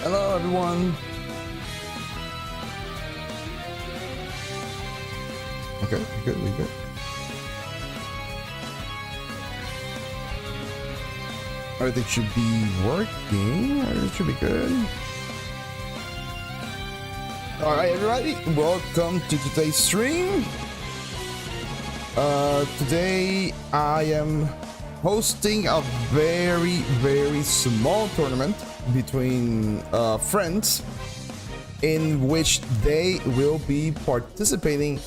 Hello, everyone. Okay, we good. Everything should be working. Everything should be good. Alright, everybody, welcome to today's stream. Today I am hosting a very small tournament between friends in which they will be participating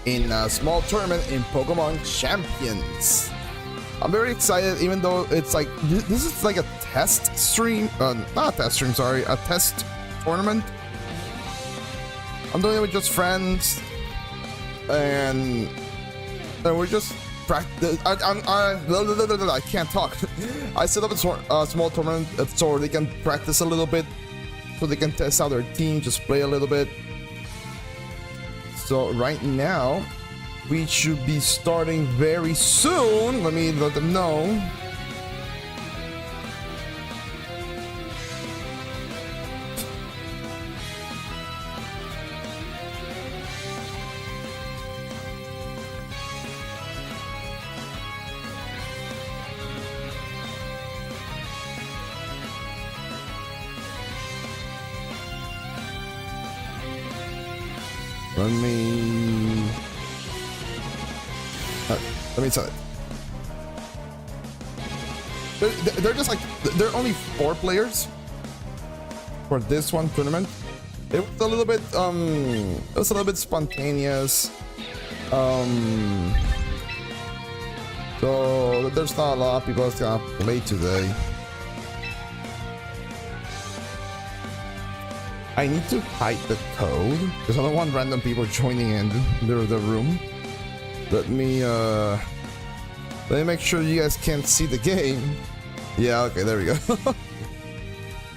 in a small tournament in Pokemon Champions. I'm very excited, even though it's like this is like a test stream, not a test stream, sorry, a test tournament. I'm doing it with just friends, and we're just practice. I can't talk. I set up a small tournament so they can practice a little bit, so they can test out their team, just play a little bit. So right now, we should be starting very soon. Let me let them know. Let me tell it. They're just like, there are only 4 players for this one tournament. It was a little bit spontaneous. So there's not a lot of people that's gonna play today. I need to hide the code because I don't want random people joining in the room. Let me make sure you guys can't see the game. Yeah, okay, there we go.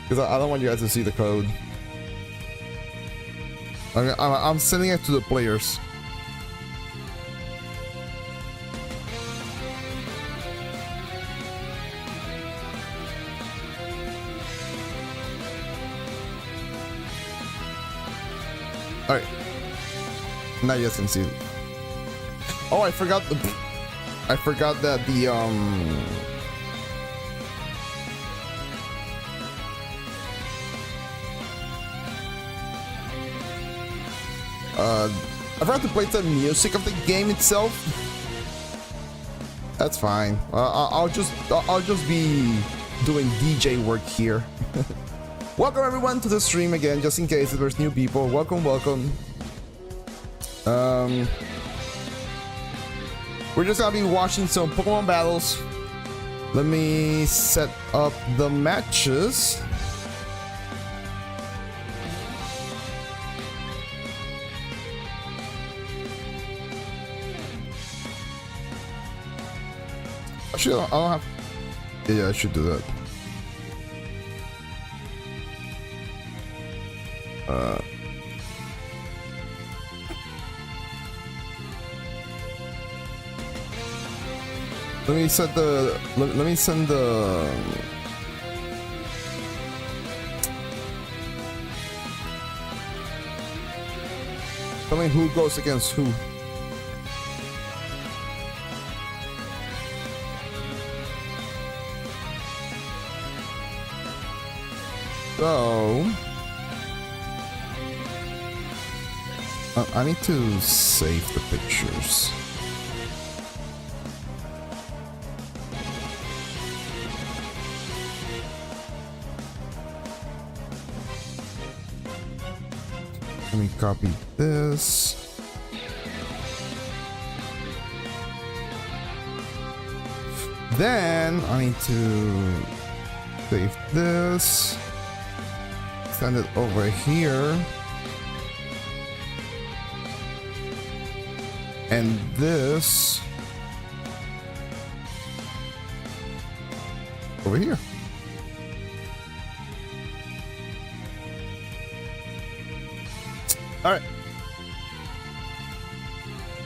Because I don't want you guys to see the code. I'm sending it to the players. Alright. Now you guys can see it. Oh, I forgot that the I forgot to play the music of the game itself. That's fine. I'll just be doing DJ work here. Welcome everyone to the stream again, just in case if there's new people. Welcome. We're just gonna be watching some Pokemon battles. Let me set up the matches. Actually, I don't have. Yeah, I should do that. Let me set the. Let me send the. Tell me who goes against who. So I need to save the pictures. Let me copy this. Then I need to save this. Send it over here. And this over here. All right.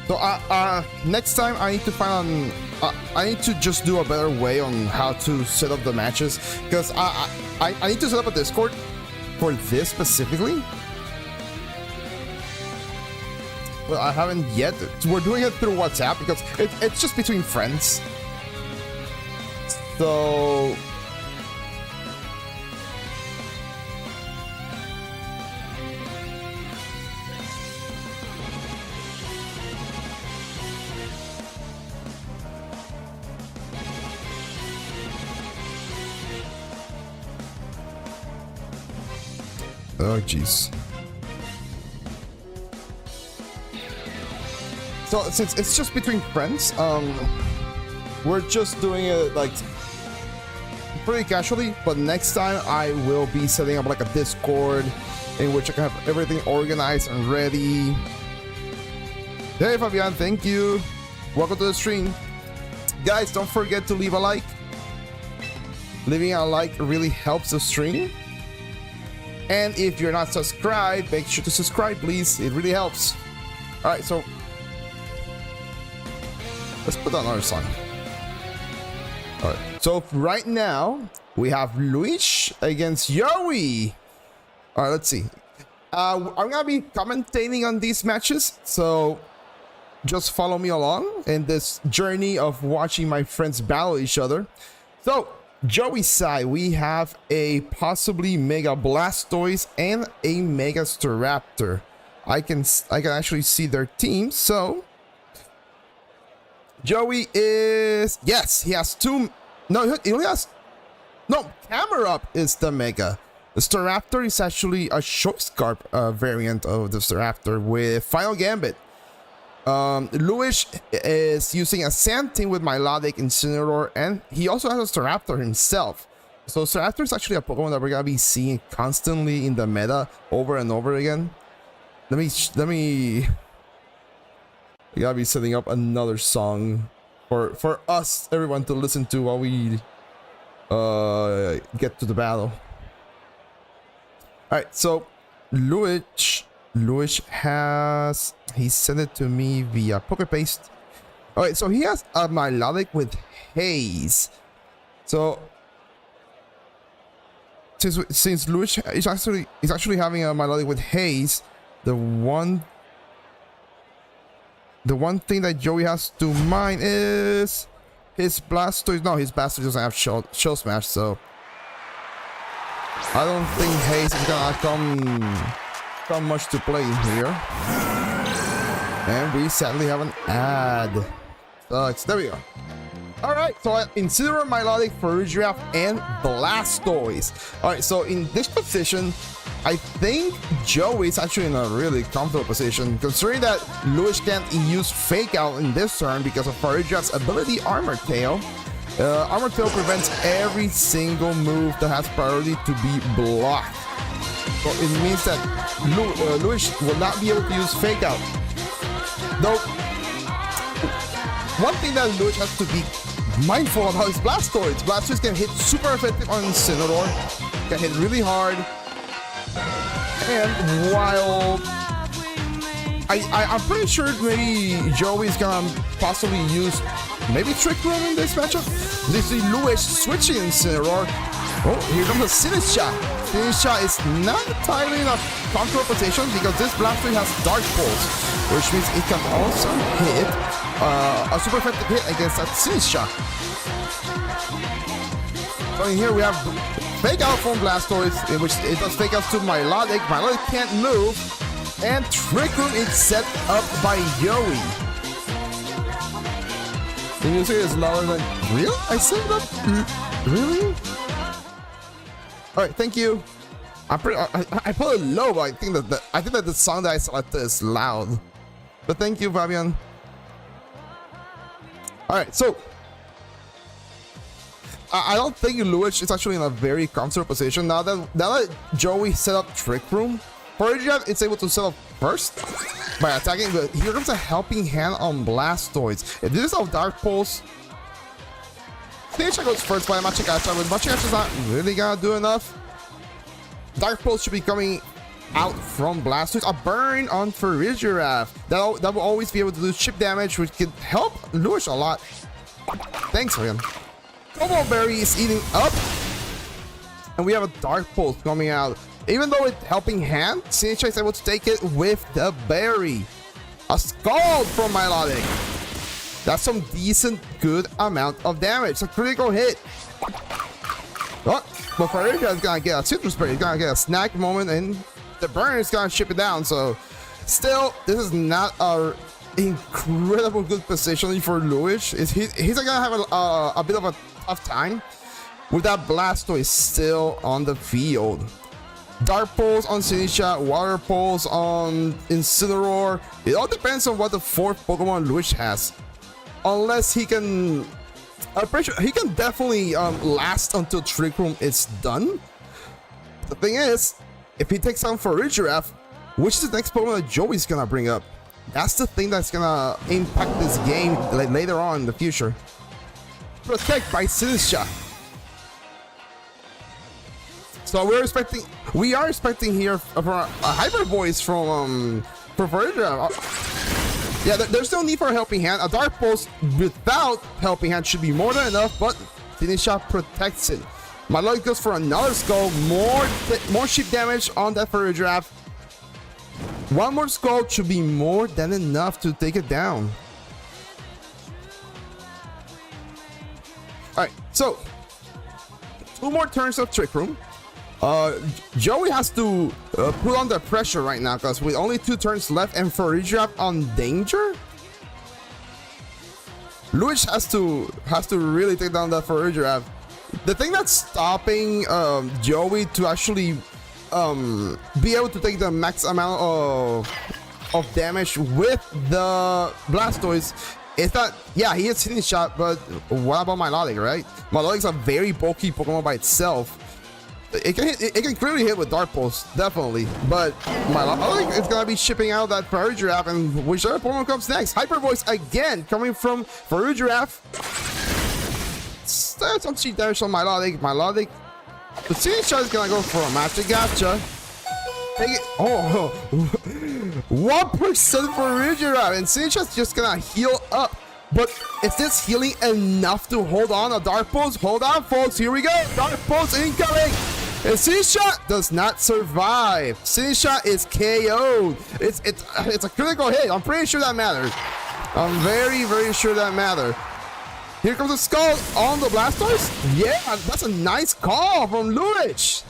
So next time I need to find I need to just do a better way on how to set up the matches, because I need to set up a Discord for this specifically. Well, I haven't yet. We're doing it through WhatsApp because it's just between friends. So oh jeez. So since it's just between friends, we're just doing it like pretty casually, but next time I will be setting up like a Discord in which I can have everything organized and ready. Hey Fabian, thank you. Welcome to the stream. Guys, don't forget to leave a like. Leaving a like really helps the stream. And if you're not subscribed, make sure to subscribe, please. It really helps. All right, so let's put on another song. All right, so right now we have Luis against Yowie. All right, let's see. I'm gonna be commentating on these matches, so just follow me along in this journey of watching my friends battle each other. So Joey's side, we have a possibly Mega Blastoise and a Mega Staraptor. I can actually see their teams. So Joey is, yes, he has two. No, he only has, no, Camera Up is the Mega. The Staraptor is actually a Shockscarp variant of the Staraptor with Final Gambit. Luis is using a Sandting with Milotic, Incineroar, and he also has a Staraptor himself. So Staraptor is actually a Pokemon that we're gonna be seeing constantly in the meta over and over again. Let me. We gotta be setting up another song for us, everyone, to listen to while we get to the battle. All right, so Luis has, he sent it to me via Pokepaste. All right, so he has a Milotic with Haze. So since Luis is actually having a Milotic with Haze, the one thing that Joey has to mind is his Blastoise. No, his Blastoise doesn't have Shell Smash, so I don't think Haze is gonna come much to play here. And we sadly have an ad. Sucks. There we go. Alright, so Incineroar, Milotic, Farigiraf, and Blastoise. Alright, so in this position, I think Joey is actually in a really comfortable position, considering that Luis can't use Fake Out in this turn because of Farigiraf's ability Armor Tail. Armor Tail prevents every single move that has priority to be blocked. So it means that Luis will not be able to use Fake Out. Though, one thing that Luis has to be mindful about is Blastoise. Blastoise can hit super effective on Incineroar, can hit really hard. And while I'm pretty sure maybe Joey's gonna possibly use maybe Trick Room in this matchup. This is Luis switching Incineroar. Oh, here comes a Sinistcha. Sinistcha is not entirely in a comfortable position because this Blastoise has Dark Pulse, which means it can also hit a super effective hit against that Sinistcha. So in here we have Fake Out from Blastoise, in which it does Fake Out to Milotic. Milotic can't move, and Trick Room is set up by Yowie. The music is louder than real. I said that really. All right, thank you. I put it low, but I think that the sound that I selected is loud. But thank you, Fabian. All right, so I don't think Luis is actually in a very comfortable position now that Joey set up Trick Room. Farigiraf is able to set up first by attacking, but here comes a helping hand on Blastoise. If this is a Dark Pulse, Sinistcha goes first by Machikasha, but Machikasha's not really gonna do enough. Dark Pulse should be coming out from Blastoise. A burn on Farigiraf. That will always be able to do chip damage, which can help Luis a lot. Thanks, man. Cobo Berry is eating up, and we have a Dark Pulse coming out Even though it's helping hand, Sinisha is able to take it with the berry. A Scald from Melodic. That's some decent, good amount of damage. A critical hit. Oh, but Faridra is gonna get a citrus berry. He's gonna get a snack moment, and the burn is gonna chip it down. So, still, this is not a incredible good positioning for Luis. He's gonna have a bit of a tough time with that Blastoise still on the field. Dark Pulse on Sinisha, Water Pulse on Incineroar. It all depends on what the fourth Pokemon Luis has. Unless he can... I'm pretty sure he can definitely last until Trick Room is done. The thing is, if he takes on Farigiraf, which is the next Pokemon that Joey's gonna bring up? That's the thing that's gonna impact this game later on in the future. Protect by Sinisha. So we are expecting here for a Hyper Voice from Farigiraf. Yeah, there's no need for a Helping Hand. A Dark Pulse without Helping Hand should be more than enough, but Sinisha protects it. Melodic goes for another Skull, more chip damage on that Farigiraf. One more Skull should be more than enough to take it down. Alright, so 2 more turns of Trick Room. Joey has to put on the pressure right now because with only 2 turns left and Farigiraf on danger, Luis has to really take down that Farigiraf. The thing that's stopping Joey to actually be able to take the max amount of damage with the Blastoise is that, yeah, he hits hitting shot, but what about Melodic, right? Melodic's a very bulky Pokemon by itself. It can clearly hit with Dark Pulse, definitely. But Melodic is gonna be shipping out that Farigiraf, and whichever Pokemon comes next. Hyper Voice again coming from Farigiraf. There's some cheap damage on Melodic. The Sinisha is gonna go for a Magic Gotcha. Take it. Oh, 1% for Farigiraf, and Sinisha's just gonna heal up. But is this healing enough to hold on a Dark Pulse? Hold on, folks. Here we go. Dark Pulse incoming. And Sinisha does not survive. Sinisha is KO'd. It's a critical hit. I'm pretty sure that matters. I'm very, very sure that matters. Here comes the Skull on the Blastoise. Yeah, that's a nice call from Luis.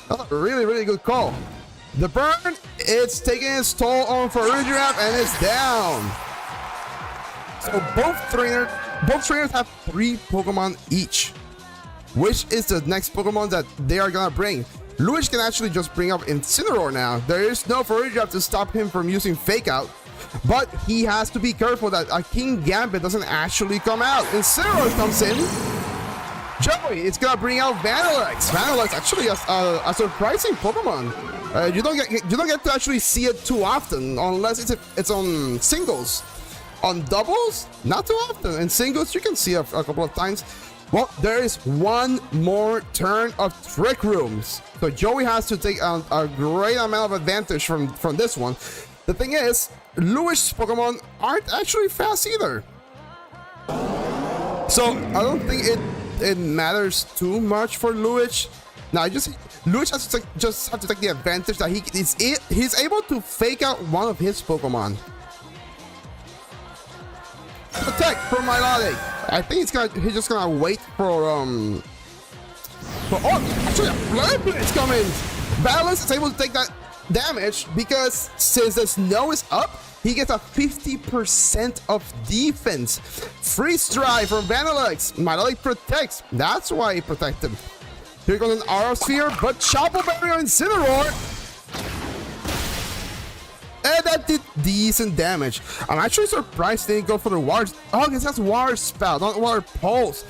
That's a really, really good call. The burn, it's taking its toll on Farigiraf, and it's down. So both trainers have 3 Pokemon each. Which is the next Pokemon that they are gonna bring? Luis can actually just bring up Incineroar now. There is no Farigiraf to stop him from using Fake Out. But he has to be careful that a King Gambit doesn't actually come out. Incineroar comes in. Joey, it's gonna bring out Vanillex. Vanillex actually a surprising Pokemon. You don't get to actually see it too often unless it's on singles. On doubles, not too often. In singles, you can see a couple of times. Well, there is 1 more turn of Trick Rooms. So Joey has to take a great amount of advantage from this one. The thing is, Luis' Pokemon aren't actually fast either. So I don't think it matters too much for Luis. Now, Luis has to just have to take the advantage that he's able to Fake Out one of his Pokemon. Attack from Melodic. I think he's just gonna wait for oh, actually a Flare Blitz coming. Balance is able to take that damage because since the snow is up, he gets a 50% of defense. Freeze Drive from Vanillex. Melodic protects. That's why he protected. Here goes an Aura Sphere, but Chopo Berry on Incineroar. And that did decent damage. I'm actually surprised they didn't go for the Water. Oh, because that's Water Spout, not Water Pulse.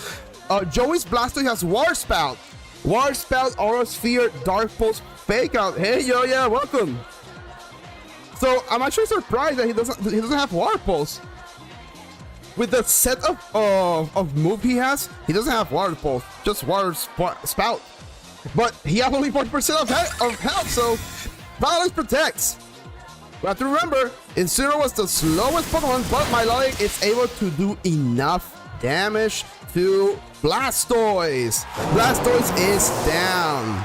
Joey's Blastoise has Water Spout. Water Spout, Aura Sphere, Dark Pulse, Fake Out. Hey, yo, yeah, welcome. So I'm actually surprised that he doesn't have Water Pulse. With the set of move he has, he doesn't have Water Pulse, just Water Spout. But he has only 40% of health, so Balance protects. We have to remember, Incineroar was the slowest Pokemon, but Melodic is able to do enough damage to Blastoise. Blastoise is down.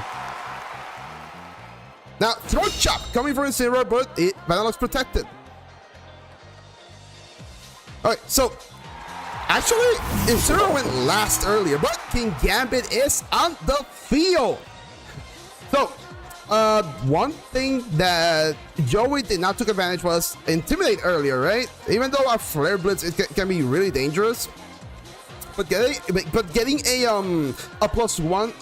Now, throat chop coming from Incineroar, but Vanillux protected. Alright, so actually, Incineroar went last earlier, but King Gambit is on the field. So, one thing that Joey did not take advantage was Intimidate earlier, right? Even though a Flare Blitz can be really dangerous, but getting a +1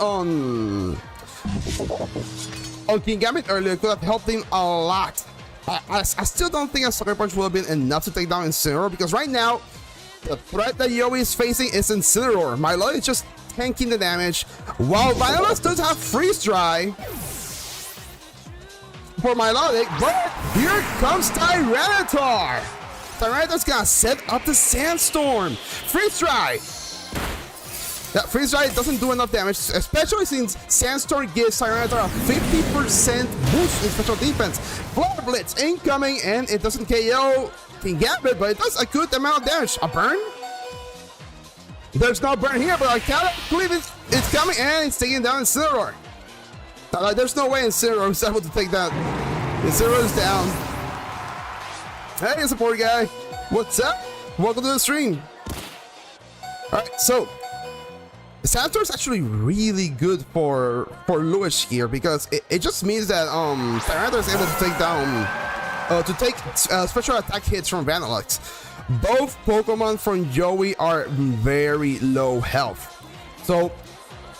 on King Gambit earlier could have helped him a lot. I still don't think a Sucker Punch would have been enough to take down Incineroar, because right now the threat that Joey is facing is Incineroar. Milotic is just tanking the damage, while Vanillux does have Freeze Dry for Milotic, but here comes Tyranitar. Tyranitar's gonna set up the Sandstorm. Freeze Dry. Yeah, Freeze Dry doesn't do enough damage, especially since Sandstorm gives Tyranitar a 50% boost in special defense. Flare Blitz incoming, and it doesn't KO King Gambit, but it does a good amount of damage. A burn? There's no burn here, but I can't believe it's coming, and it's taking down Incineroar. There's no way Incineroar is able to take that. Incineroar is down. Hey, support guy. What's up? Welcome to the stream. Alright, so Sandstorm is actually really good for Lewis here, because it just means that Tyranitar is able to take down special attack hits from Vanillux. Both Pokemon from Joey are very low health, so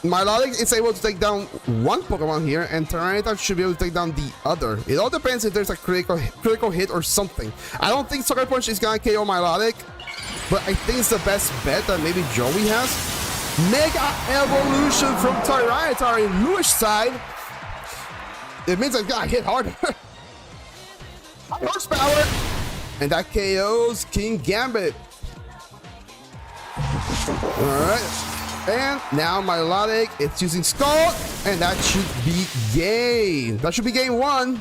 Milotic is able to take down one Pokemon here, and Tyranitar should be able to take down the other. It all depends if there's a critical hit or something. I don't think Sucker Punch is gonna KO Milotic, but I think it's the best bet that maybe Joey has. Mega Evolution from Tyranitar in Lewis side. It means it's gonna hit harder. Horsepower, and that KOs King Gambit. Alright. And now Milotic, it's using Scald, and that should be game. That should be game 1.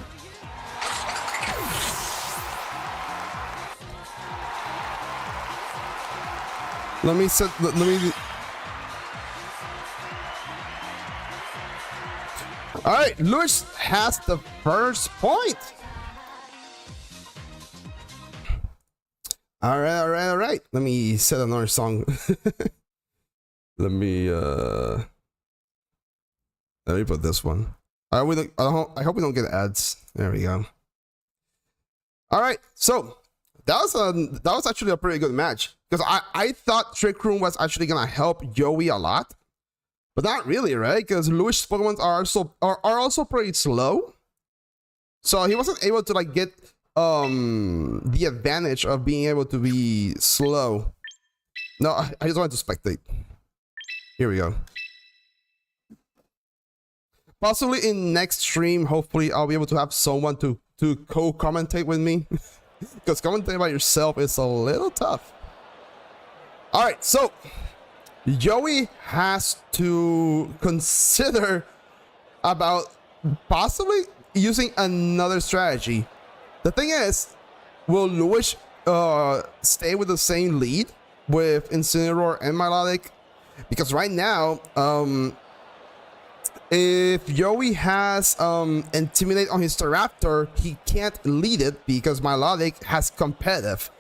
Let me. All right, Lewis has the first point. All right. Let me set another song. Let me put this one. I hope we don't get ads. There we go. All right, so that was actually a pretty good match, because I thought Trick Room was actually gonna help Joey a lot, but not really, right? Because Lewis Pokemon are also pretty slow, so he wasn't able to like get the advantage of being able to be slow. No, I just wanted to spectate. Here we go. Possibly in next stream, hopefully I'll be able to have someone to co-commentate with me, because commentating by yourself is a little tough. All right, so Joey has to consider about possibly using another strategy. The thing is, will Lewis stay with the same lead with Incineroar and Milotic? Because right now, if Joey has Intimidate on his Staraptor, he can't lead it because Milotic has competitive.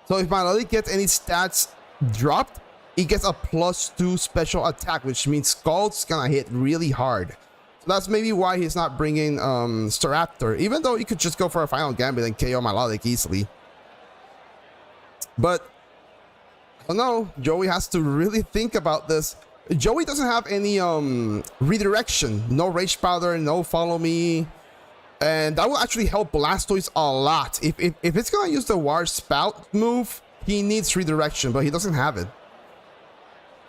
So if Milotic gets any stats dropped, he gets a +2 special attack, which means Scald's gonna hit really hard. So that's maybe why he's not bringing Staraptor, even though he could just go for a Final Gambit and KO Milotic easily. But I don't know, Joey has to really think about this. Joey doesn't have any redirection, no Rage Powder, no Follow Me, and that will actually help Blastoise a lot. If it's gonna use the Water Spout move, he needs redirection, but he doesn't have it.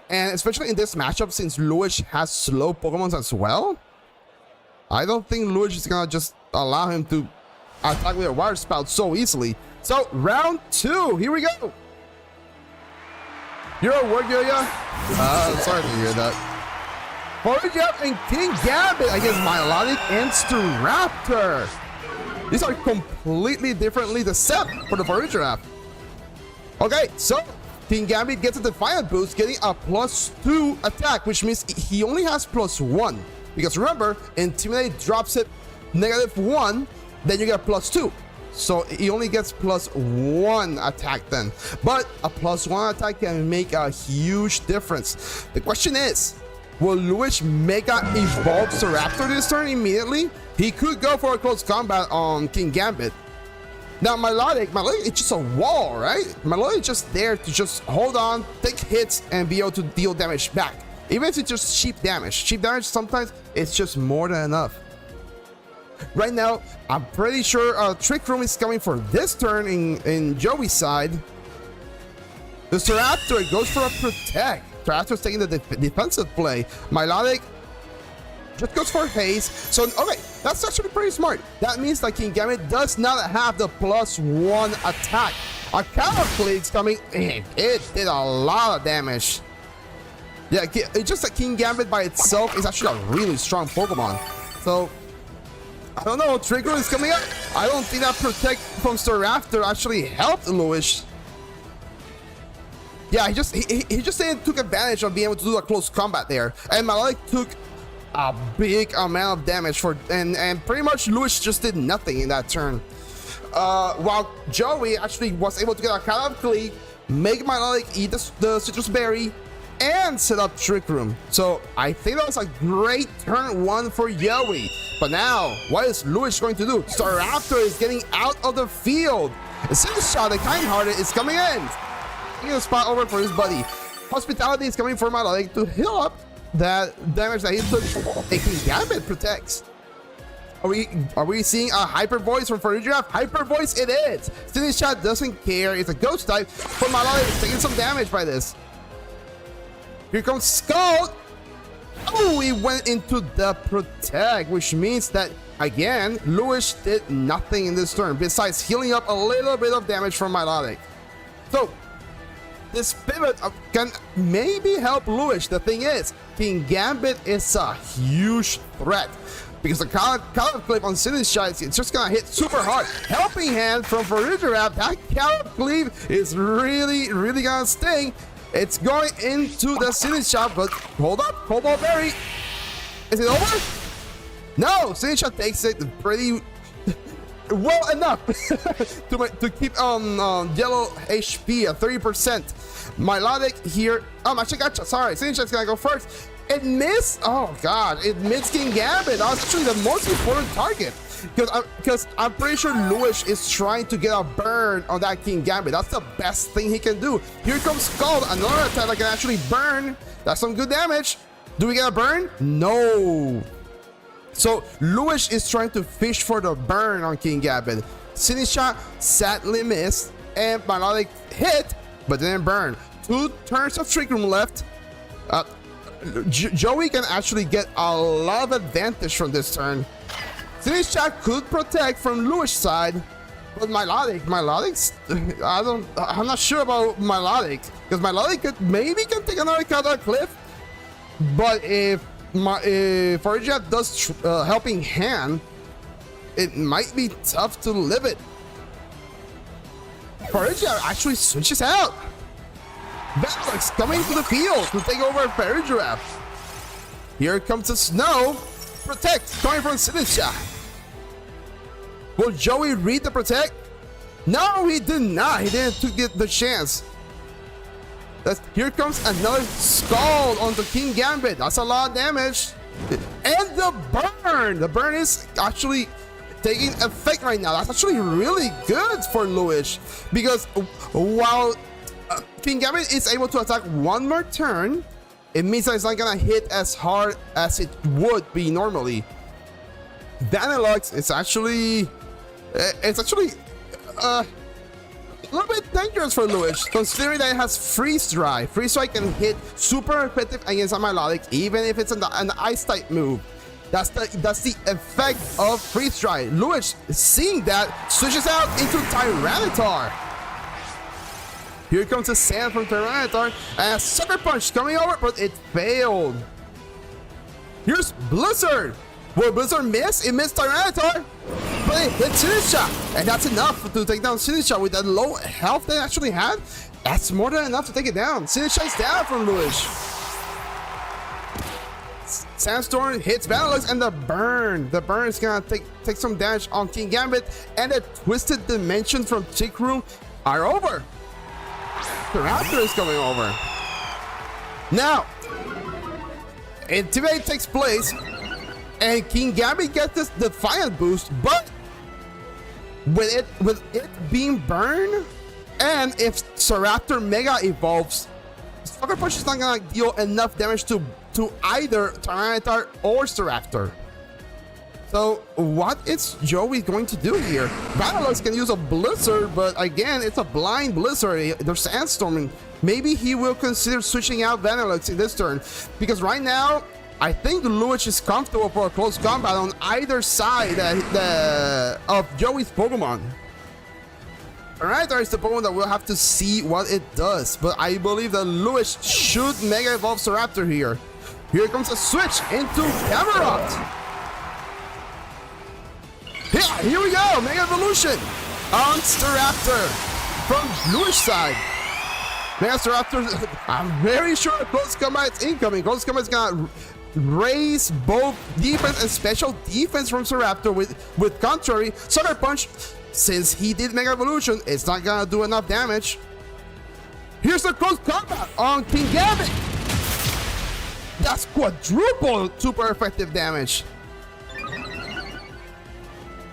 And especially in this matchup, since Lewis has slow Pokemon as well, I don't think Lewis is gonna just allow him to attack with a Water Spout so easily. So round 2, here we go. You're at work, Yo-Yo? Sorry to hear that. Forage Up and King Gambit against Milotic and Staraptor. These are completely differently set for the Forager app. Okay, so King Gambit gets a Defiant boost, getting a +2 attack, which means he only has +1. Because remember, Intimidate drops it -1, then you get +2. So he only gets +1 attack then. But a +1 attack can make a huge difference. The question is, will Luis Mega evolve Staraptor this turn immediately? He could go for a close combat on King Gambit. Now Melodic is just a wall, right? Melodic is just there to just hold on, take hits, and be able to deal damage back. Even if it's just cheap damage. Cheap damage sometimes it's just more than enough. Right now, I'm pretty sure Trick Room is coming for this turn in Joey's side. The Staraptor goes for a Protect. Staraptor's taking the defensive play. Melodic just goes for Haze. So, okay, that's actually pretty smart. That means that King Gambit does not have the +1 attack. A Caterpillar's coming. It did a lot of damage. Yeah, it's just that King Gambit by itself is actually a really strong Pokemon. So, I don't know, Trigger is coming up. I don't think that Protect from Staraptor actually helped Luis. Yeah, he just took advantage of being able to do a close combat there. And Melodic took a big amount of damage and pretty much Luis just did nothing in that turn. While Joey actually was able to get a Caterpillar, make Melodic eat the Citrus Berry, and set up Trick Room. So I think that was a great turn 1 for Joey. But now, what is Luis going to do? Staraptor is getting out of the field. The Shot, the Kind-Hearted, is coming in. Taking a spot over for his buddy. Hospitality is coming for Melodic to heal up that damage that he took. King Gambit protects. Are we seeing a Hyper Voice from Farigiraf? Hyper Voice it is. Shot doesn't care. It's a ghost type. But Melodic is taking some damage by this. Here comes Scald. Oh, he went into the Protect, which means that, again, Luis did nothing in this turn besides healing up a little bit of damage from Melodic. So, this pivot can maybe help Luis. The thing is, King Gambit is a huge threat because the Caleb Clip on Sinistcha, it's just gonna hit super hard. Helping Hand from Farigiraf, that Caleb Clip is really gonna sting. It's going into the Sinistcha, but hold up, Cobalt Berry. Is it over? No, Sinistcha takes it pretty well enough to keep yellow HP at 30%. Melodic here. Actually, gotcha. Sorry, Sinistcha's gonna go first. It missed. Oh god, it missed King Gambit. That's actually the most important target. Because I'm pretty sure Luis is trying to get a burn on that King Gambit. That's the best thing he can do. Here comes Scald, another attack that can actually burn. That's some good damage. Do we get a burn? No. So Luis is trying to fish for the burn on King Gambit. Sinistcha sadly missed, and Melodic hit, but didn't burn. 2 turns of Trick Room left. Joey can actually get a lot of advantage from this turn. Sinistcha could protect from Luis' side, but Melodic's I'm not sure about Melodic, because Melodic maybe can take another cut out cliff, but if Farigiraf does Helping Hand, it might be tough to live it. Farigiraf actually switches out. Batlex coming to the field to take over Farigiraf. Here comes the Snow. Protect coming from Sinistcha. Will Joey read the Protect? No, he did not. He didn't take the chance. Here comes another Scald onto King Gambit. That's a lot of damage. And the burn. The burn is actually taking effect right now. That's actually really good for Luis, because while King Gambit is able to attack 1 more turn, it means that it's not gonna hit as hard as it would be normally. Vanilluxe is actually a little bit dangerous for Luis, considering that it has Freeze Dry. Freeze Dry can hit super effective against a Melodic, even if it's an Ice type move. That's the effect of Freeze Dry. Luis, seeing that, switches out into Tyranitar. Here comes a Sand from Tyranitar, and a Sucker Punch coming over, but it failed. Here's Blizzard. Will Blizzard miss? It missed Tyranitar, but it hit Sinistcha, and that's enough to take down Sinistcha with that low health that it actually had. That's more than enough to take it down. Sinistcha is down from Luis. Sandstorm hits Vanillux, and the burn. The burn is gonna take some damage on King Gambit, and the Twisted Dimension from Trick Room are over. The Raptor is going over. Now, Intimidate takes place, and King Gambit gets this Defiant boost, but with it being burned, and if Staraptor Mega evolves, Sucker Punch is not gonna deal enough damage to either Tyranitar or Staraptor. So what is Joey going to do here? Vanillux can use a Blizzard, but again, it's a blind Blizzard. There's Sandstorming. Maybe he will consider switching out Vanillux in this turn, because right now, I think Luich is comfortable for a close combat on either side of Joey's Pokemon. Tyranitar is the Pokemon that we'll have to see what it does, but I believe that Luich should Mega Evolve Staraptor here. Here comes a switch into Camerupt. Yeah, here we go, Mega Evolution on Staraptor from Luich side. Mega Staraptor, I'm very sure Close Combat is incoming. Close Combat is gonna raise both defense and special defense from Staraptor with Contrary. Sucker Punch, since he did Mega Evolution, it's not gonna do enough damage. Here's the Close Combat on King Gambit. That's quadruple super effective damage.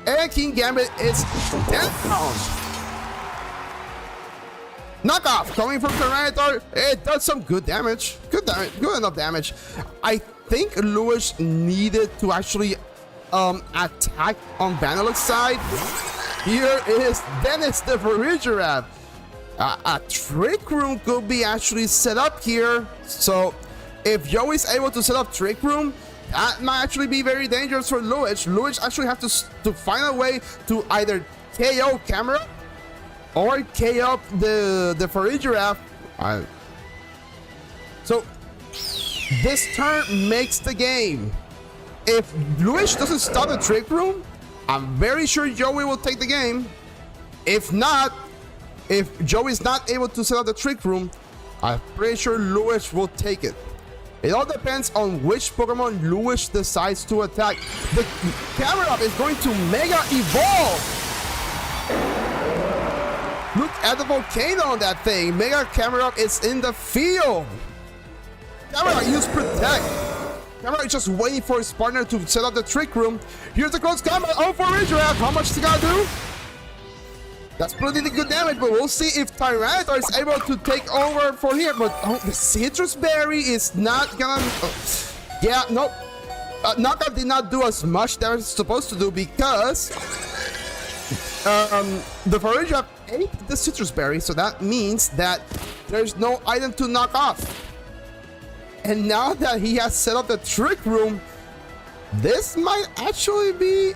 And King Gambit is down. Knockoff coming from Tyranitar. It does some good damage. Good enough damage. I think Luich needed to actually attack on Vanillux side. Here is Dennis the Farigiraf. A Trick Room could be actually set up here. So if Joey's able to set up Trick Room, that might actually be very dangerous for Luich. Luich actually have to find a way to either KO Camera or KO the Farigiraf. So this turn makes the game. If Luich doesn't stop the Trick Room, I'm very sure Joey will take the game. If not, if Joey's not able to set up the Trick Room, I'm pretty sure Luich will take it. It all depends on which Pokemon Luich decides to attack. The Camerupt is going to Mega Evolve. Look at the volcano on that thing. Mega Camerupt is in the field. Camerupt use Protect. Camerupt is just waiting for his partner to set up the Trick Room. Here's the Close Combat. Oh, for Farigiraf. How much is he gonna do? That's pretty good damage, but we'll see if Tyranitar is able to take over for here. But the Citrus Berry is not gonna... yeah, nope. Knockout did not do as much damage it's supposed to do because the Farigiraf ate the Citrus Berry, so that means that there's no item to knock off. And now that he has set up the Trick Room, this might actually be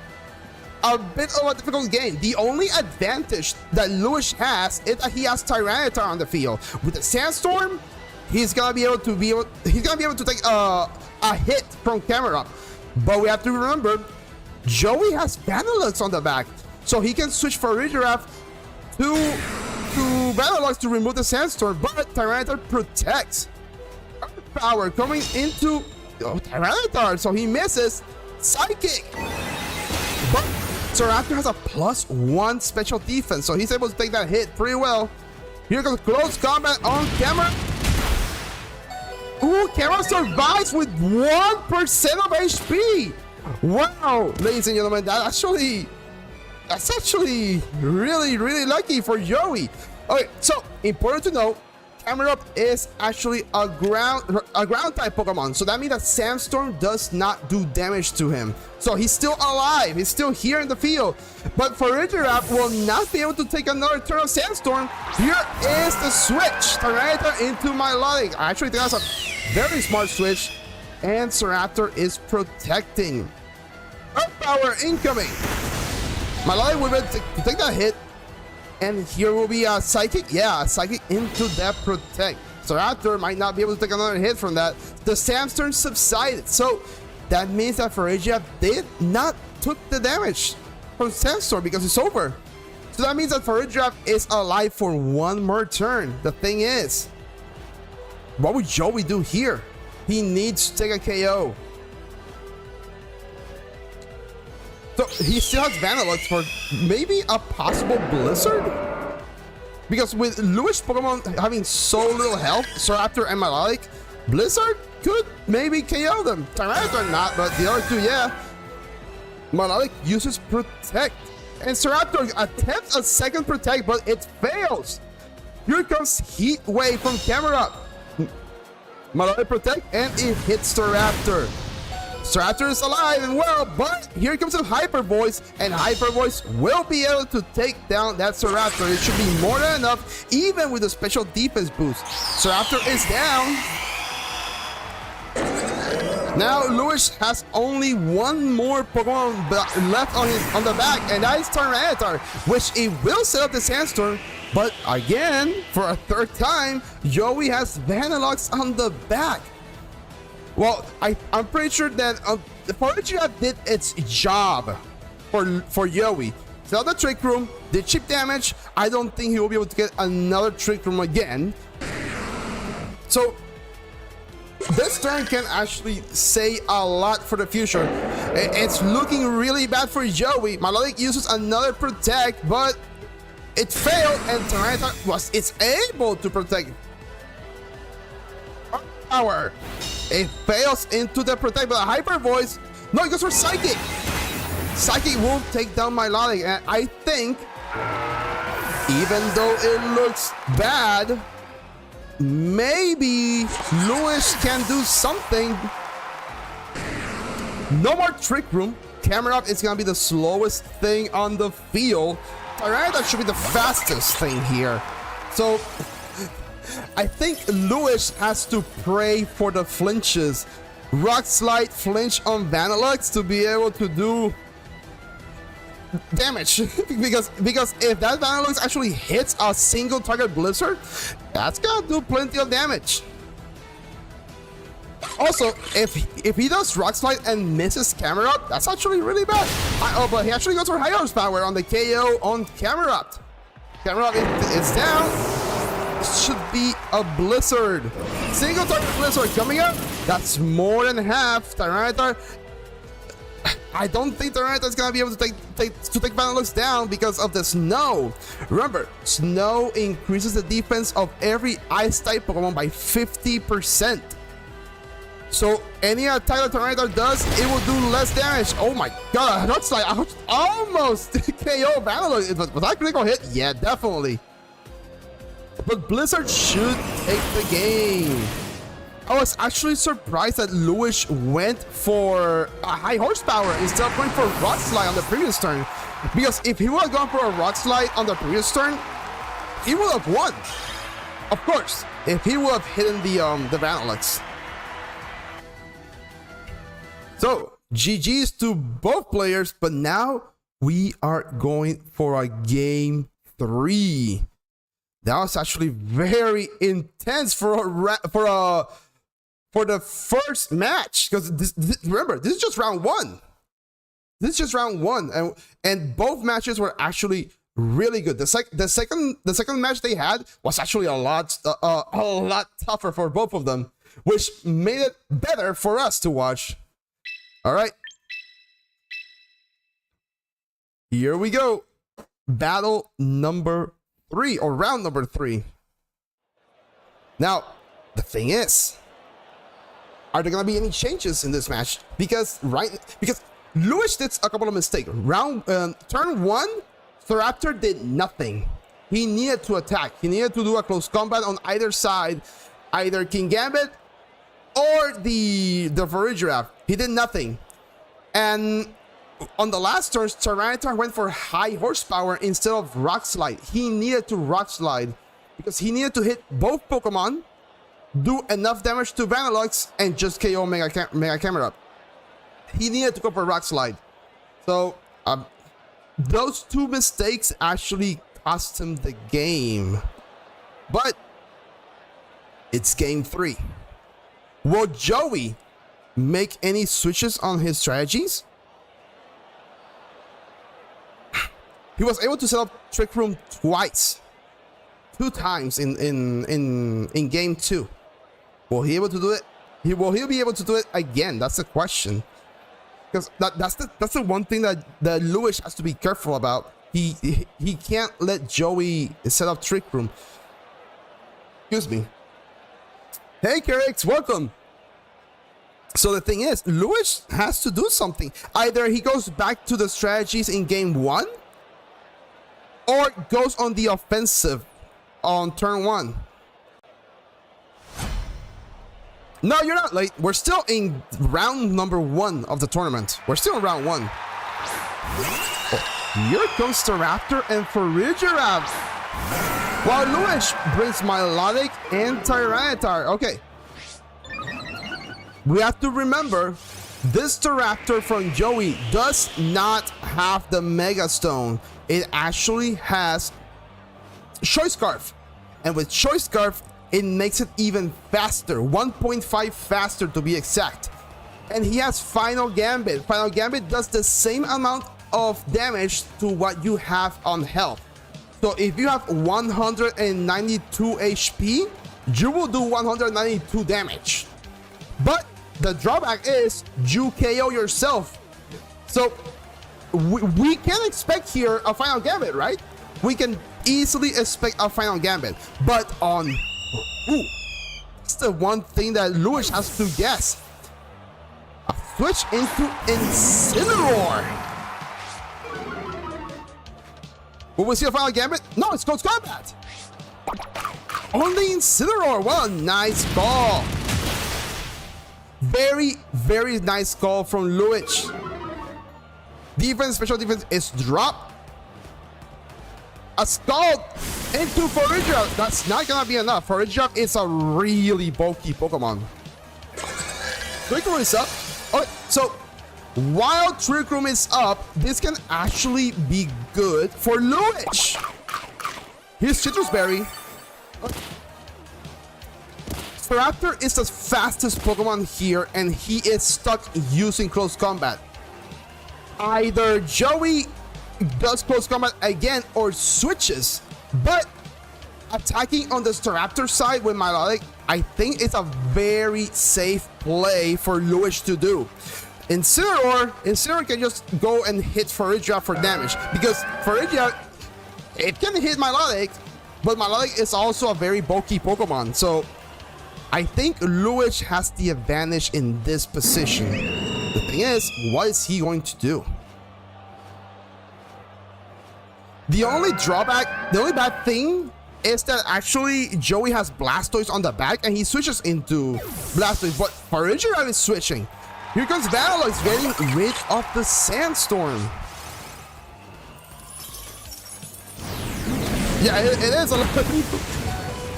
a bit of a difficult game. The only advantage that Luich has is that he has Tyranitar on the field. With the Sandstorm, he's gonna be able to take a hit from Camerupt. But we have to remember, Joey has Vanillux on the back, so he can switch Farigiraf to Vanillux to remove the Sandstorm. But Tyranitar protects. Earth Power coming into Tyranitar, so he misses. Psychic. But Staraptor has a +1 special defense, so he's able to take that hit pretty well. Here goes Close Combat on Camera. Ooh, Camera survives with 1% of HP. Wow, ladies and gentlemen, that's actually really lucky for Joey. Okay, so important to know, Camerupt is actually a ground type Pokemon, so that means that Sandstorm does not do damage to him. So he's still alive, he's still here in the field. But Farigiraf will not be able to take another turn of Sandstorm. Here is the switch, Tyranitar into Milotic. I actually think that's a very smart switch. And Staraptor is protecting. Earth Power incoming. Milotic will be able to take that hit. And here will be a Psychic. Yeah, a Psychic into that Protect. Staraptor might not be able to take another hit from that. The Sandstorm subsided. So that means that Farigiraf did not took the damage from Sandstorm because it's over. So that means that Farigiraf is alive for one more turn. The thing is, what would Joey do here? He needs to take a KO. he still has Vanillux for maybe a possible Blizzard? Because with Luis Pokemon having so little health, Staraptor and Melodic, Blizzard could maybe KO them. Tyranitar not, but the other two, yeah. Melodic uses Protect, and Staraptor attempts a second Protect, but it fails. Here comes Heat Wave from Camera. Melodic Protect, and it hits Staraptor. Staraptor is alive and well, but here comes a Hyper Voice, and Hyper Voice will be able to take down that Staraptor. It should be more than enough, even with a special defense boost. Staraptor is down. Now Lewis has only one more Pokemon left on the back, and that is Tyranitar, which it will set up the Sandstorm. But again, for a third time, Joey has Vanillux on the back. Well, I'm pretty sure that the Ponyta did its job for Yowie. Set up the Trick Room, did chip damage. I don't think he will be able to get another Trick Room again. So this turn can actually say a lot for the future. It's looking really bad for Joey. Melodic uses another Protect, but it failed, and Tyranitar it's able to protect. Power. It fails into the Protect, but a Hyper Voice. No, it goes for Psychic. Psychic will take down Melodic, and I think, even though it looks bad, maybe Lewis can do something. No more Trick Room. Camera Up is gonna be the slowest thing on the field. Tyranitar should be the fastest thing here. So I think Lewis has to pray for the flinches. Rock Slide flinch on Vanillux to be able to do damage. because if that Vanillux actually hits a single target Blizzard, that's gonna do plenty of damage. Also, if he does Rock Slide and misses Camera Up, that's actually really bad. Oh, but he actually goes for High Horsepower on the KO on Camera Up. Camera Up is down. Should be a Blizzard. Single target Blizzard coming up. That's more than half. Tyranitar. I don't think Tyranitar is gonna be able to take Vanillux down because of the snow. Remember, snow increases the defense of every Ice type Pokemon by 50%. So any attack that Tyranitar does, it will do less damage. Oh my god, that's like almost KO Vanillux. Was that critical hit? Yeah, definitely. But Blizzard should take the game. I was actually surprised that Lewis went for a High Horsepower instead of going for Rock Slide on the previous turn. Because if he would have gone for a Rock Slide on the previous turn, he would have won. Of course, if he would have hidden the Vanillux. So, GG's to both players, but now we are going for a game 3. That was actually very intense for the first match, because remember, this is just round 1. This is just round 1, and both matches were actually really good. The second match they had was actually a lot tougher for both of them, which made it better for us to watch. All right, here we go. Battle number 3, or round number 3. Now, the thing is, are there gonna be any changes in this match? Because Lewis did a couple of mistakes. Turn 1, Staraptor did nothing. He needed to attack. He needed to do a close combat on either side, either King Gambit or the Varigiraf. He did nothing. And on the last turn, Tyranitar went for High Horsepower instead of Rock Slide. He needed to Rock Slide because he needed to hit both Pokemon, do enough damage to Vanillux, and just KO Mega Camera. He needed to go for Rock Slide. So those two mistakes actually cost him the game. But it's game 3. Will Joey make any switches on his strategies? He was able to set up Trick Room twice. 2 times in game 2. Will he able to do it? Will he be able to do it again? That's the question. Because that's the one thing that Lewis has to be careful about. He can't let Joey set up Trick Room. Excuse me. Hey, Kerix, welcome. So the thing is, Lewis has to do something. Either he goes back to the strategies in game 1, or goes on the offensive on turn 1. No, you're not late. We're still in round number 1 of the tournament. We're still in round 1. Oh, here comes the Raptor and Farigiraf. While Lewis brings Melodic and Tyranitar. Okay. We have to remember, this Raptor from Joey does not have the Mega Stone. It actually has Choice Scarf. And with Choice Scarf, it makes it even faster, 1.5 faster to be exact. And he has Final Gambit. Final Gambit does the same amount of damage to what you have on health. So if you have 192 HP, you will do 192 damage. But the drawback is you KO yourself. So we can expect here a Final Gambit, right? We can easily expect a Final Gambit. But on... Ooh, that's the one thing that Lewis has to guess. A switch into Incineroar. Will we see a Final Gambit? No, it's Close Combat. Only Incineroar. What a nice call. Very, very nice call from Lewis. Defense, special defense is dropped. A Scald into Farigiraf. That's not gonna be enough. Farigiraf is a really bulky Pokemon. Trick Room is up. Okay, so while Trick Room is up, this can actually be good for Lewis. Here's Citrus Berry. Okay. Raptor is the fastest Pokemon here, and he is stuck using Close Combat. Either Joey does Close Combat again or switches, but attacking on the Staraptor side with Melodic, I think it's a very safe play for Lewis to do. Incineroar can just go and hit Farigiraf for damage, because Farigiraf, it can hit Melodic, but Melodic is also a very bulky Pokemon, so I think Lewis has the advantage in this position. The thing is, what is he going to do? The only drawback, the only bad thing is that actually Joey has Blastoise on the back and he switches into Blastoise, but Farigiraf is switching. Here comes Vanilluxe getting rid of the Sandstorm. Yeah, it is a lot.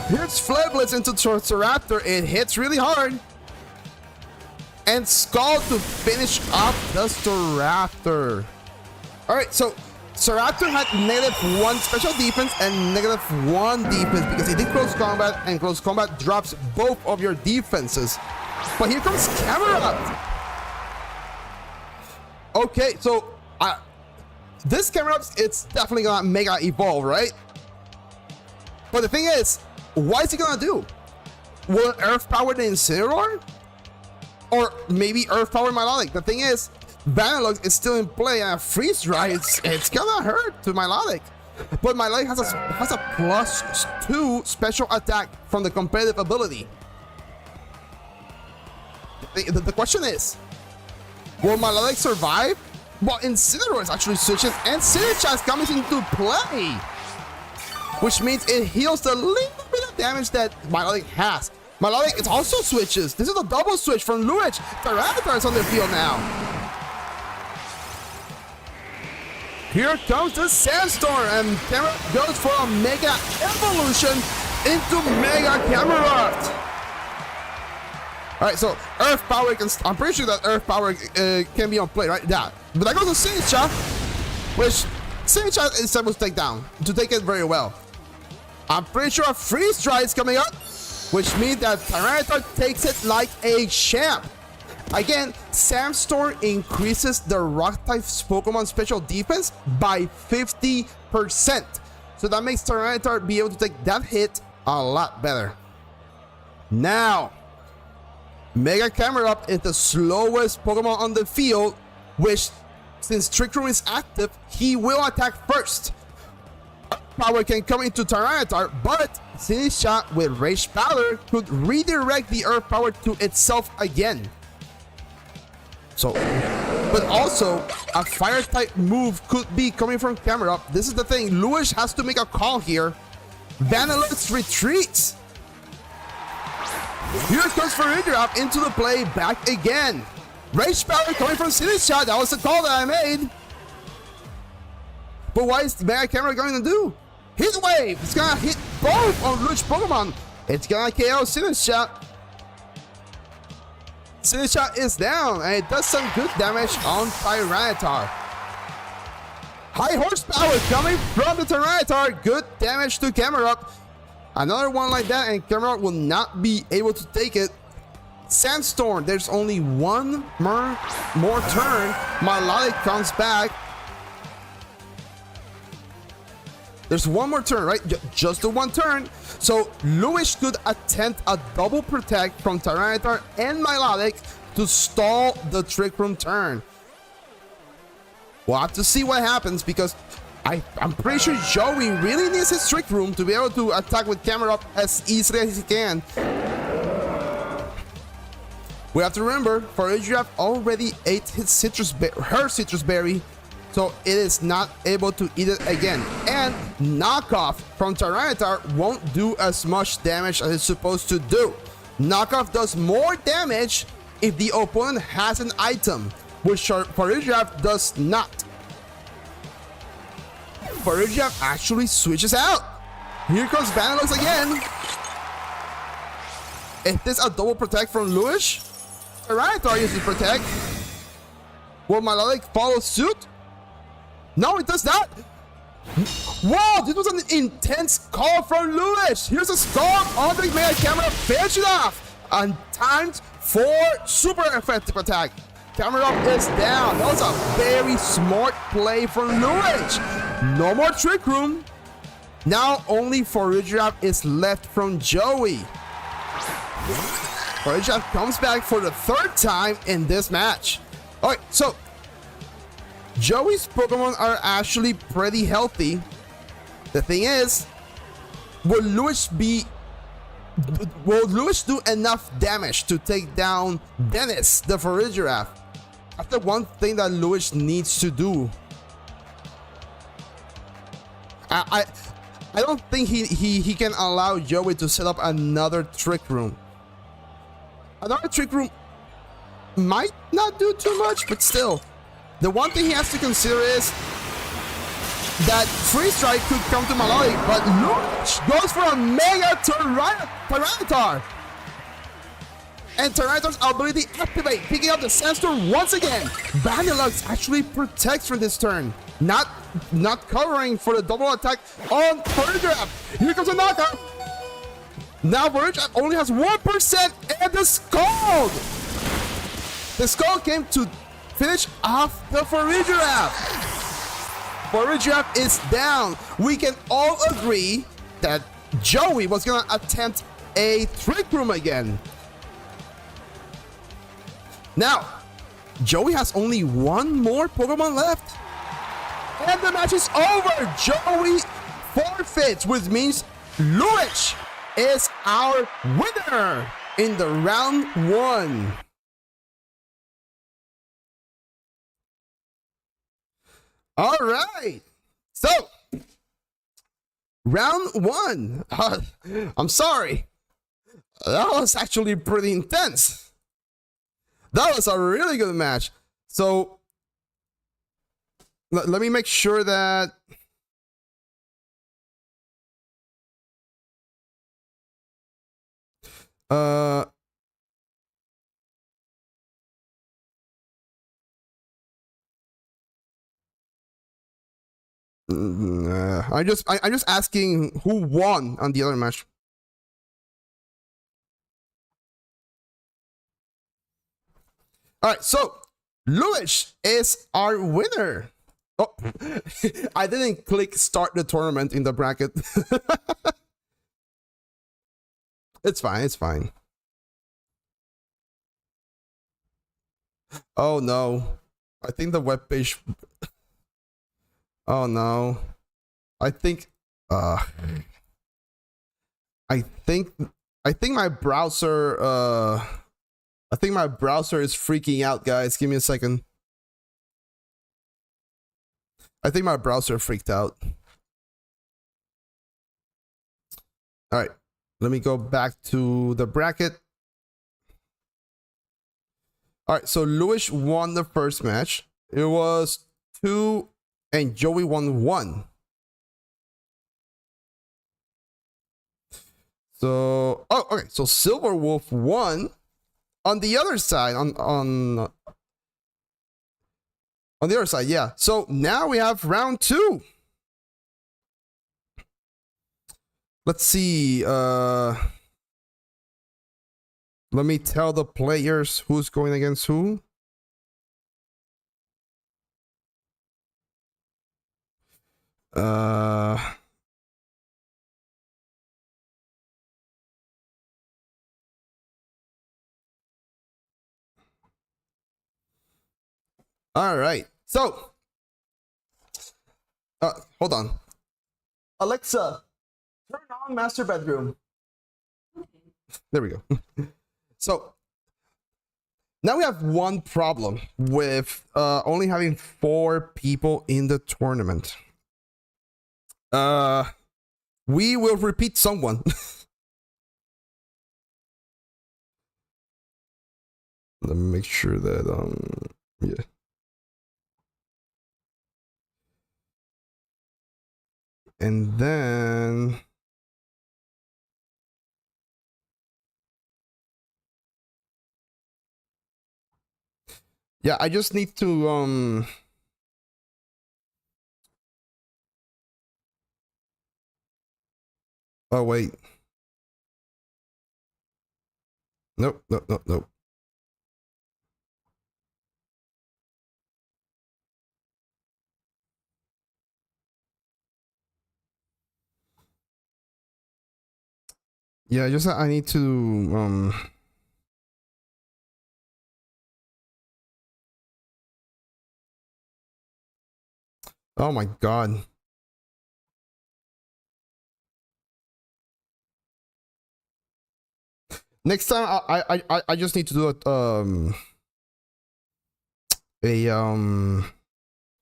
Here's Flareblitz into Raptor. It hits really hard. And Scald to finish up the Staraptor. Alright, so Staraptor had -1 special defense and -1 defense because he did Close Combat, and Close Combat drops both of your defenses. But here comes Camerupt. Okay, so this Camerupt, it's definitely gonna Mega Evolve, right? But the thing is, what is he gonna do? Will it Earth Power the Incineroar? Or maybe Earth Power Melodic? The thing is, Vanilluxe is still in play, and a Freeze Dry, it's gonna hurt to Melodic. But Melodic has a +2 special attack from the competitive ability. The question is, will Melodic survive? Well, Incineroar is actually switching, and Sinichas comes into play, which means it heals the little bit of damage that Melodic has. Melodic, it also switches. This is a double switch from Lewis. Tyranitar is on the field now. Here comes the Sandstorm, and Camerupt goes for a Mega Evolution into Mega Camerupt. Alright, so Earth Power can... I'm pretty sure that Earth Power can be on play, right? Yeah. But that goes to Sinicha, which Sinicha is able to take down, to take it very well. I'm pretty sure a Freeze Dry is coming up, which means that Tyranitar takes it like a champ. Again, Sandstorm increases the Rock-type Pokemon special defense by 50%. So that makes Tyranitar be able to take that hit a lot better. Now, Mega Camerupt is the slowest Pokemon on the field, which, since Trick Room is active, he will attack first. Power can come into Tyranitar, but City Shot with Rage Powder could redirect the Earth Power to itself again. So, but also, a Fire-type move could be coming from Camerupt. This is the thing, Lewis has to make a call here. Vanillix retreats. Here comes Farigiraf into the play, back again. Rage Powder coming from City Shot. That was the call that I made. But what is Mega Camera going to do? Heat Wave! It's gonna hit both on Luch Pokemon. It's gonna KO City Shot. City Shot is down, and it does some good damage on Tyranitar. High horsepower coming from the Tyranitar. Good damage to Camerupt. Another one like that, and Camerupt will not be able to take it. Sandstorm, there's only one more turn. Milotic comes back. There's one more turn, right? Just the one turn. So Lewis could attempt a double protect from Tyranitar and Milotic to stall the Trick Room turn. We'll have to see what happens, because I'm pretty sure Joey really needs his Trick Room to be able to attack with Camerupt as easily as he can. We have to remember, Farigiraf already ate her citrus berry, so it is not able to eat it again. And Knockoff from Tyranitar won't do as much damage as it's supposed to do. Knockoff does more damage if the opponent has an item, which Farigiraf does not. Farigiraf actually switches out. Here comes Vanillix again. Is this a double protect from Lewis? Tyranitar uses protect. Will Milotic follow suit? No, it does not. Wow, this was an intense call from Lewis. Here's a Scald on the Mega Camera. Finish it off. And timed for super effective attack. Camerupt is down. That was a very smart play from Lewis. No more Trick Room. Now only Farigiraf is left from Joey. Farigiraf comes back for the third time in this match. Alright, so Joey's Pokemon are actually pretty healthy. The thing is, will Lewis do enough damage to take down Dennis, the Farigiraf? That's the one thing that Lewis needs to do. I don't think he can allow Joey to set up another Trick Room. Another Trick Room might not do too much, but still. The one thing he has to consider is that Freeze Strike could come to Milotic, but Lewis goes for a Mega Tyranitar. And Tyranitar's ability activate, picking up the Sandstorm once again. Vanillux actually protects for this turn, not covering for the double attack on Farigiraf. Here comes a knockout. Now Farigiraf only has 1% and the Scald. The Scald came to finish off the Farigiraf. Farigiraf is down. We can all agree that Joey was gonna attempt a Trick Room again. Now, Joey has only one more Pokemon left. And the match is over. Joey forfeits, which means Lewis is our winner in the round one. All right. So, round one. I'm sorry. That was actually pretty intense. That was a really good match. So, let me make sure that I'm just asking who won on the other match. All right, so Lewis is our winner. Oh, I didn't click start the tournament in the bracket. It's fine, it's fine. Oh no. I think the web page. Oh no. I think I think my browser is freaking out, guys. Give me a second. I think my browser freaked out. All right. Let me go back to the bracket. All right, so Lewis won the first match. It was 2 and Joey won 1. So, oh, okay. So Silver Wolf won. On the other side, on the other side, yeah. So now we have round 2. Let's see. Let me tell the players who's going against who. All right. So, hold on. Alexa, turn on master bedroom. There we go. So, now we have one problem with only having 4 people in the tournament. We will repeat someone. Let me make sure that, yeah. And then yeah, I just need to oh wait. Nope. Yeah, just I need to oh my god. Next time I just need to do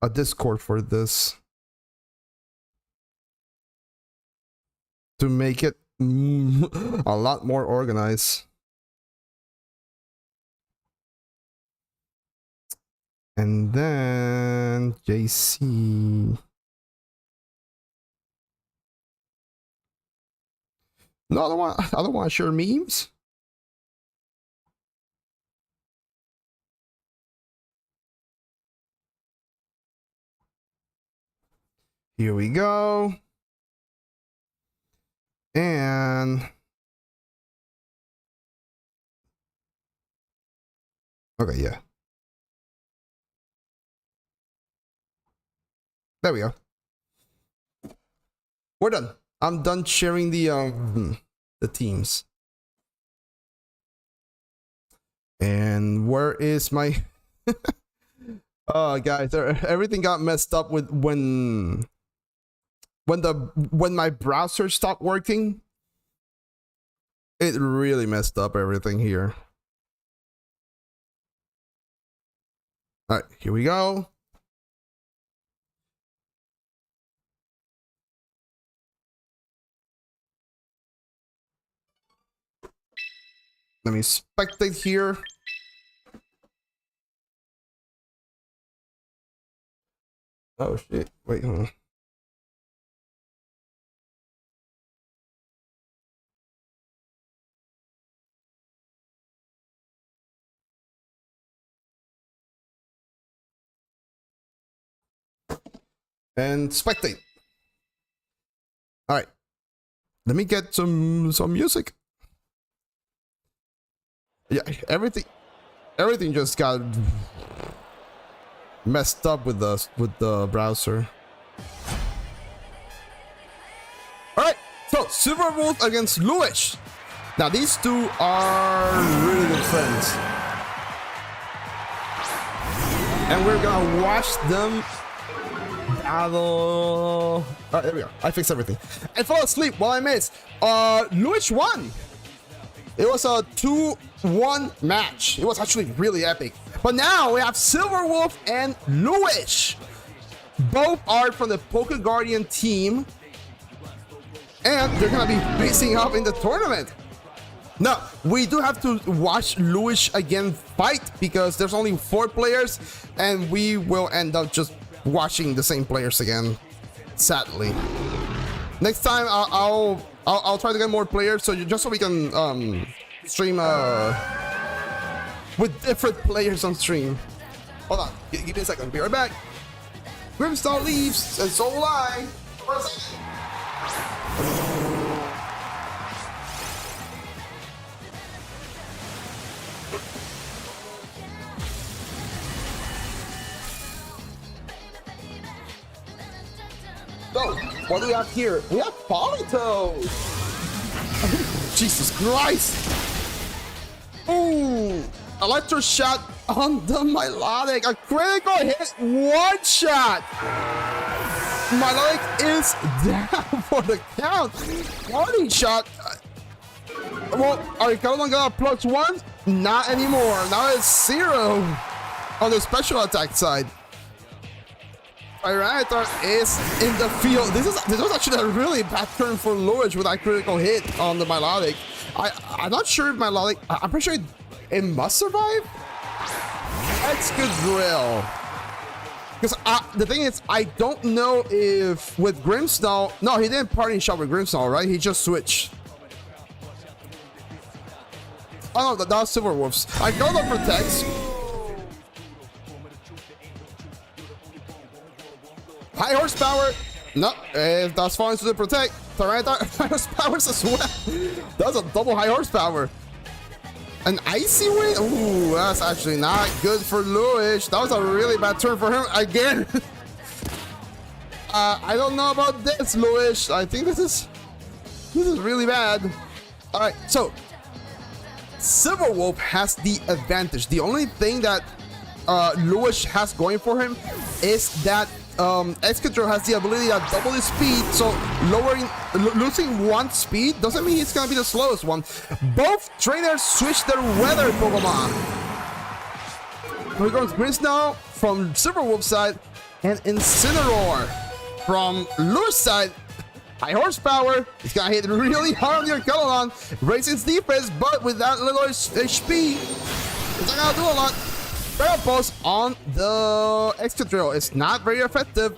a Discord for this to make it a lot more organized. And then JC. No, I don't want to share memes. Here we go. And okay, yeah. There we go. We're done. I'm done sharing the teams. And where is my oh guys, everything got messed up with when my browser stopped working. It really messed up everything here. All right, here we go. Let me spectate here. Oh shit, wait, hold on. And spectate. All right, let me get some music. Yeah, everything just got messed up with the browser. All right, so Silver Wolf against Lewis. Now these two are really good friends. And we're gonna watch them battle. Alright, there we go. I fixed everything. I fell asleep while I missed. Luis won. It was a 2-1 match. It was actually really epic. But now we have Silverwolf and Luis. Both are from the Poké Guardian team. And they're gonna be facing up in the tournament. Now, we do have to watch Luis again fight because there's only 4 players and we will end up just watching the same players again, sadly. Next time, I'll try to get more players just so we can stream with different players on stream. Hold on, give me a second, be right back. Grimstone leaves and so will I. For a second. So, what do we have here? We have Politoes! Jesus Christ! Ooh! Electro shot on the Melodic. A critical hit, 1 shot! Melodic is down for the count. Warning shot. Well, are you going to +1? Not anymore. Now it's 0 on the special attack side. Tyranitar is in the field. This was actually a really bad turn for Luis with that critical hit on the Melodic. I'm not sure if Melodic. I'm pretty sure it must survive. That's good drill. Because the thing is, I don't know if with Grimstone. No, he didn't party shot with Grimstone, right? He just switched. Oh no, that was Silverwolves. I know that protects. High horsepower. No, if that's falling to the protect. Tyranitar high horsepower as well. That's a double high horsepower. An icy wind? Ooh, that's actually not good for Luis. That was a really bad turn for him again. I don't know about this, Luis. I think this is really bad. All right, so Silverwolf has the advantage. The only thing that Luis has going for him is that Excadrill has the ability to double his speed, so losing 1 speed doesn't mean it's gonna be the slowest one. Both trainers switch their weather Pokemon. Here goes Grinsnow from Silverwolf side, and Incineroar from Luis side. High horsepower. It's gonna hit really hard on your Calodon, raising its defense, but with that little HP, it's not gonna do a lot. Barrel Pulse on the Excadrill is not very effective.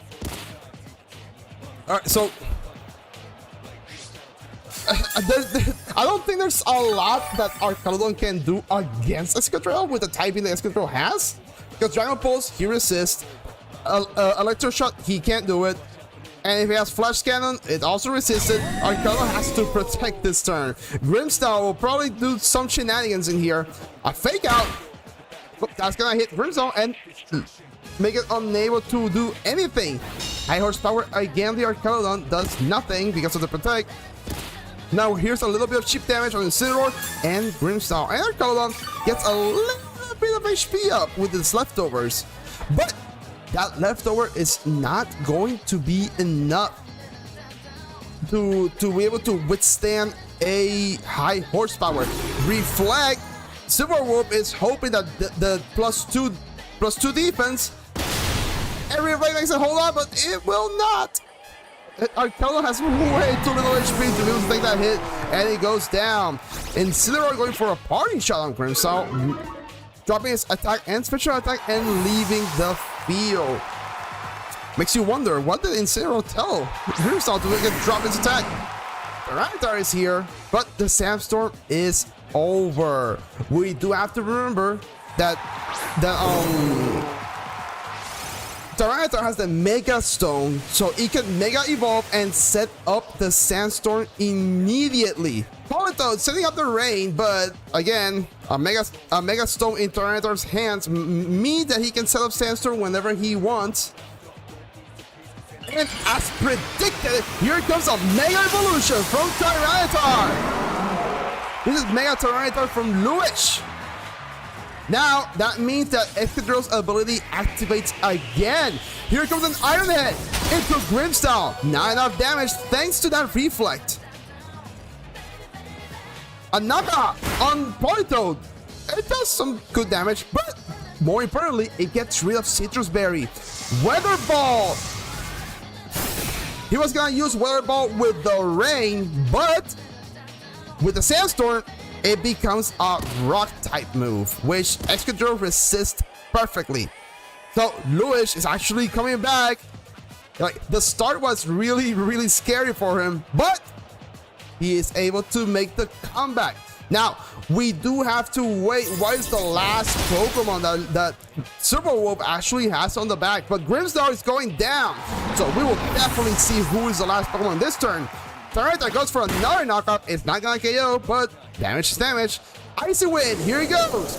Alright, so I don't think there's a lot that our Calodon can do against Excadrill with the typing that Excadrill has. Because Dragon Pulse, he resists. Electro Shot, he can't do it. And if he has Flash Cannon, it also resists it. Our Calodon has to protect this turn. Grimstone will probably do some shenanigans in here. A Fake Out. That's gonna hit Grimstone and make it unable to do anything. High horsepower again. The Archelon does nothing because of the protect. Now here's a little bit of chip damage on Incineroar and Grimstone, and Archelon gets a little bit of HP up with its leftovers, but that leftover is not going to be enough to be able to withstand a high horsepower. Reflect. Silverwolf is hoping that the +2 defense, everybody makes a whole lot, but it will not. Archelon has way too little HP to be able to take that hit, and it goes down. Incineroar going for a party shot on Grimstone, dropping his attack and special attack and leaving the field. Makes you wonder, what did Incineroar tell Grimstone to make it drop his attack? Tyranitar is here, but the Sandstorm is over. We do have to remember that Tyranitar has the Mega Stone, so it can Mega Evolve and set up the Sandstorm immediately. Politoed setting up the rain, but again, a Mega Stone in Tyranitar's hands means that he can set up Sandstorm whenever he wants. And as predicted, here comes a Mega Evolution from Tyranitar. This is Mega Tyranitar from Luis. Now, that means that Excadrill's ability activates again. Here comes an Iron Head into Grimstyle. Not enough damage thanks to that Reflect. A knockout on Politoed. It does some good damage, but more importantly, it gets rid of Citrus Berry. Weather Ball. He was gonna use Weather Ball with the rain, but with the Sandstorm, it becomes a rock type move, which Excadrill resists perfectly. So Lewis is actually coming back. Like, the start was really scary for him, but he is able to make the comeback. Now, we do have to wait. What is the last Pokemon that Super Wolf actually has on the back? But Grimstar is going down, so we will definitely see who is the last Pokemon this turn. Tyranitar goes for another knockup. It's not gonna KO, but damage is damage. Icy Wind, here he goes.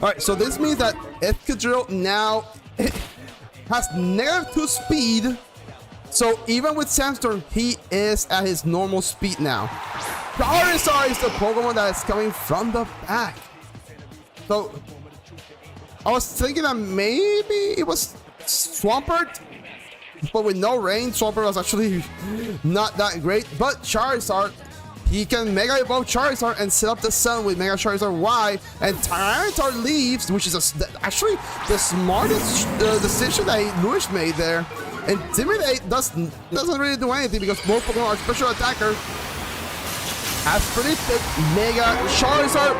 All right, so this means that Excadrill now has -2 speed. So even with Sandstorm, he is at his normal speed now. Charizard is the Pokemon that is coming from the back. So I was thinking that maybe it was Swampert, but with no rain, Swampert was actually not that great. But Charizard, he can Mega Evolve Charizard and set up the Sun with Mega Charizard Y, and Tyranitar leaves, which is actually the smartest decision that Lewis made there. Intimidate doesn't really do anything because both Pokemon are special attacker. As predicted, Mega Charizard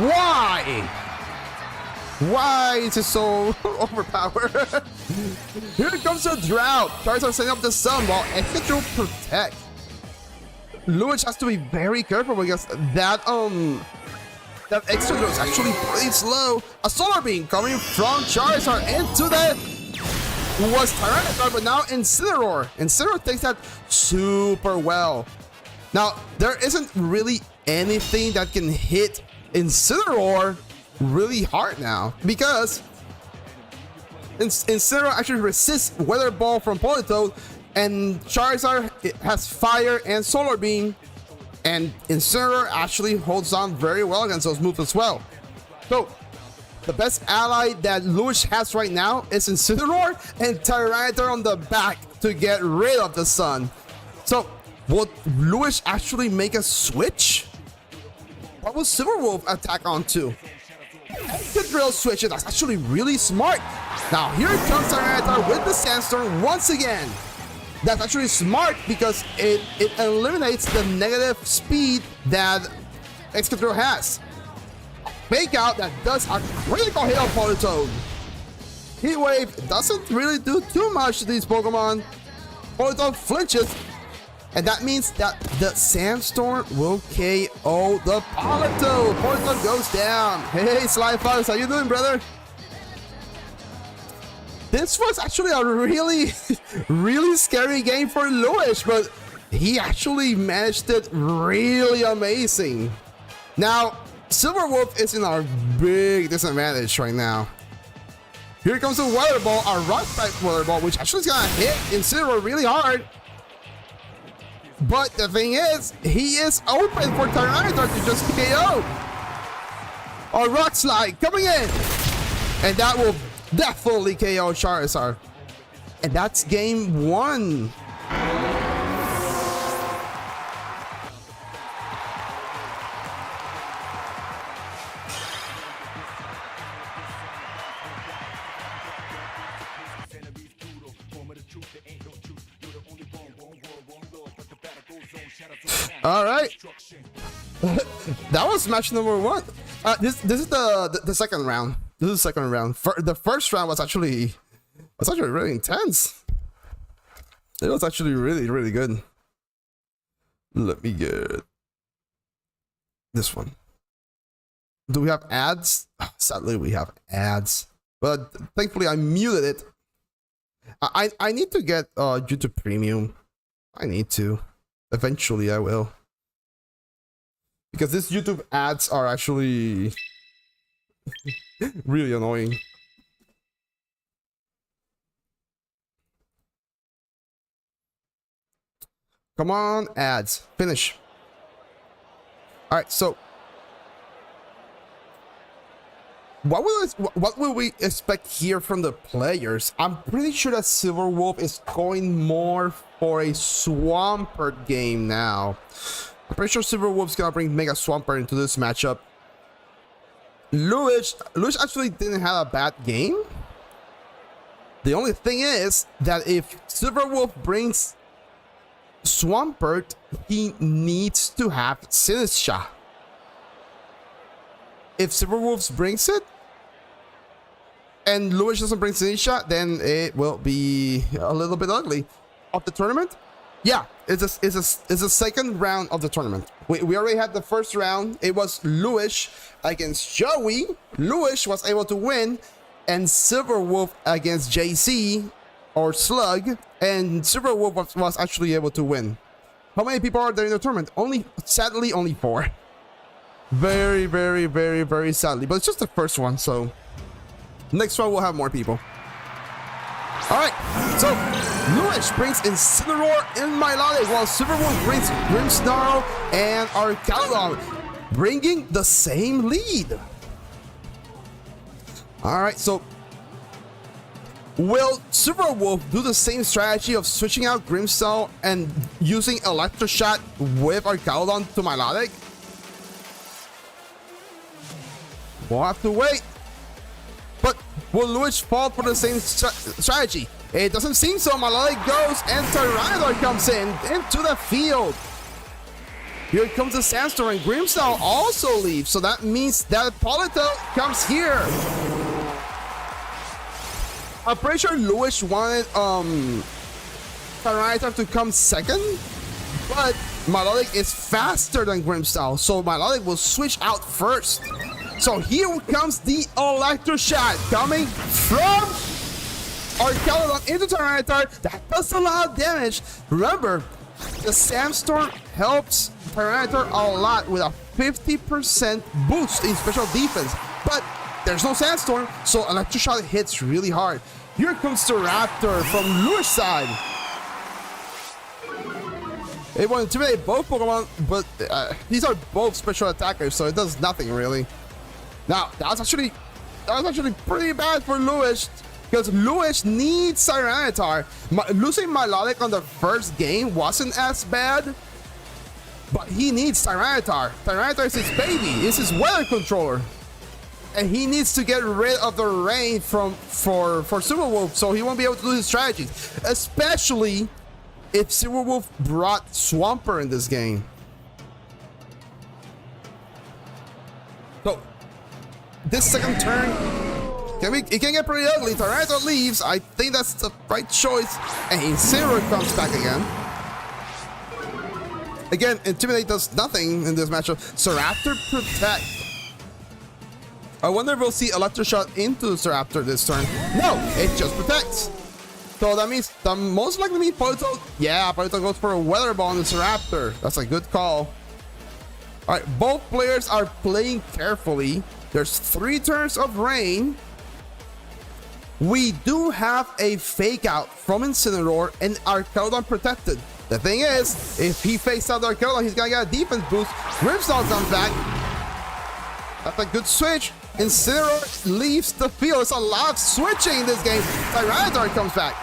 Y. Why is it so overpowered? Here comes a Drought. Charizard setting up the Sun while Excadrill protect. Lewis has to be very careful because that Excadrill is actually pretty slow. A Solar Beam coming from Charizard into the was Tyranitar, but now Incineroar. Incineroar takes that super well. Now, there isn't really anything that can hit Incineroar really hard now because Incineroar actually resists Weather Ball from Politoed, and Charizard has Fire and Solar Beam, and Incineroar actually holds on very well against those moves as well. So the best ally that Lewis has right now is Incineroar and Tyranitar on the back to get rid of the Sun. So will Lewis actually make a switch? What will Silver Wolf attack onto? Excadrill switches. That's actually really smart. Now here comes Tyranitar with the Sandstorm once again. That's actually smart because it eliminates the negative speed that Excadrill has. Fake Out that does a critical hit on Politoed. Heat Wave doesn't really do too much to these Pokemon. Politoed flinches, and that means that the Sandstorm will KO the Politoed. Politoed goes down. Hey, Sly Fox, how you doing, brother? This was actually a really scary game for Lewis, but he actually managed it really amazing. Now, Silver Wolf is in our big disadvantage right now. Here comes a Weather Ball, a Rock type Weather Ball, which actually is gonna hit Incineroar really hard. But the thing is, he is open for Tyranitar to just KO. A Rock Slide coming in, and that will definitely KO Charizard. And that's game 1. All right, that was match number 1. This is the second round. This is the second round. The first round was actually really intense. It was actually really good. Let me get this one. Do we have ads? Sadly, we have ads, but thankfully I muted it. I need to get YouTube Premium. I need to. Eventually, I will. Because these YouTube ads are actually really annoying. Come on, ads. Finish. Alright, so What will we expect here from the players? I'm pretty sure that Silverwolf is going more for a Swampert game now. I'm pretty sure Silverwolf's gonna bring Mega Swampert into this matchup. Lewis actually didn't have a bad game. The only thing is that if Silverwolf brings Swampert, he needs to have Sinistra. If Silverwolves brings it and Lewis doesn't bring Sinistra, then it will be a little bit ugly. Of the tournament, yeah, it's a second round of the tournament. We already had the first round. It was Lewis against Joey. Lewis was able to win, and Silverwolf against JC or Slug, and Silverwolf was actually able to win. How many people are there in the tournament? Sadly, only 4. Very, very, very, very sadly. But it's just the first one, so next one we'll have more people. Alright, so Lewis brings Incineroar and Milotic, while Silverwolf brings Grimmsnarl and Arcalon, bringing the same lead. Alright, so will Silverwolf do the same strategy of switching out Grimmsnarl and using Electroshot with Arcalon to Milotic? We'll have to wait. But will Lewis fall for the same strategy? It doesn't seem so. Milotic goes and Tyranitar comes into the field. Here comes the Sandstorm, and Grimmsnarl also leaves. So that means that Polito comes here. I'm pretty sure Lewis wanted Tyranitar to come second, but Milotic is faster than Grimmsnarl, so Milotic will switch out first. So here comes the Electroshot coming from Arcalon into Tyranitar. That does a lot of damage. Remember, the Sandstorm helps Tyranitar a lot with a 50% boost in special defense. But there's no Sandstorm, so Electroshot hits really hard. Here comes the Raptor from Lewis' side. It will intimidate both Pokemon, but these are both special attackers, so it does nothing really. Now, that was actually pretty bad for Lewis, because Lewis needs Tyranitar. Losing Milotic on the first game wasn't as bad, but he needs Tyranitar. Tyranitar is his baby, it's his weather controller. And he needs to get rid of the rain for Silverwolf, so he won't be able to do his strategies. Especially if Silverwolf brought Swampert in this game. So, this second turn, it can get pretty ugly. Tyranitar leaves. I think that's the right choice. And Incineroar comes back again. Again, Intimidate does nothing in this matchup. Staraptor Protect. I wonder if we'll see Electroshot into Staraptor this turn. No, it just protects. So that means the most likely means Polito. Yeah, Polito goes for a Weather Ball on the Staraptor. That's a good call. All right, both players are playing carefully. There's 3 turns of rain. We do have a fake out from Incineroar and Arcalon protected. The thing is, if he fakes out Arcalon, he's gonna get a defense boost. Grimmsnarl comes back. That's a good switch. Incineroar leaves the field. There's a lot of switching in this game. Tyranitar comes back.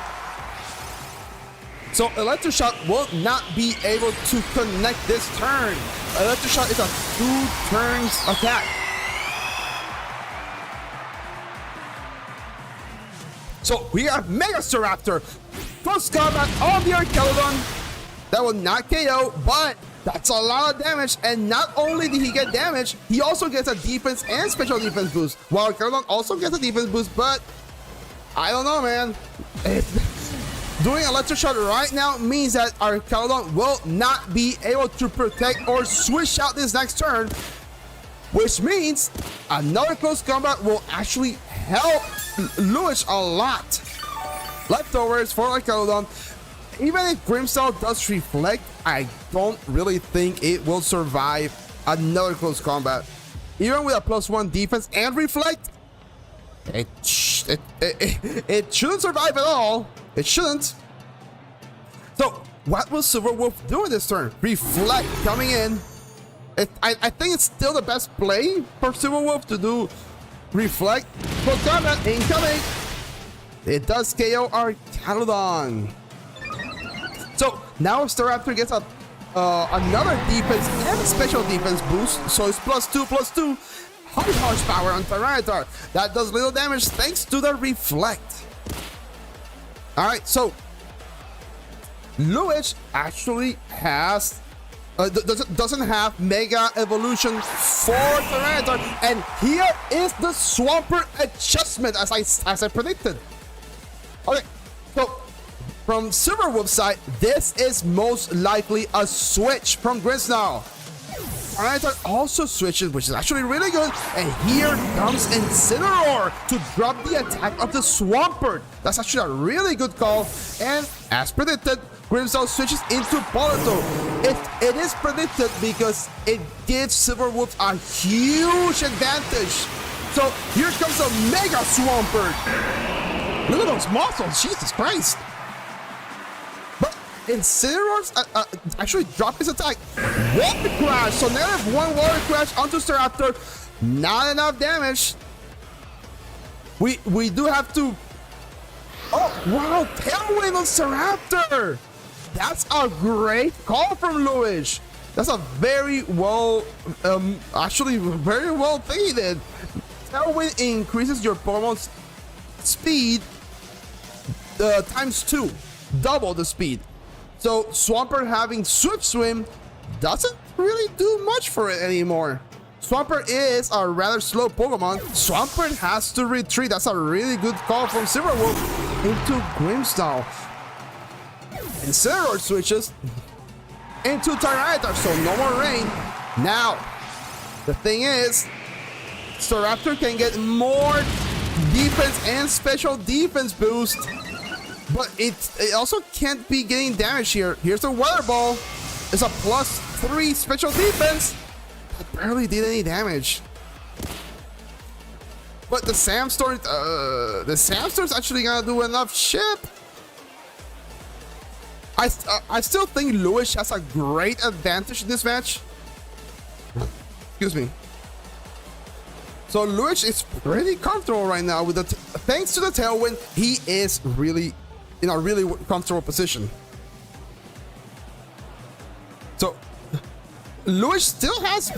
So Electroshot will not be able to connect this turn. Electroshot is a 2 turns attack. So we have Mega Staraptor. Close combat on the Arcalon. That will not KO, but that's a lot of damage. And not only did he get damage, he also gets a defense and special defense boost. While Arcalon also gets a defense boost, but I don't know, man. Doing Electroshot right now means that Arcalon will not be able to protect or switch out this next turn, which means another close combat will actually help Lewis a lot. Leftovers for Arcalon. Even if Grimmsnarl does reflect, I don't really think it will survive another close combat. Even with a +1 defense and reflect, it shouldn't survive at all. It shouldn't. So what will Silverwolf do in this turn? Reflect coming in. I think it's still the best play for Silverwolf to do Reflect. Close combat incoming. It does KO our Calodon. So now Staraptor gets a another defense and special defense boost. So it's +2/+2. High horsepower on Tyranitar. That does little damage thanks to the Reflect. Alright, so Luigi actually has doesn't have Mega Evolution for Tyranitar, and here is the Swampert adjustment as I predicted. Okay, so from Silverwolf's side, this is most likely a switch from Grimmsnarl. Tyranitar also switches, which is actually really good, and here comes Incineroar to drop the attack of the Swampert. That's actually a really good call, and as predicted, Grimmsnarl switches into Polito. It is predicted because it gives Silverwolf a huge advantage. So here comes a Mega Swampert. Look at those muscles, Jesus Christ. But Incineroar's actually dropped his attack. Water Crash, so now have one Water Crash onto Staraptor. Not enough damage. We do have to... Oh, wow, Tailwind on Staraptor. That's a great call from Luigi. That's a very well, actually very well thing he did. Tailwind increases your Pokemon's speed ×2, double the speed. So Swampert having Swift Swim doesn't really do much for it anymore. Swampert is a rather slow Pokemon. Swampert has to retreat. That's a really good call from Silverwolf into Grimmsnarl. Incineroar switches into Tyranitar, so no more rain. Now, the thing is, Staraptor can get more defense and special defense boost, but it also can't be getting damage here. Here's the Weather Ball. It's a +3 special defense. It barely did any damage. But the Sandstorm, Sandstorm's actually gonna do enough shit. I still think Luigi has a great advantage in this match. Excuse me. So Luigi is pretty comfortable right now with the thanks to the Tailwind. He is really in a really comfortable position. So Luigi still has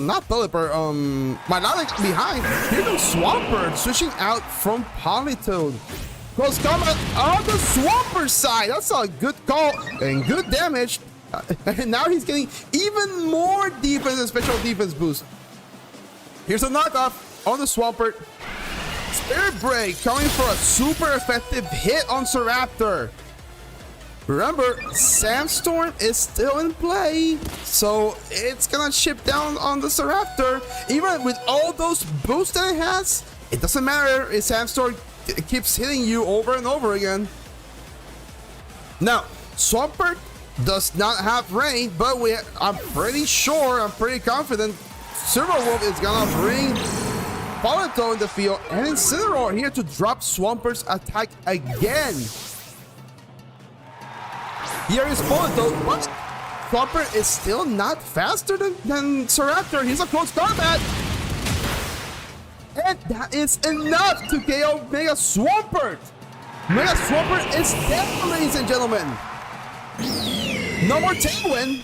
not Pelipper, Milotic behind. Here goes Swampert switching out from Politoed. Close combat on the Swampert side. That's a good call and good damage. And now he's getting even more defense and special defense boost. Here's a knockoff on the Swampert. Spirit Break coming for a super effective hit on Staraptor. Remember, Sandstorm is still in play, so it's gonna chip down on the Staraptor. Even with all those boosts that it has, it doesn't matter if Sandstorm keeps hitting you over and over again. Now, Swampert does not have rain, but I'm pretty confident Silverwolf is gonna bring Polito in the field, and Incineroar here to drop Swampert's attack again. Here is Polito, but Swampert is still not faster than Staraptor. He's a close combat. And that is enough to KO Mega Swampert. Mega Swampert is dead, ladies and gentlemen. No more Tailwind.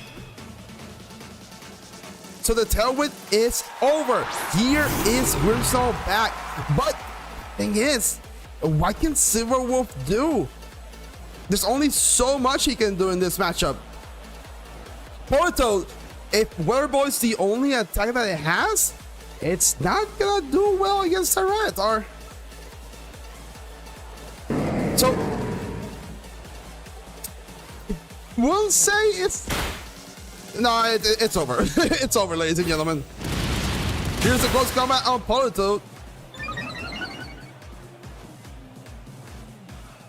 So the Tailwind is over. Here is Grimmsnarl back. But thing is, what can Silverwolf do? There's only so much he can do in this matchup. Polito, if Weather Ball is the only attack that it has, it's not gonna do well against Tyranitar. So we'll say it's over. It's over, ladies and gentlemen. Here's a close combat on Polito.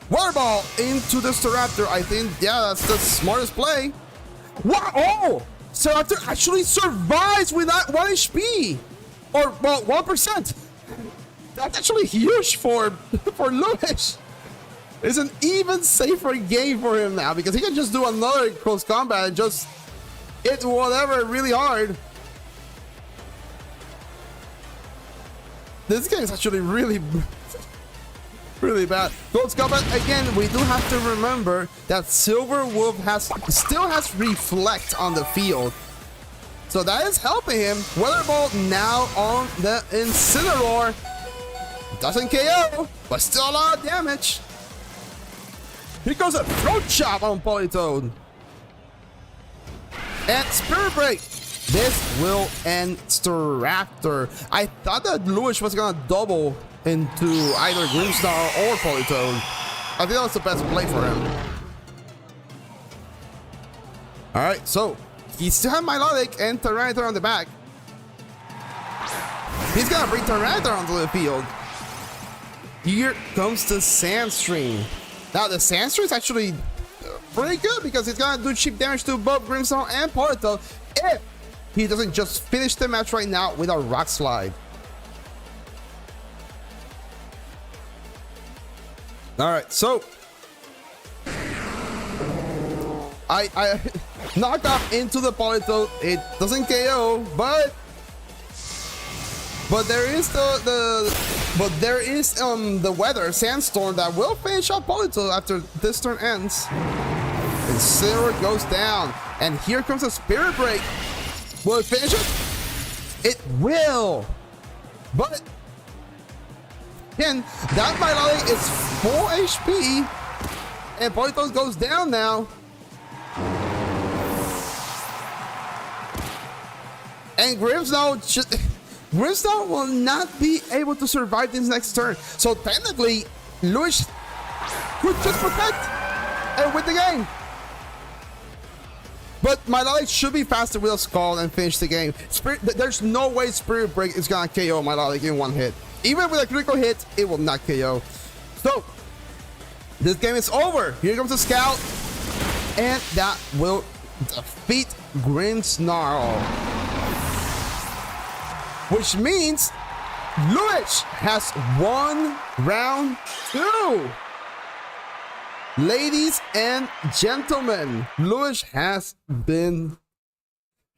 Water Ball into the Staraptor. I think, yeah, that's the smartest play. Wow! Oh! Staraptor actually survives without 1 HP! Or, well, 1%. That's actually huge for Luigi. It's an even safer game for him now because he can just do another close combat and just hit whatever really hard. This game is actually really bad. Gold Combat, again, we do have to remember that Silver Wolf still has reflect on the field. So that is helping him. Weather Ball now on the Incineroar. Doesn't KO, but still a lot of damage. Here goes a throat chop on Politoed. And Spirit Break. This will end Staraptor. I thought that Lewis was gonna double into either Grimmsnarl or Politoed. I think that was the best play for him. Alright, so he still has Milotic and Tyranitar on the back. He's gonna bring Tyranitar onto the field. Here comes the Sandstream. Now the Sandstream is actually pretty good because it's gonna do cheap damage to both Grimmsnarl and Politoed if he doesn't just finish the match right now with a Rock Slide. Alright, so I knocked off into the Politoed. It doesn't KO, but there is the weather Sandstorm that will finish off Politoed after this turn ends. And Incineroar goes down, and here comes a Spirit Break. Will it finish it? It will, but again, that Milotic is full HP, and Politoed goes down now. And Grimmsnarl will not be able to survive this next turn. So technically, Lewis could just protect and win the game. But Milotic should be faster with a Scald and finish the game. There's no way Spirit Break is gonna KO Milotic in one hit. Even with a critical hit, it will not KO. So, this game is over. Here comes the Scout. And that will defeat Grimmsnarl. Which means Lewis has won round 2. Ladies and gentlemen, Lewis has been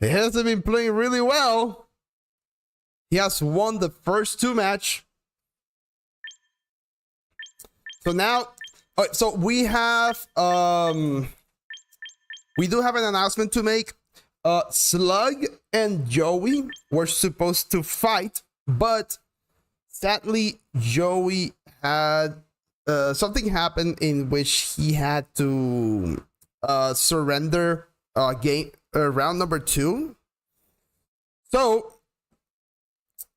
playing really well. He has won the first 2 matches. So now, so we have we do have an announcement to make. Slug and Joey were supposed to fight, but sadly Joey had something happened in which he had to surrender game round number 2. So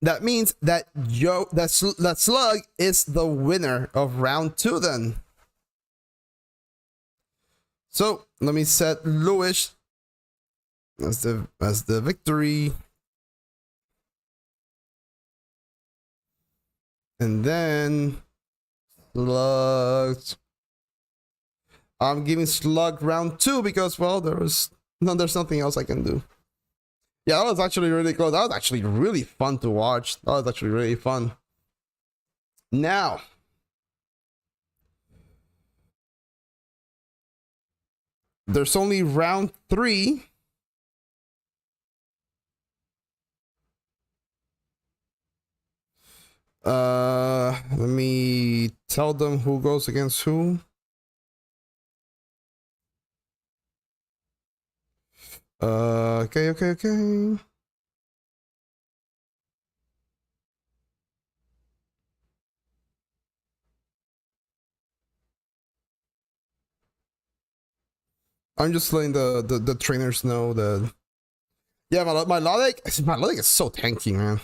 that means that that Slug is the winner of round 2 then. So let me set Lewis as the victory. And then Slug. I'm giving Slug round 2 because, well, there's nothing else I can do. Yeah, that was actually really close. That was actually really fun to watch. That was actually really fun. Now, there's only round 3. Let me tell them who goes against who. Okay. I'm just letting the trainers know that. Yeah, my Milotic is so tanky, man.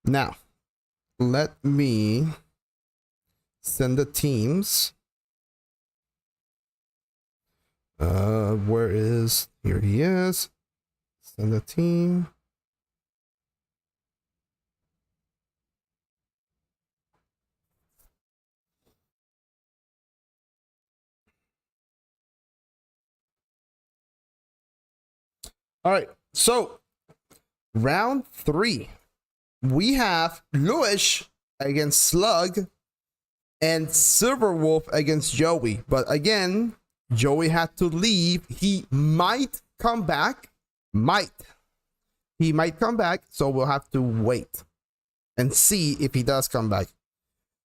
Now, let me send the teams. Where is... Here he is. Send the team. All right, so round 3. We have Lewis against Slug, and Silver Wolf against Joey. But again, Joey had to leave. He might come back. He might come back, so we'll have to wait and see if he does come back.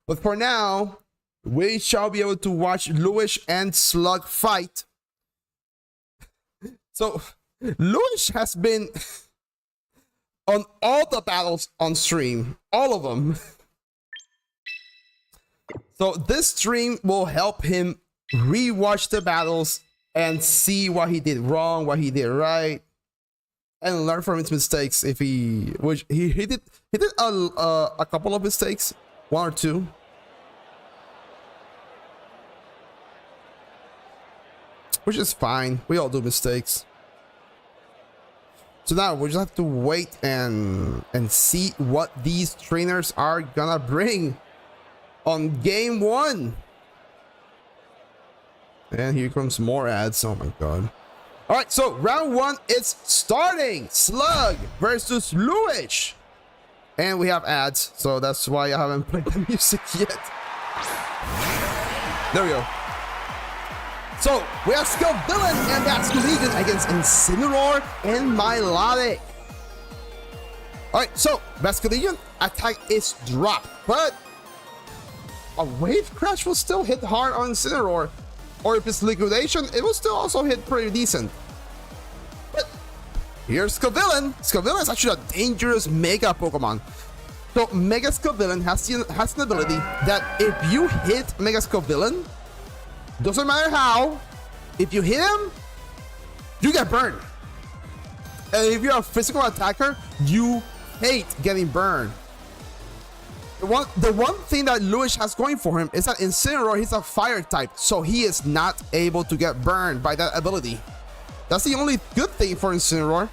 But for now, we shall be able to watch Lewis and Slug fight. So, Lewis has been on all the battles on stream. All of them. So, this stream will help him rewatch the battles and see what he did wrong, what he did right, and learn from his mistakes. If he did a couple of mistakes, 1 or 2. Which is fine. We all do mistakes. So now we just have to wait and see what these trainers are gonna bring on game 1. And here comes more ads. Oh my god. All right, so round 1 is starting. Slug versus Lewis. And we have ads, so that's why I haven't played the music yet. There we go. So, we have Skill Villain and that's Legion against Incineroar and Milotic. Alright, so Basculegion attack is dropped, but a Wave Crash will still hit hard on Incineroar. Or if it's Liquidation, it will still also hit pretty decent. But here's Scavillain. Scavillain is actually a dangerous Mega Pokemon. So Mega Scavillain has an ability that if you hit Mega Scavillain, doesn't matter how, if you hit him, you get burned. And if you're a physical attacker, you hate getting burned. The one thing that Lewis has going for him is that Incineroar, he's a fire type, so he is not able to get burned by that ability. That's the only good thing for Incineroar.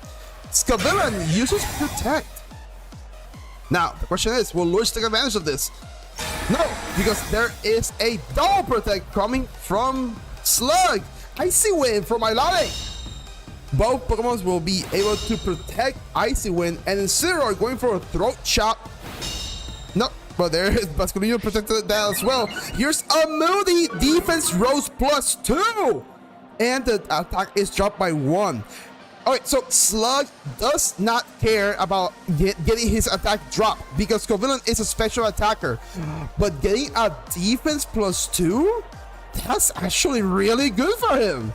Scavillain uses Protect. Now, the question is, will Lewis take advantage of this? No, because there is a double Protect coming from Slug. Icy Wind from Milotic. Both Pokemon will be able to protect Icy Wind, and Incineroar going for a Throat Chop. No, but there is Basculegion protected that as well. Here's a Moody Defense Rose +2, and the attack is dropped by 1. Alright, so Slug does not care about getting his attack dropped because Scavillain is a special attacker. But getting a defense +2, that's actually really good for him.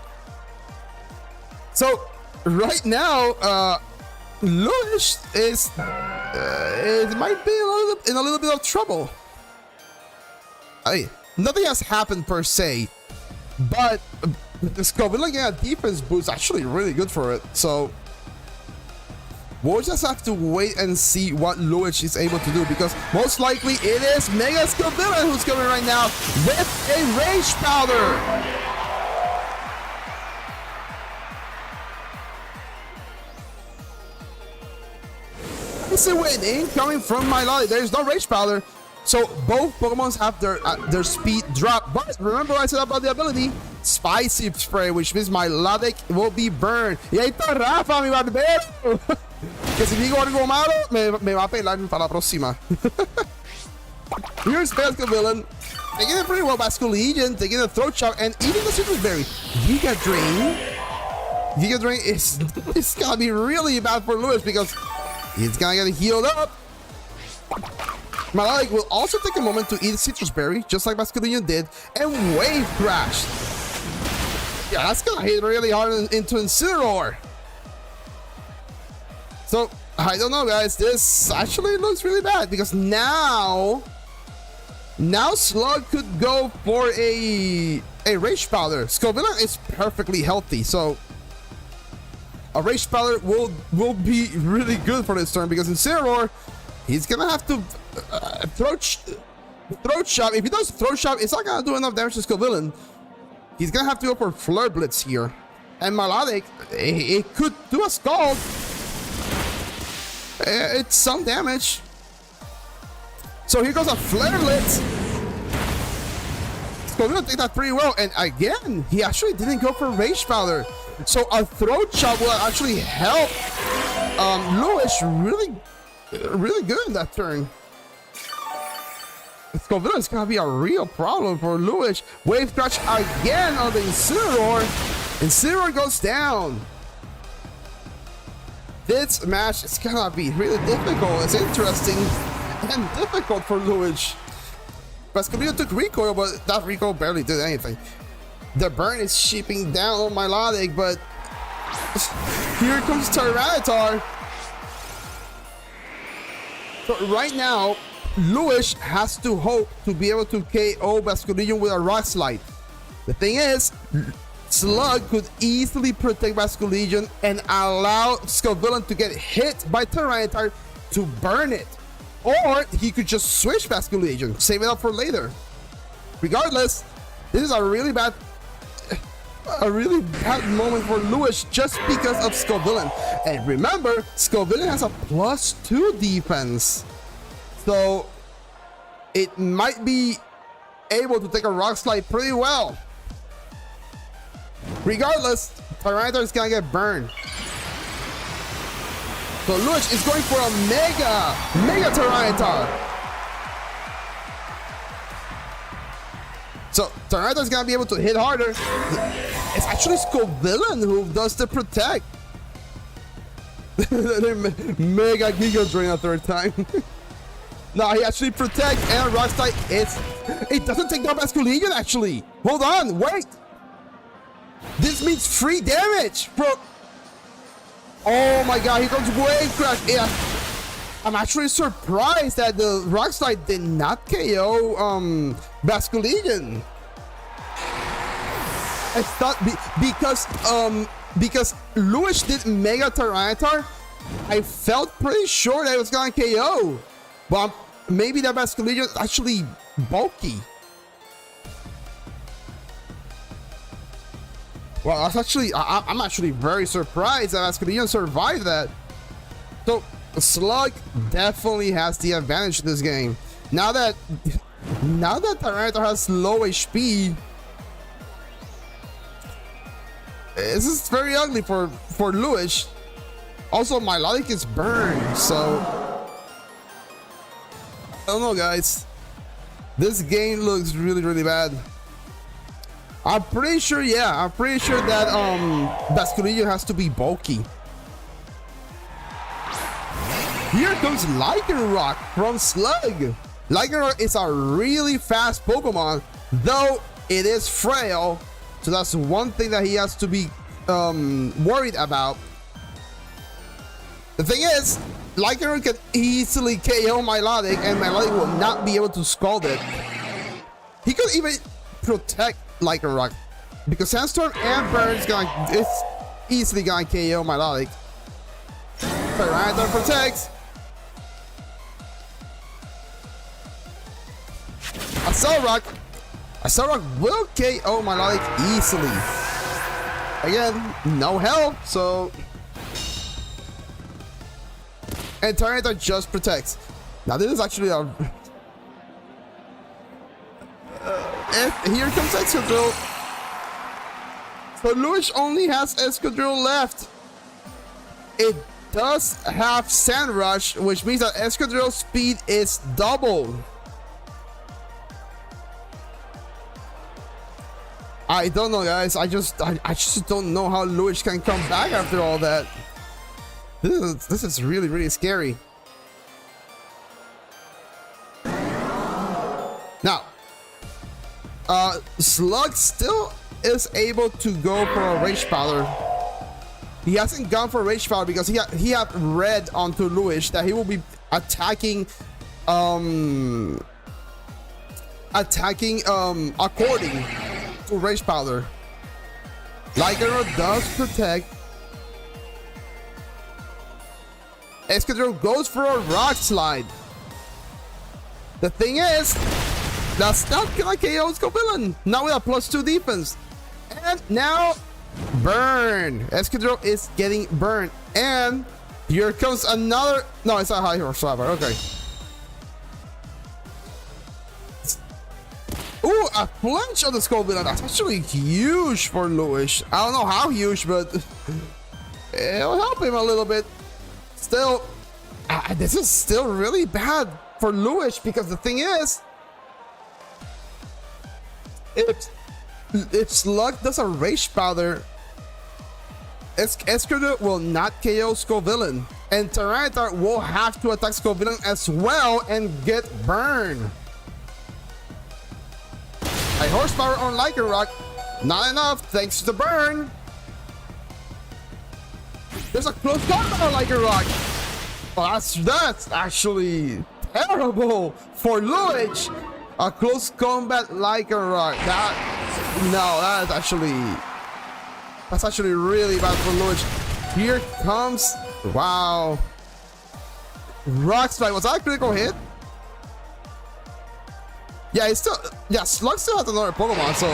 So right now, Lewis is it might be in a little bit of trouble. Nothing has happened per se, but the Scavillain getting a defense boost actually really good for it. So we'll just have to wait and see what Lewis is able to do, because most likely it is Mega Scavillain who's coming right now with a Rage Powder. It's a win incoming from Milotic. There's no Rage Powder, so both Pokemons have their speed drop. But remember what I said about the ability, Spicy Spray, which means Milotic will be burned. Y ahí está Rafa, mi barbero. Que si digo algo malo, me va a pelar para la próxima. Here's Basculegion, taking it pretty well. Basculegion taking a Throat Chop, and even the Citrus Berry. Giga Drain is gonna be really bad for Lewis because he's gonna get healed up. Milotic will also take a moment to eat Citrus Berry, just like Basculegion did, and Wave Crash. Yeah, that's gonna hit really hard into Incineroar. So, I don't know, guys. This actually looks really bad because now Slug could go for a Rage Powder. Scavillain is perfectly healthy, so a Rage Powder will be really good for this turn, because Incineroar, he's gonna have to Throat Chop. If he does Throat Chop, it's not gonna do enough damage to Scavillain. He's gonna have to go for Flare Blitz here, and Milotic, it could do a Scald. It's some damage. So here goes a Flare Blitz. Scavillain take that pretty well, and again, he actually didn't go for Rage Powder. So a Throat Chop will actually help Lewis really good in that turn. Scoville is gonna be a real problem for Lewis. Wave crash again on the Incineroar. Incineroar goes down. This match is gonna be really difficult. It's interesting and difficult for Lewis. Basculino took recoil, but that recoil barely did anything. The burn is shipping down on Melodic, but here comes Tyranitar. So right now, Lewis has to hope to be able to KO Basculino with a Rock Slide. The thing is, Slug could easily protect Basculino and allow Scoville to get hit by Tyranitar to burn it. Or he could just switch Basculino, save it up for later. Regardless, this is a really bad moment for Lewis just because of Scoville. And remember, Scoville has a +2 defense. So it might be able to take a Rock Slide pretty well. Regardless, Tyranitar is gonna get burned. So Lewis is going for a Mega Tyranitar. So Tyranitar is gonna be able to hit harder. It's actually Scoville who does the protect. Mega Giga Drain a third time. No, he actually protects and Rock Slide. It doesn't take down Basculino actually. Hold on, wait. This means free damage, bro. Oh my god, here comes Wave Crash. Yeah. I'm actually surprised that the Rock Slide did not KO Basculino. I thought because Lewis did Mega Tyranitar, I felt pretty sure that it was gonna KO. But maybe that Basculino is actually bulky. Well, that's actually, I'm actually very surprised that Basculino survived that. So, Slug definitely has the advantage in this game. Now that Tyranitar has low HP, this is very ugly for Lewis. Also, Melodic is burned, so I don't know, guys. This game looks really bad. I'm pretty sure that Basculino has to be bulky. Here comes Lycanroc from Slug. Lycanroc is a really fast Pokemon, though it is frail. So that's one thing that he has to be worried about. The thing is, Lycanroc can easily KO Melodic, and Melodic will not be able to scald it. He could even protect Lycanroc because Sandstorm and Burn is easily gonna KO Melodic. Tyranitar protects. Assault will KO Melodic easily. Again, no health, so. And Tyranitar just protects. Now this is actually a. Here comes Excadrill. So Lewis only has Excadrill left. It does have Sand Rush, which means that Excadrill speed is doubled. I don't know, guys. I just don't know how Lewis can come back after all that. This is really scary. Now, Slug still is able to go for a Rage Powder. He hasn't gone for Rage Powder because he had read onto Lewis that he will be attacking according to Rage Powder. Lycanroc does protect. Excadrill goes for a Rock Slide. The thing is, that's not gonna KO Scoville. Now with a +2 defense. And now, burn. Excadrill is getting burned. And here comes another. No, it's a high horse slapper. Okay. Ooh, a flinch on the Scoville. That's actually huge for Lewis. I don't know how huge, but it'll help him a little bit. Still, this is still really bad for Lewis because the thing is, if Slug does a Rage Powder, Excadrill will not KO Scovillain, and Tyranitar will have to attack Scovillain as well and get burned. A Horsepower on Lycanroc, not enough thanks to the burn. There's a close combat on Lycanroc. Oh, that's actually terrible for Luich. A close combat Lycanroc. That's actually really bad for Luich. Here comes, wow. Rock Slide, was that a critical hit? Yeah, it's still, yeah, Slug still has another Pokemon, so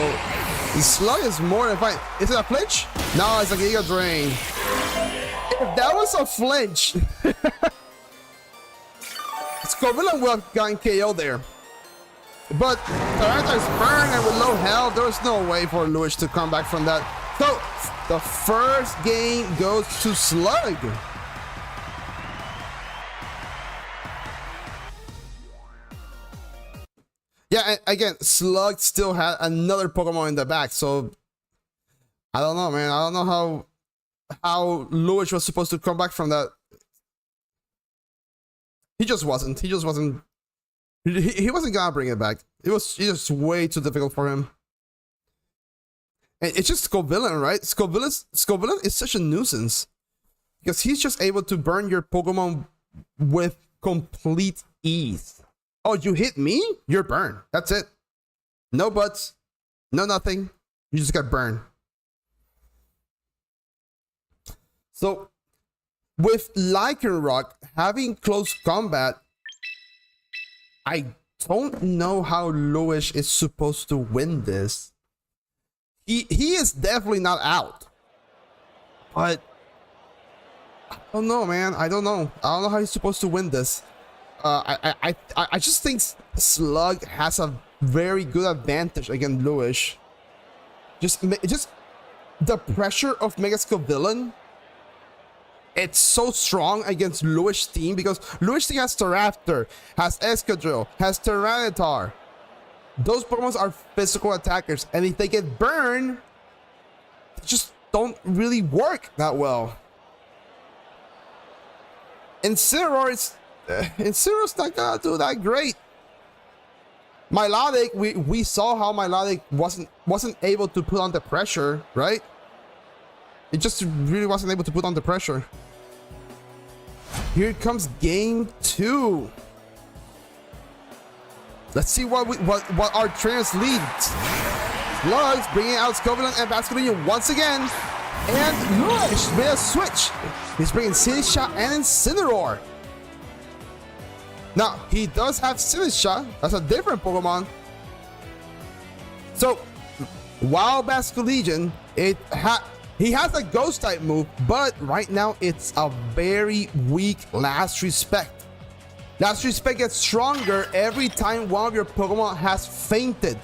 Slug is more than fine. Is it a flinch? No, it's a Giga Drain. If that was a flinch, Scovillain would have gotten KO there. But Tyranitar is burned and with low health, there was no way for Luich to come back from that. So the first game goes to Slug. Yeah, and again, Slug still had another Pokemon in the back, so I don't know, man. I don't know how Luich was supposed to come back from that. He just wasn't. He wasn't gonna bring it back. It's just way too difficult for him. And it's just Scovillain, right? Scovillain is such a nuisance because he's just able to burn your Pokemon with complete ease. Oh, you hit me? You're burned. That's it. No buts. No nothing. You just got burned. So, with Lycanroc having close combat, I don't know how Luich is supposed to win this. He is definitely not out. But I don't know, man. I don't know how he's supposed to win this. I just think Slug has a very good advantage against Luich. Just the pressure of Mega Scovillain. It's so strong against Luich team because Luich team has Staraptor, has Excadrill, has Tyranitar. Those Pokemon are physical attackers, and if they get burned, they just don't really work that well. Incineroar's not gonna do that great. Milotic, we saw how Milotic wasn't able to put on the pressure, right? It just really wasn't able to put on the pressure. Here comes game 2. Let's see what our trainers lead. Slugs bringing out Scovillain and Basculidian once again. And Luich made a switch. He's bringing Sinistcha and Incineroar. Now, he does have Sinistcha. That's a different Pokemon. So, while Basculidian, he has a Ghost type move, but right now it's a very weak Last Respect. Last Respect gets stronger every time one of your Pokemon has fainted.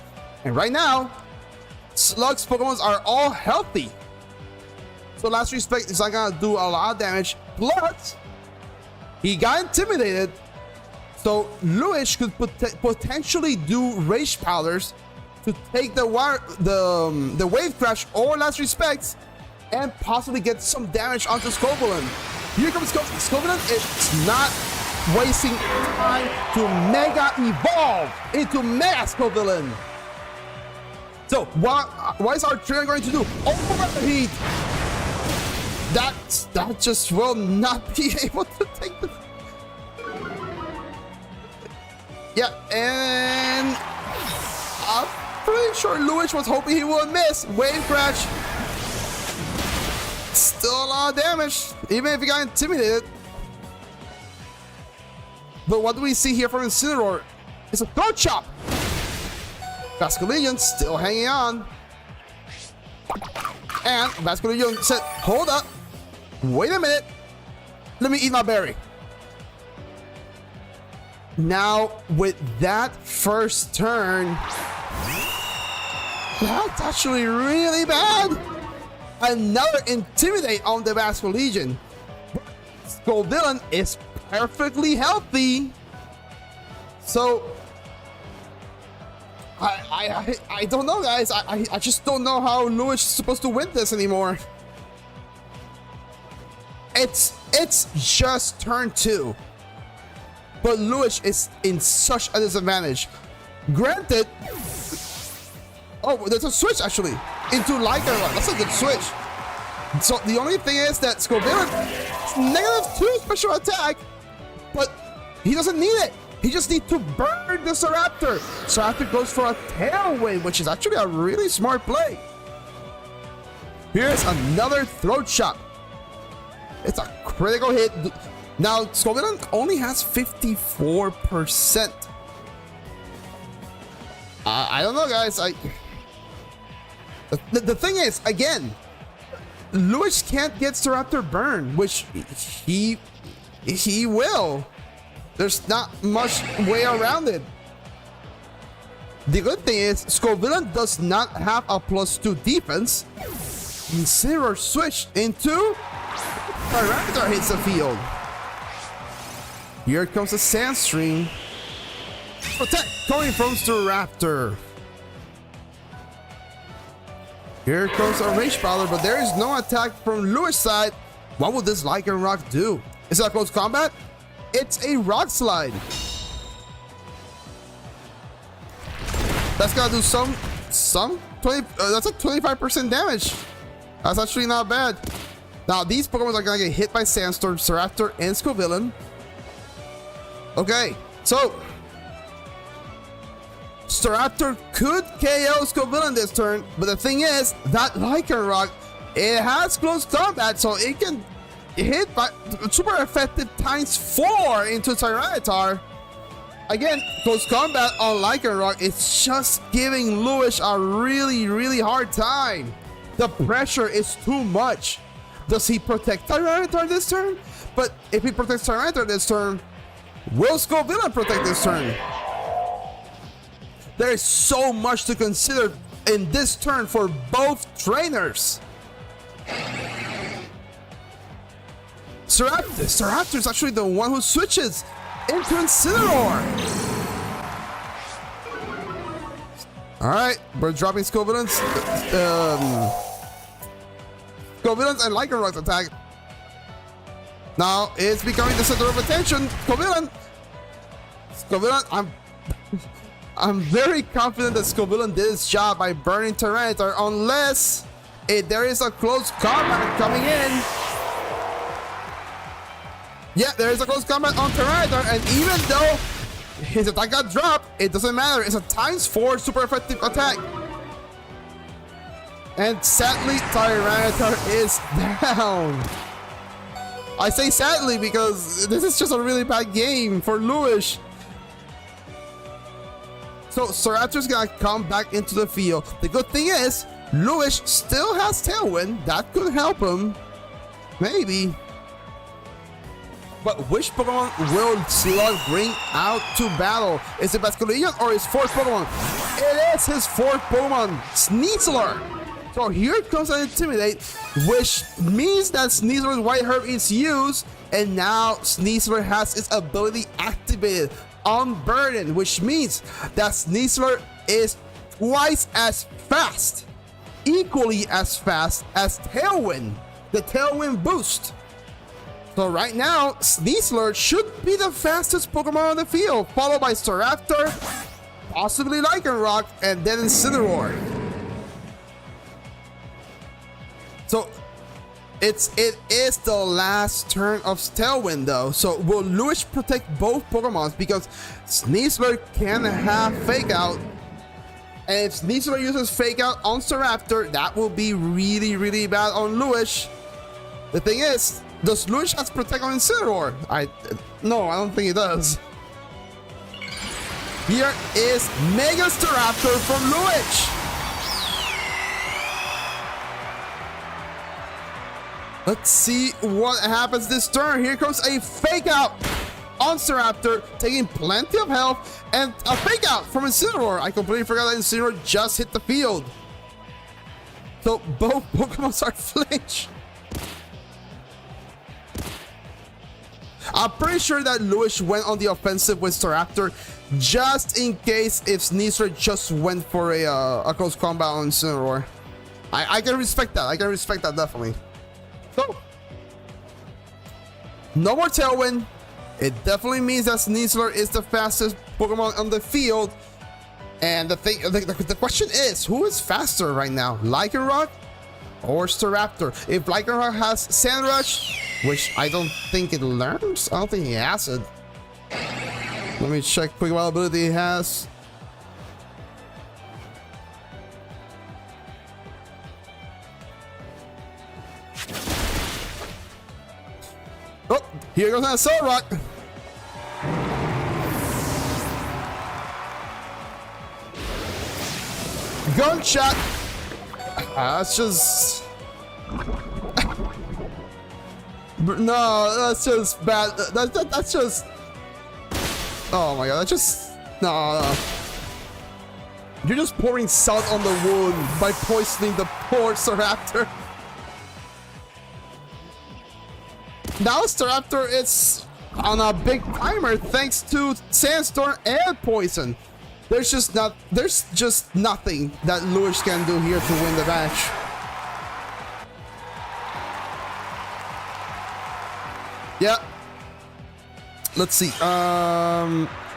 And right now, Slug's Pokemon are all healthy. So Last Respect is not gonna do a lot of damage, but he got intimidated. So Luich could potentially do Rage Powders to take the Wave Crash or Last Respect and possibly get some damage onto Scovillain. Here comes Scovillain. It's not wasting time to Mega Evolve into Mega Scovillain. So what is our trainer going to do? Overheat. That just will not be able to take the. Yeah, and I'm pretty sure Luich was hoping he would miss. Wave Crash. Still a lot of damage, even if he got intimidated. But what do we see here from Incineroar? It's a Throat Chop. Basculidian still hanging on. And Basculidian said, hold up. Wait a minute. Let me eat my berry. Now, with that first turn, that's actually really bad. Another Intimidate on the Basculidian. Scovillain is perfectly healthy. So, I don't know, guys. I just don't know how Lewis is supposed to win this anymore. It's just turn 2. But Lewis is in such a disadvantage. Granted, oh, there's a switch actually into Lycanroc. That's a good switch. So the only thing is that Scovillain is -2 special attack, but he doesn't need it. He just needs to burn the Staraptor. Staraptor goes for a Tailwind, which is actually a really smart play. Here's another Throat Chop. It's a critical hit. Now, Scovillain only has 54%. I don't know, guys. The thing is, again, Lewis can't get Staraptor burn, which he will. There's not much way around it. The good thing is, Scovillain does not have a +2 defense. Incineroar switched into Tyranitar hits the field. Here comes a Sandstream. Protect coming from Staraptor. Here comes a Rage Powder, but there is no attack from Lewis' side. What will this Lycanroc do? Is it a close combat? It's a Rock Slide. That's gonna do some 20. That's a 25% damage. That's actually not bad. Now these Pokemon are gonna get hit by Sandstorm, Staraptor, and Scovillain. Okay, so Staraptor could KO Scovillain this turn, but the thing is that Lycanroc, it has close combat, so it can hit by super effective ×4 into Tyranitar. Again, close combat on Lycanroc is just giving Lewis a really hard time. The pressure is too much. Does he protect Tyranitar this turn? But if he protects Tyranitar this turn, will Scovillain protect this turn? There is so much to consider in this turn for both trainers. Staraptor is actually the one who switches into Incineroar. Alright, we're dropping Scovillain's and Lycanroc's attack. Now it's becoming the center of attention. Scovillain, I'm very confident that Scovillain did his job by burning Tyranitar, unless there is a close combat coming in. Yeah, there is a close combat on Tyranitar, and even though his attack got dropped, it doesn't matter. It's a ×4 super effective attack. And sadly, Tyranitar is down. I say sadly because this is just a really bad game for Lewis. So Staraptor's gonna come back into the field. The good thing is, Lewis still has Tailwind. That could help him. Maybe. But which Pokemon will Slug bring out to battle? Is it Basculegion or his 4th Pokemon? It is his 4th Pokemon, Sneasler. So here comes an Intimidate, which means that Sneasler's White Herb is used, and now Sneasler has its ability activated on Burden, which means that Sneasler is twice as fast, equally as fast as Tailwind, the Tailwind boost. So right now, Sneasler should be the fastest Pokemon on the field, followed by Staraptor, possibly Lycanroc, and then Incineroar. So it is the last turn of Tailwind though. So will Lewis protect both Pokemons? Because Sneasler can have Fake Out. And if Sneasler uses Fake Out on Staraptor, that will be really bad on Lewis. The thing is, does Lewis have Protect on Incineroar? No, I don't think he does. Here is Mega Staraptor from Lewis. Let's see what happens this turn. Here comes a Fake Out on Staraptor, taking plenty of health, and a Fake Out from Incineroar. I completely forgot that Incineroar just hit the field. So both Pokemon are flinch. I'm pretty sure that Lewis went on the offensive with Staraptor just in case if Sneasler just went for a close combat on Incineroar. I can respect that. I can respect that definitely. So, no more Tailwind. It definitely means that Sneasler is the fastest Pokemon on the field. And the question is, who is faster right now? Lycanroc or Staraptor? If Lycanroc has Sand Rush, which I don't think it learns. I don't think he has it. Let me check quick what ability he has. Oh, here goes that Solrock. Gunshot. That's just no. That's just bad. That's just. Oh my god. That's just no. You're just pouring salt on the wound by poisoning the poor Staraptor. Now Staraptor is on a big timer thanks to Sandstorm and Poison. There's just nothing that Lewis can do here to win the match. Yeah. Let's see.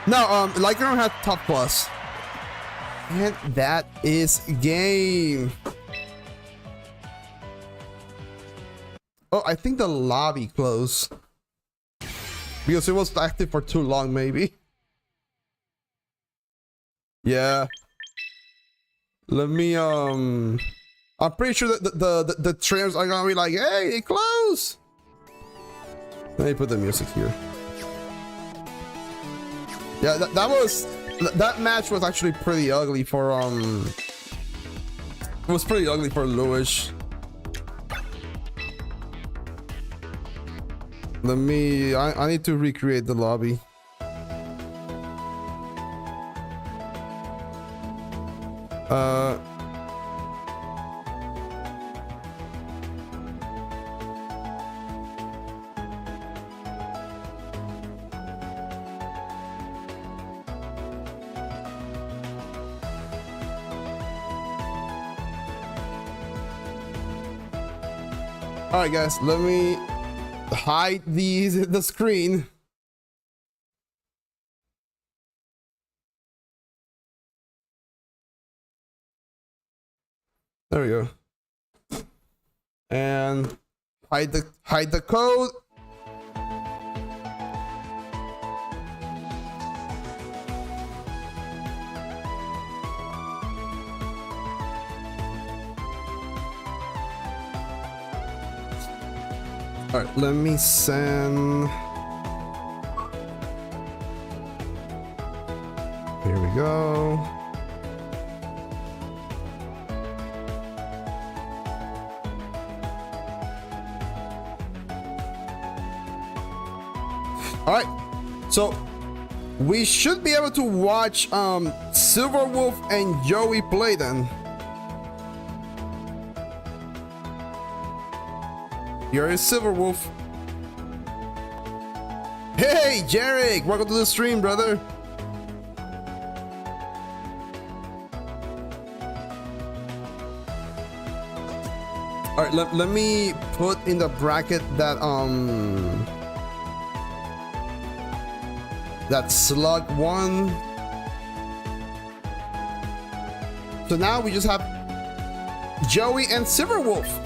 Lycanroc had top plus. And that is game. Oh, I think the lobby closed. Because it was active for too long, maybe. Yeah. Let me I'm pretty sure that the trainers are gonna be like, hey, it closed. Let me put the music here. Yeah, that match was actually pretty ugly for it was pretty ugly for Lewis. Let me I need to recreate the lobby. All right, guys, let me hide the screen. There we go. And hide the code. All right, let me send. Here we go. All right, so we should be able to watch Silverwolf and Joey play then. Here is Silverwolf. Hey, Jarek, welcome to the stream, brother. All right, let me put in the bracket that that slug one. So now we just have Joey and Silverwolf.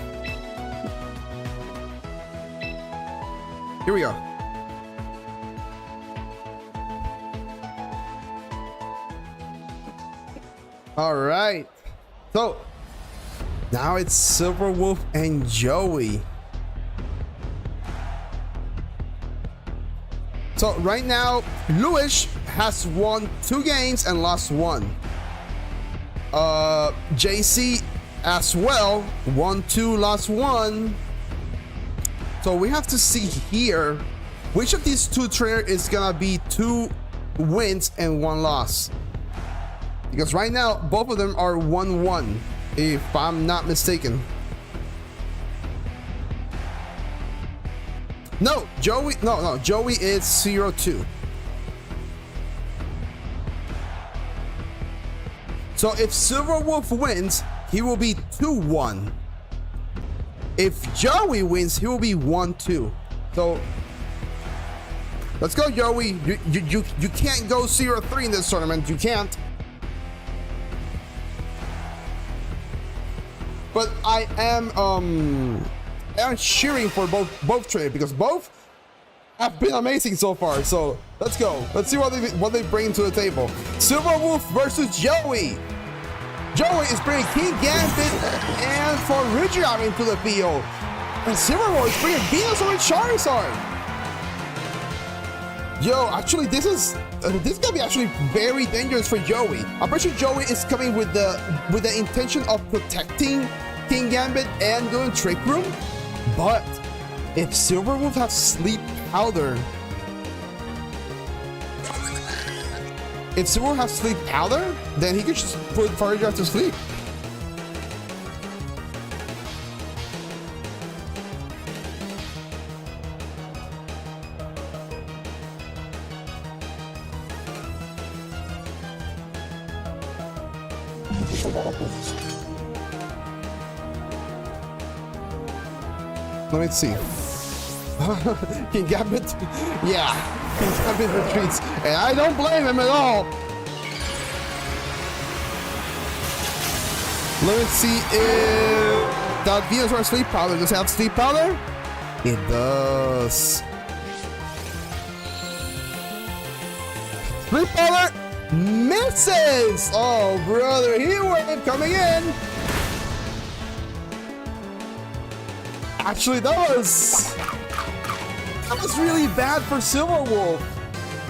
Here we go. All right. So now it's Silverwolf and Joey. So right now, Lewis has won 2 games and lost 1. JC as well, won 2, lost 1. So we have to see here which of these 2 trainers is gonna be 2 wins and 1 loss. Because right now, both of them are 1-1, if I'm not mistaken. No, Joey, no, Joey is 0-2. So if Silverwolf wins, he will be 2-1. If Joey wins, he will be 1-2. So let's go, Joey. You can't go 0-3 in this tournament. You can't. But I am cheering for both trade because both have been amazing so far. So let's go. Let's see what they bring to the table. Silverwolf versus Joey. Joey is bringing King Gambit and Forrigion into the field. And Silverwolf is bringing Venusaur and Charizard. Yo, actually, this is gonna be actually very dangerous for Joey. I'm pretty sure Joey is coming with the intention of protecting King Gambit and doing Trick Room. But if Silverwolf has Sleep Powder, then he could just put Forrigion to sleep. Let me see. King Gambit, yeah, King Gambit retreats, and I don't blame him at all. Let me see if that Venusaur Sleep Powder does it have Sleep Powder. It does. Sleep Powder misses. Oh, brother, he went coming in. Actually, that was really bad for Silverwolf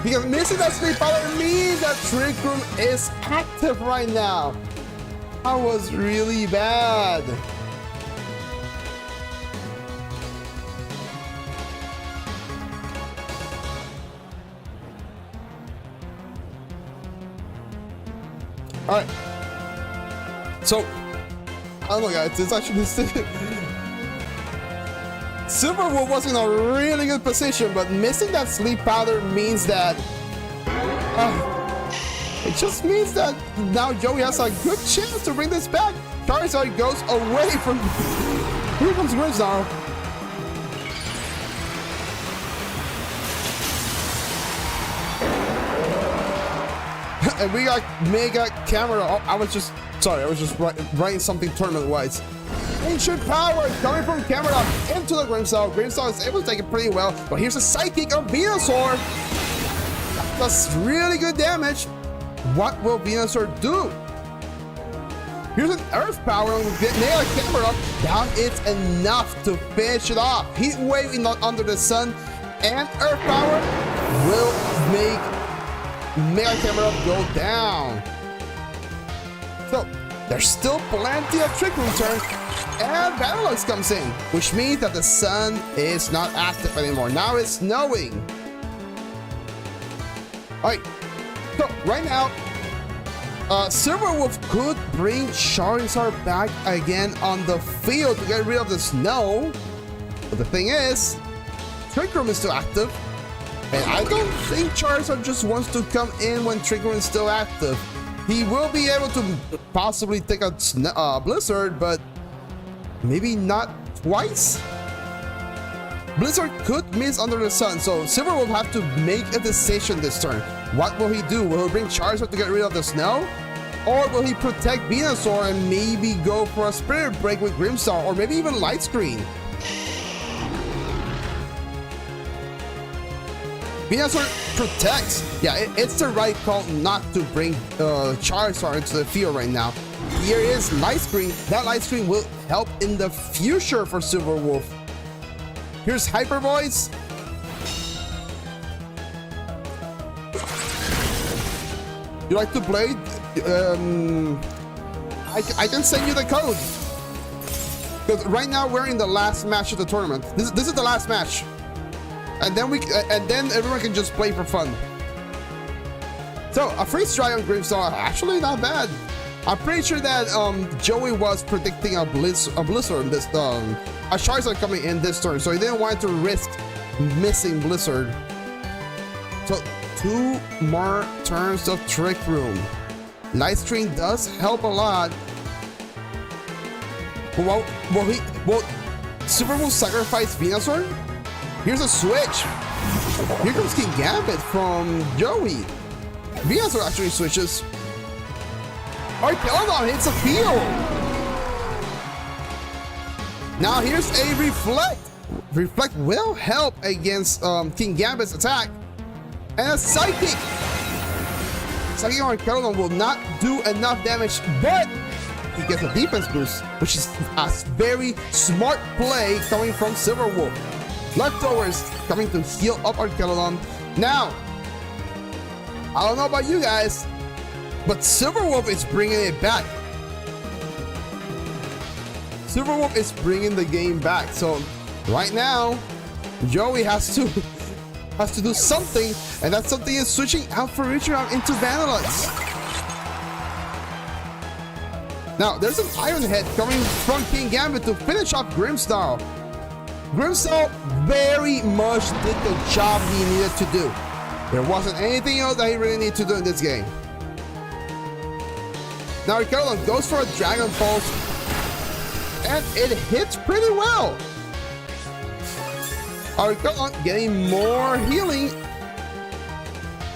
because missing that Sleep Powder means that Trick Room is active right now. That was really bad. All right. So, I don't know, guys. It's actually Silverwolf was in a really good position, but missing that Sleep Powder means that it just means that now Joey has a good chance to bring this back. Charizard goes away from. Here comes Grimmsnarl. And we got Mega Camera. Oh, I was just writing something tournament-wise. Ancient Power coming from Camera into the Grimmsnarl. Grimmsnarl is able to take it pretty well, but here's a Psychic on Venusaur. That's really good damage. What will Venusaur do? Here's an Earth Power on Mega Camera. That is enough to finish it off. Heat Wave not under the sun and Earth Power will make Mega Camera go down. So there's still plenty of Trick Room turns, and Battlelux comes in, which means that the sun is not active anymore. Now it's snowing. Alright, so right now, Silverwolf could bring Charizard back again on the field to get rid of the snow. But the thing is, Trick Room is still active. And I don't think Charizard just wants to come in when Trick Room is still active. He will be able to possibly take a Blizzard, but maybe not twice. Blizzard could miss under the sun, so Silver will have to make a decision this turn. What will he do? Will he bring Charizard to get rid of the snow? Or will he protect Venusaur and maybe go for a Spirit Break with Grimmsnarl, or maybe even Light Screen? Venusaur protects. Yeah, it's the right call not to bring Charizard into the field right now. Here is Light Screen. That Light Screen will help in the future for Silverwolf. Here's Hyper Voice. You like to play? I can send you the code. Because right now we're in the last match of the tournament. This is the last match. And then everyone can just play for fun. So a freeze dry on Grimmsnarl, actually not bad. I'm pretty sure that Joey was predicting a Blizzard this a Charizard coming in this turn, so he didn't want to risk missing Blizzard. So 2 more turns of Trick Room. Light screen does help a lot. Well, Silver will sacrifice Venusaur. Here's a switch. Here comes King Gambit from Joey. Venusaur actually switches. Arkeldon hits a field. Now here's a Reflect. Reflect will help against King Gambit's attack. And a Psychic. Psychic on Arkeldon will not do enough damage, but he gets a defense boost, which is a very smart play coming from Silverwolf. Leftovers coming to heal up Arkeldon. Now, I don't know about you guys, but Silverwolf is bringing it back. Silverwolf is bringing the game back. So right now, Joey has to do something, and that something is switching out for Richard into Vanillux. Now, there's an Iron Head coming from King Gambit to finish off Grimmsnarl. Grimmsnarl very much did the job he needed to do. There wasn't anything else that he really needed to do in this game. Now, Arkeldon goes for a Dragon Pulse, and it hits pretty well. Arkeldon getting more healing.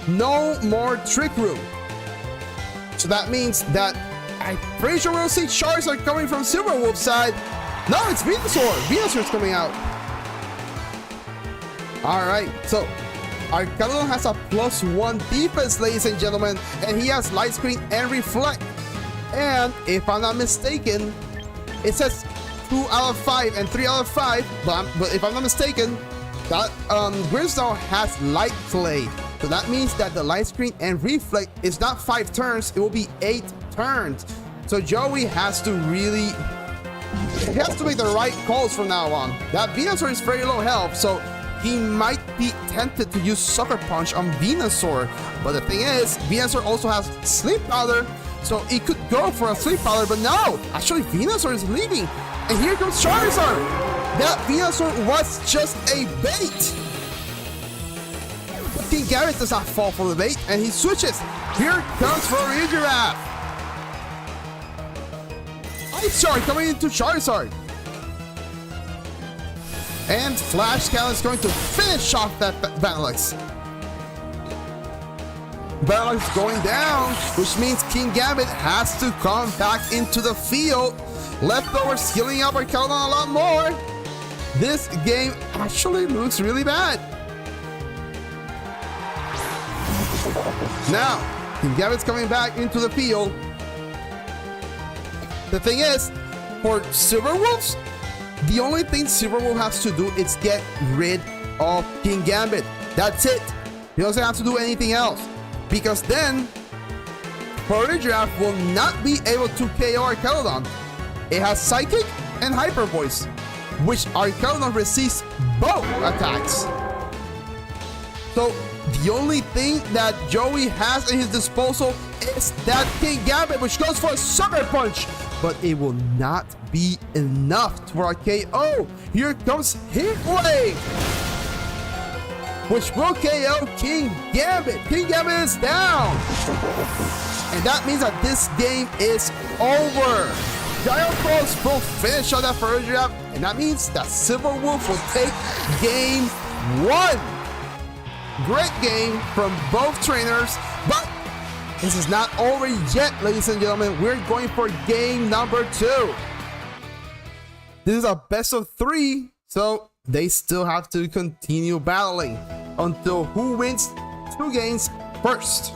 No more Trick Room. So that means that I'm pretty sure we'll see Charizard coming from Silverwolf's side. No, it's Venusaur. Venusaur's coming out. Alright, so Arkeldon has a +1 defense, ladies and gentlemen, and he has Light Screen and Reflect. And if I'm not mistaken, it says 2 out of 5 and 3 out of 5, but if I'm not mistaken, that Grimmsnarl has Light Clay. So that means that the Light Screen and Reflect is not 5 turns, it will be 8 turns. So Joey has to really, he has to make the right calls from now on. That Venusaur is very low health, so he might be tempted to use Sucker Punch on Venusaur. But the thing is, Venusaur also has Sleep Powder, so he could go for a Sleep Powder, but no! Actually, Venusaur is leaving, and here comes Charizard! That Venusaur was just a bait! But King Gambit does not fall for the bait, and he switches. Here comes for Redraft! Ice Shard coming into Charizard! And Flash Cannon is going to finish off that Vanillux. Vanillux going down, which means King Gambit has to come back into the field. Leftovers healing up Arkeldon a lot more. This game actually looks really bad. Now, King Gambit's coming back into the field. The thing is, for Silverwolves, the only thing Silverwolf has to do is get rid of King Gambit. That's it. He doesn't have to do anything else. Because then, Redraft will not be able to KO Arkeldon. It has Psychic and Hyper Voice, which Arkeldon receives both attacks. So, the only thing that Joey has at his disposal is that King Gambit, which goes for a Sucker Punch. But it will not be enough for a KO. Here comes Heat Wave, which will KO King Gambit. King Gambit is down. And that means that this game is over. Giant Pulse will finish on that for Redraft, and that means that Silverwolf will take game 1. Great game from both trainers, but this is not over yet, ladies and gentlemen. We're going for game number 2. This is a best of 3, so they still have to continue battling until who wins 2 games first.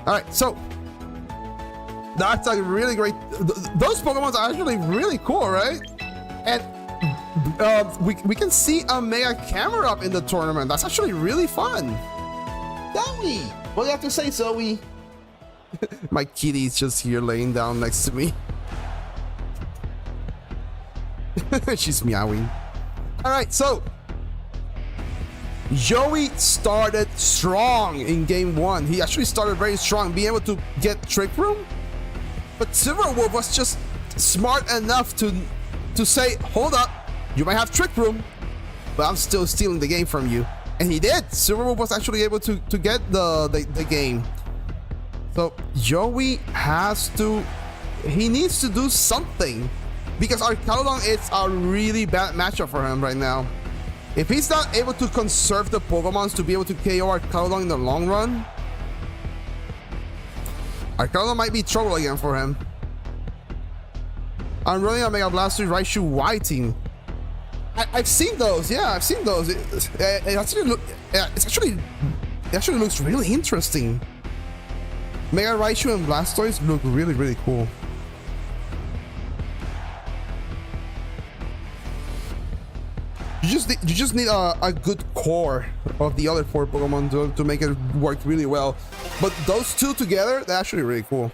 Alright, so that's like really great. Those Pokemon are actually really cool, right? And we can see a Mega Camera up in the tournament. That's actually really fun. Zoe, what do you have to say, Zoe? My kitty's just here laying down next to me. She's meowing. Alright, so Joey started strong in game 1. He actually started very strong, being able to get Trick Room. But Silverwolf was just smart enough to say, hold up, you might have Trick Room, but I'm still stealing the game from you. And he did. Silverwolf was actually able to get the game. So Joey he needs to do something, because Arcaludon is a really bad matchup for him right now. If he's not able to conserve the Pokemons to be able to KO Arcaludon in the long run, Arcaludon might be trouble again for him. I'm running a Mega Blastoise Raichu Y team. I've seen those. Yeah, I've seen those. It actually looks really interesting. Mega Raichu and Blastoise look really, really cool. You just need a good core of the other 4 Pokemon to make it work really well. But those 2 together, they're actually really cool.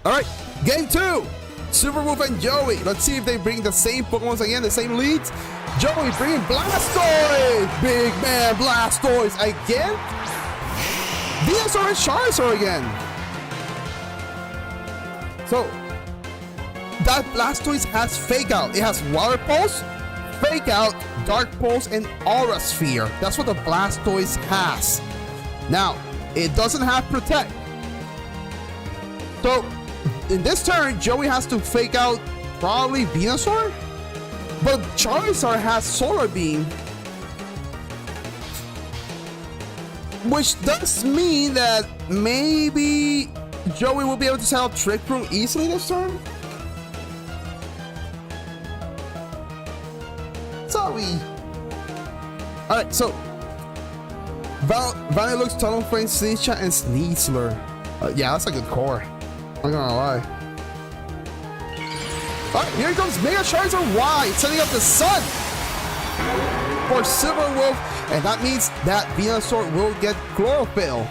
All right, game 2. Silverwolf and Joey. Let's see if they bring the same Pokemon again, the same leads. Joey bringing Blastoise! Big man Blastoise again? Venusaur and Charizard again. So, that Blastoise has Fake Out. It has Water Pulse, Fake Out, Dark Pulse, and Aura Sphere. That's what the Blastoise has. Now, it doesn't have Protect. So, in this turn, Joey has to Fake Out probably Venusaur, but Charizard has Solar Beam, which does mean that maybe Joey will be able to set out Trick Room easily this turn. Sorry. Alright, so Vanillux, Talonflame, Sneasha, and Sneasler. Yeah, that's a good core. I'm not gonna lie. Alright, here comes Mega Charizard Y, setting up the sun for Silverwolf, and that means that Venusaur will get Chlorophyll.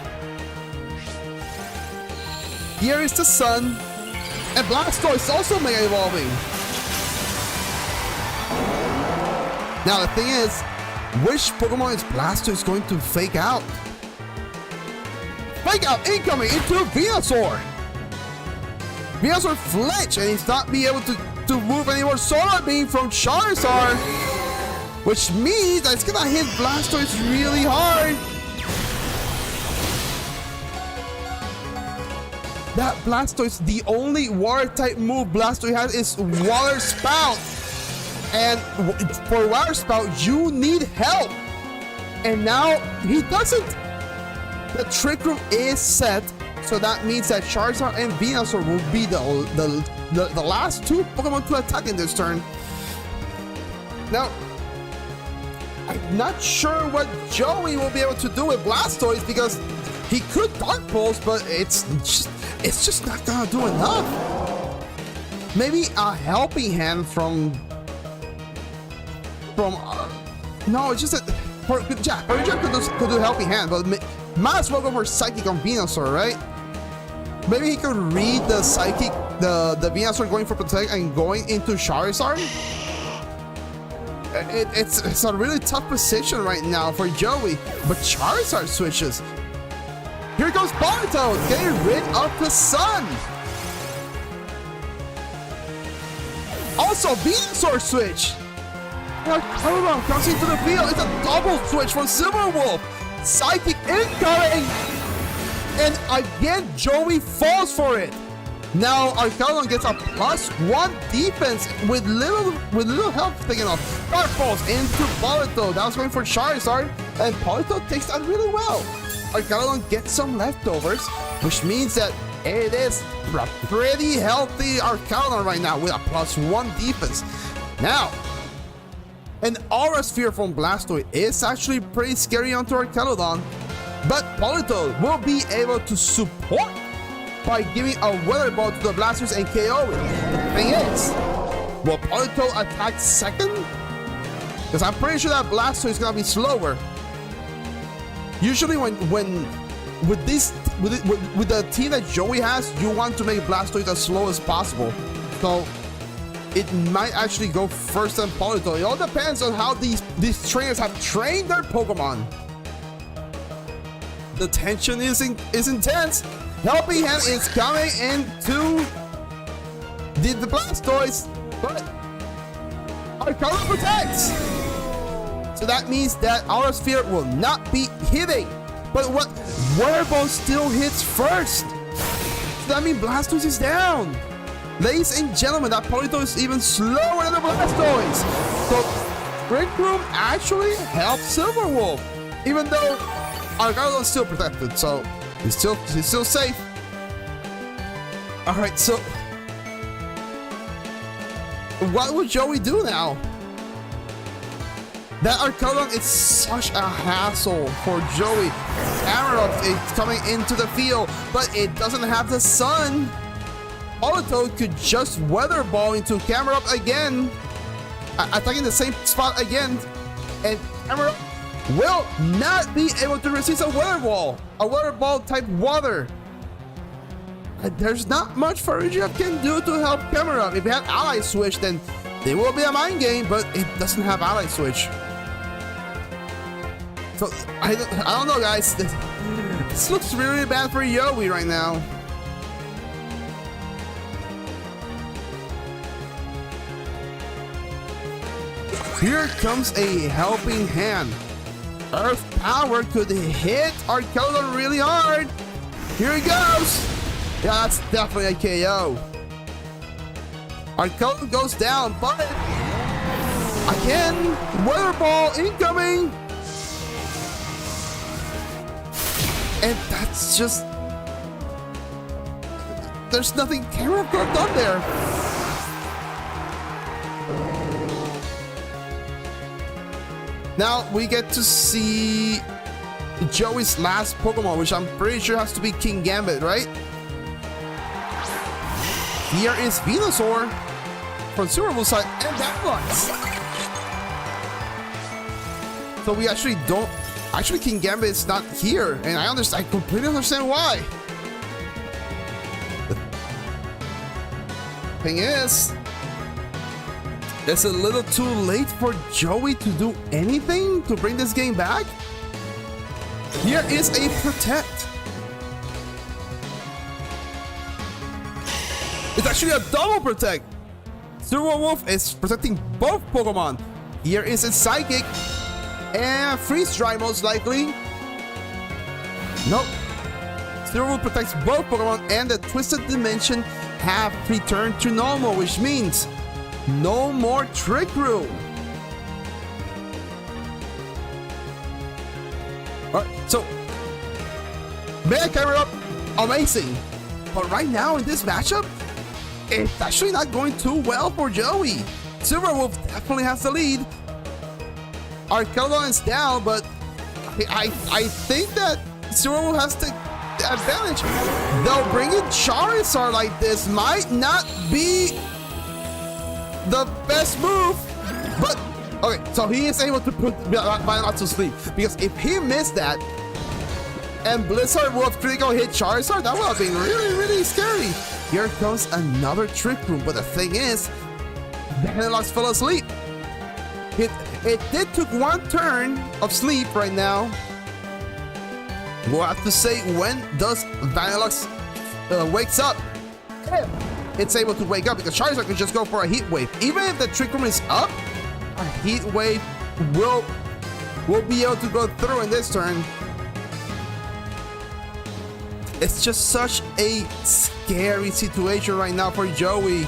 Here is the sun, and Blastoise also Mega Evolving. Now the thing is, which Pokemon is Blastoise going to Fake Out? Fake Out incoming into Venusaur! Venusaur flinch, and he's not be able to move any more Solar Beam from Charizard, which means that it's gonna hit Blastoise really hard. That Blastoise, the only water type move Blastoise has is Water Spout. And for Water Spout, you need help. And now he doesn't. The Trick Room is set. So that means that Charizard and Venusaur will be the last 2 Pokemon to attack in this turn. Now, I'm not sure what Joey will be able to do with Blastoise, because he could Dark Pulse, but it's just not gonna do enough. Maybe a Helping Hand from no, it's just that Jack could do Helping Hand, but might as well go for Psychic on Venusaur, right? Maybe he could read the Psychic, the Venusaur going for Protect and going into Charizard. It's a really tough position right now for Joey, but Charizard switches. Here goes Politoed, getting rid of the sun. Also, Venusaur switch. Arcaludon comes into the field. It's a double switch from Silverwolf. Psychic incoming, and again Joey falls for it. Now Arcaludon gets a +1 defense with little help taken off. Dark Pulse into Politoed. That was going for Charizard, and Politoed takes that really well. Arcaludon gets some leftovers, which means that it is a pretty healthy Arcaludon right now with a +1 defense. Now, an Aura Sphere from Blastoise is actually pretty scary onto Arcaludon, but Politoed will be able to support by giving a Weather Ball to the Blastoise and KO it. The thing is, will Politoed attack second? Because I'm pretty sure that Blastoise is gonna be slower. Usually with the team that Joey has, you want to make Blastoise as slow as possible. So it might actually go first on Politoed. It all depends on how these trainers have trained their Pokemon. The tension is intense. Helping Hand is coming into the Blastoise, but Arcaludon protects. So that means that Aura Sphere will not be hitting. But what? Water Ball still hits first. So that means Blastoise is down. Ladies and gentlemen, that Polito is even slower than the Blastoise. So Trick Room actually helps Silverwolf. Even though Argalon is still protected, so he's still safe. Alright, so what would Joey do now? That Arcodon is such a hassle for Joey. Camerupt is coming into the field, but it doesn't have the sun. Politoed could just Weather Ball into Camerupt again, attacking the same spot again, and Camerupt will not be able to resist a Weather Ball type water. There's not much Farigiraf can do to help Camerupt. If it had Ally Switch, then it will be a mind game, but it doesn't have Ally Switch. So, I don't know, guys. This looks really bad for Yowie right now. Here comes a helping hand. Earth Power could hit Arcodon really hard. Here he goes. Yeah, that's definitely a KO. Arcodon goes down, but again, Weather Ball incoming. And that's just... there's nothing Camerupt could have done there. Now we get to see Joey's last Pokemon, which I'm pretty sure has to be King Gambit, right? Here is Venusaur from Silverwolf side and Vanillux. So we actually don't... actually, King Gambit is not here, and I completely understand why. The thing is, it's a little too late for Joey to do anything to bring this game back. Here is a Protect. It's actually a double Protect. Silverwolf is protecting both Pokemon. Here is a Psychic and Freeze Dry, most likely. Nope. Silverwolf protects both Pokemon, and the Twisted Dimension have returned to normal, which means no more Trick Room. Alright, so Mega Camerupt, amazing. But right now in this matchup, it's actually not going too well for Joey. Silverwolf definitely has the lead. Arcodon is down, but I think that Silverwolf has the advantage. Though bringing Charizard like this might not be the best move, but okay, so he is able to put Vanillux to sleep, because if he missed that and Blizzard would have critical hit Charizard, that would have been really, really scary. Here comes another Trick Room, but the thing is, Vanillux fell asleep. It did took one turn of sleep right now. We'll have to say, when does Vanillux wakes up? It's able to wake up, because Charizard can just go for a Heat Wave. Even if the Trick Room is up, a Heat Wave will be able to go through in this turn. It's just such a scary situation right now for Joey.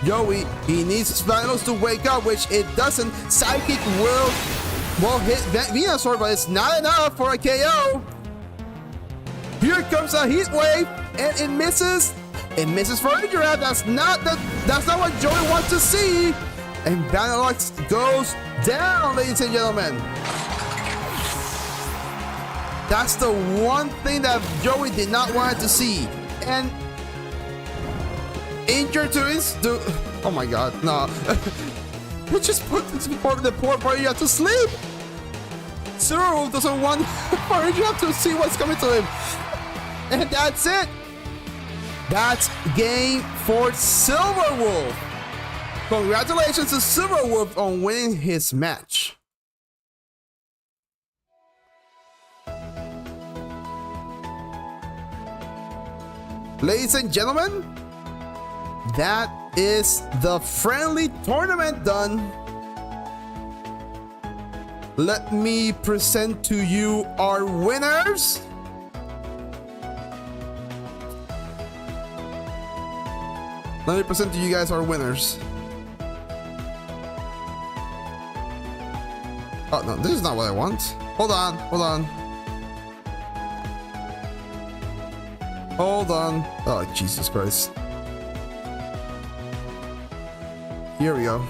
He needs Vanillux to wake up, which it doesn't. Psychic will hit Venusaur, but it's not enough for a KO. Here comes a Heat Wave, and it misses. It misses for a giraffe. That's not what Joey wants to see. And Vanillux goes down, ladies and gentlemen. That's the one thing that Joey did not want to see. And injured to his... oh my god, no. He just put the poor Farigiraf to sleep. Silverwolf doesn't want Farigiraf to see what's coming to him. And that's it. That's game for Silverwolf. Congratulations to Silverwolf on winning his match. Ladies and gentlemen, that is the friendly tournament done. let me present to you our winners. Let me present to you guys our winners. Oh no, this is not what I want. Hold on, hold on. Hold on. Oh, Jesus Christ. Here we go.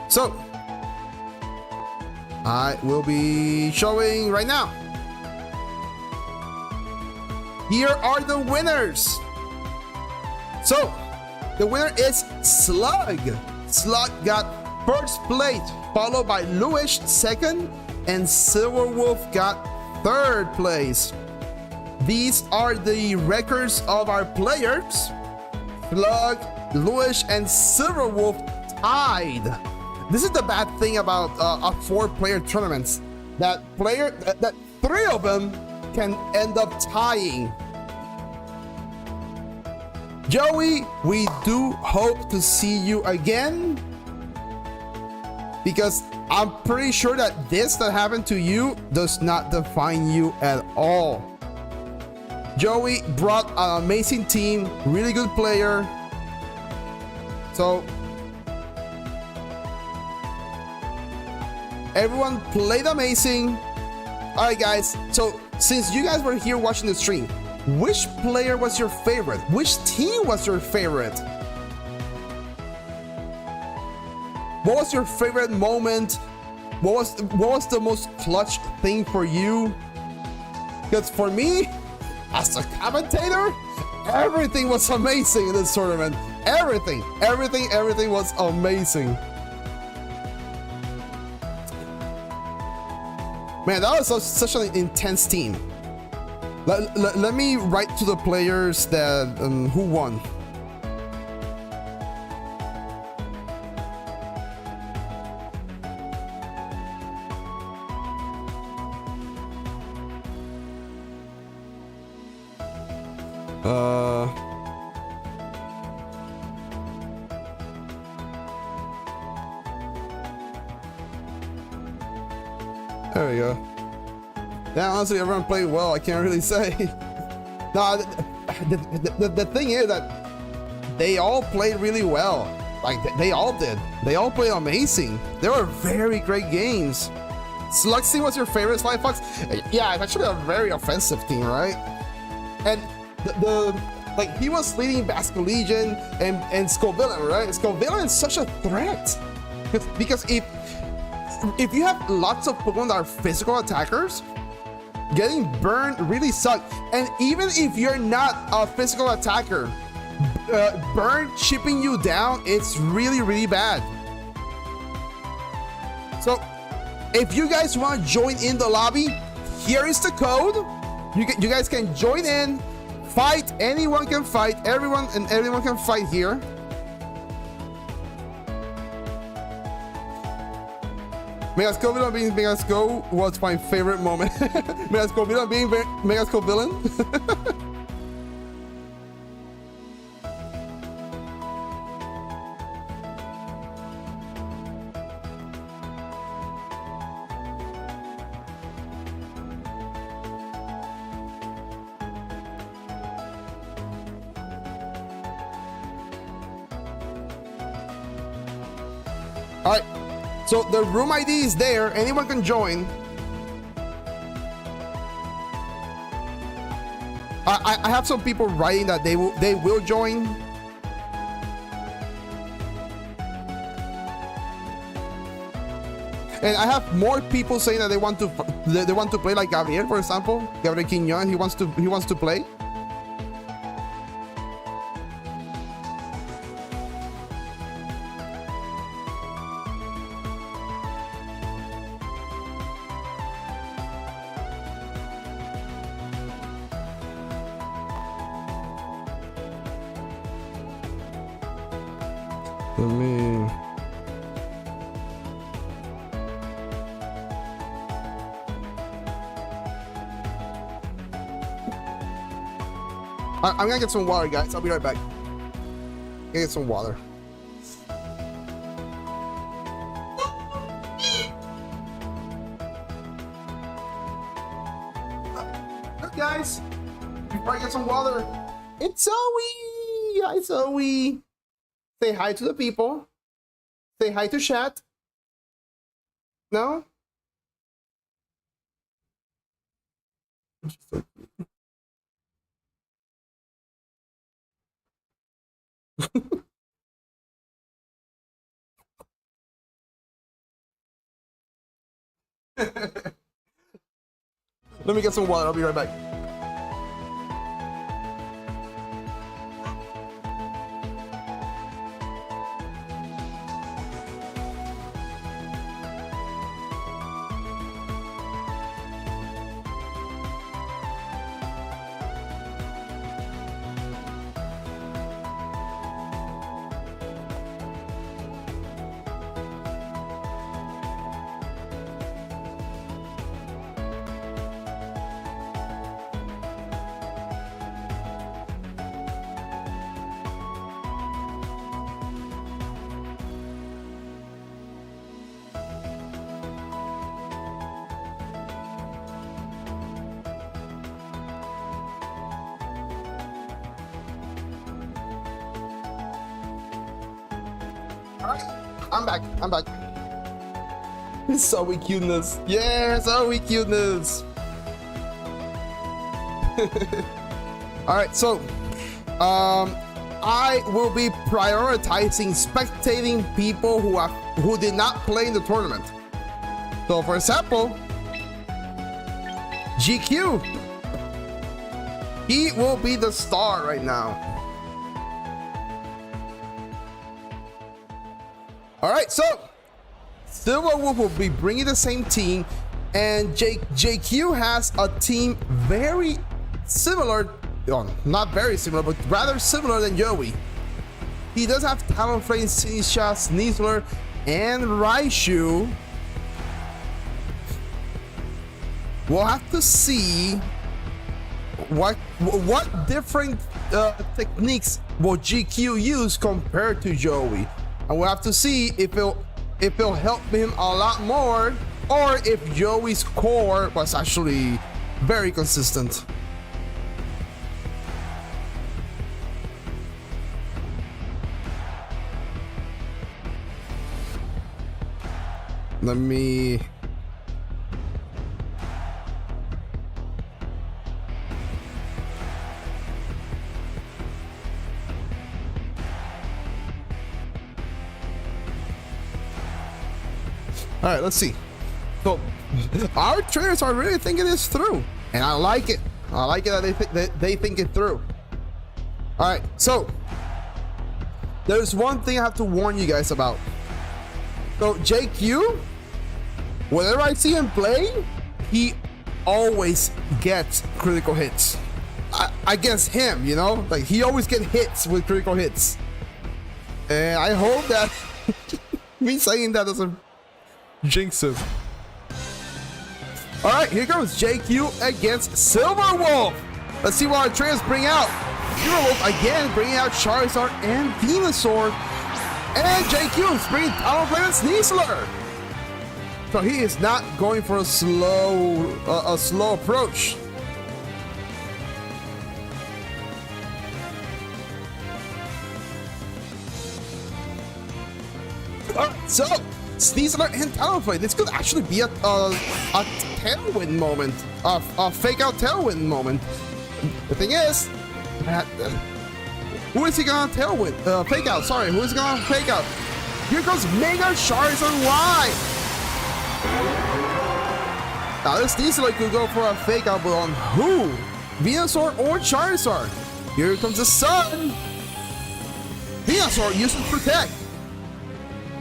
So, I will be showing right now. Here are the winners. So, the winner is Slug. Slug got first place, followed by Lewis second, and Silverwolf got third place. These are the records of our players. Slug, Lewis, and Silverwolf tied. This is the bad thing about a 4-player tournaments. That three of them can end up tying. Joey, we do hope to see you again, because I'm pretty sure that this that happened to you does not define you at all. Joey brought an amazing team, really good player. So everyone played amazing. All right, guys. So since you guys were here watching the stream, which player was your favorite? Which team was your favorite? What was your favorite moment? What was the most clutch thing for you? Because for me, as a commentator, everything was amazing in this tournament. Everything was amazing. Man, that was such an intense team. Let me write to the players that who won. There we go. Yeah, honestly, everyone played well. I can't really say. No, the thing is that they all played really well. Like, they all did. They all played amazing. They were very great games. Slugsy was your favorite, Sly Fox? Yeah, it's actually a very offensive team, right? And like, he was leading Basque Legion and Scovillain, right? Scovillain is such a threat. Because if you have lots of Pokemon that are physical attackers, getting burned really sucks. And even if you're not a physical attacker, burn chipping you down, it's really, really bad. So if you guys want to join in the lobby, here is the code. You guys can join in, fight. Anyone can fight. Everyone can fight here. Megascovillain being Megasco was my favorite moment. Megascovillain being Megascovillain. All right. So the room ID is there. Anyone can join. I have some people writing that they will join. And I have more people saying that they want to play, like Gabriel, for example. Gabriel Quignon, he wants to play. I'm gonna get some water, guys. I'll be right back. Get some water. guys. Before I get some water. It's Zoe! Hi, Zoe. Say hi to the people. Say hi to chat. No? Let me get some water. I'll be right back. Alright, I'm back. Zoe cuteness. Yeah, Zoe cuteness. Alright, so I will be prioritizing spectating people who did not play in the tournament. So for example, GQ. He will be the star right now. All right, so Silver Wolf will be bringing the same team, and JQ has a team very similar, well, not very similar, but rather similar than Joey. He does have Talonflame, Sinisha, Sneasler, and Raichu. We'll have to see what different techniques will GQ use compared to Joey. And we'll have to see if it'll help him a lot more, or if Joey's core was actually very consistent. Let me... All right, let's see. So our trainers are really thinking this through, and I like it. I like it that they think it through. All right, so there's one thing I have to warn you guys about. So JQ, whenever I see him play, he always gets critical hits. Against him, you know, like he always gets hits with critical hits. And I hope that me saying that doesn't jinx him. All right, here goes JQ against Silver Wolf. Let's see what our trainers bring out. Silver Wolf again bringing out Charizard and Venusaur, and JQ is bringing Talonflame and Sneasler. So he is not going for a slow approach. All right, so Sneasler and Talonflame. This could actually be a tailwind moment, a fake out tailwind moment. The thing is, who is he gonna tailwind? Fake out. Sorry, who is gonna fake out? Here goes Mega Charizard Y. Now this Sneasler could go for a fake out, but on who? Venusaur or Charizard? Here comes the sun. Venusaur uses Protect.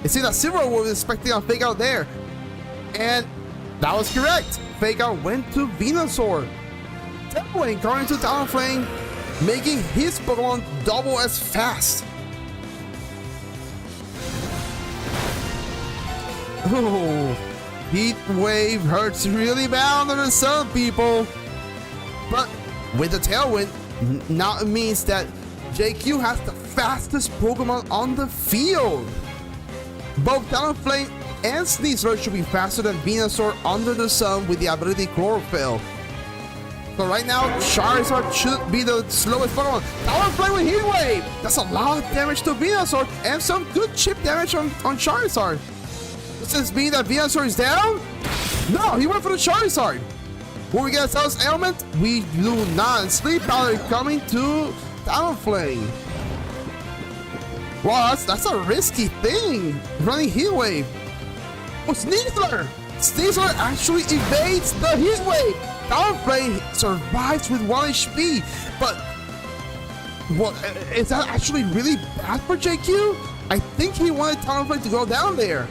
You see that Silver Wolf was expecting a fake out there, and that was correct. Fake out went to Venusaur. Tailwind going to Talonflame, making his Pokemon double as fast. Oh, Heat Wave hurts really bad under some people, but with the Tailwind, now it means that JQ has the fastest Pokemon on the field. Both Talonflame and Sneasler should be faster than Venusaur under the sun with the ability Chlorophyll. So right now, Charizard should be the slowest Pokemon. Talonflame with Heat Wave! That's a lot of damage to Venusaur and some good chip damage on Charizard. Does this mean that Venusaur is down? No, he went for the Charizard. Will we get a Status Ailment? We do not. Sleep Powder coming to Talonflame. Wow, that's a risky thing. Running Heat Wave. Oh, Sneasler! Sneasler actually evades the Heat Wave. Talonflame survives with 1 HP. But what is that actually really bad for JQ? I think he wanted Talonflame to go down there.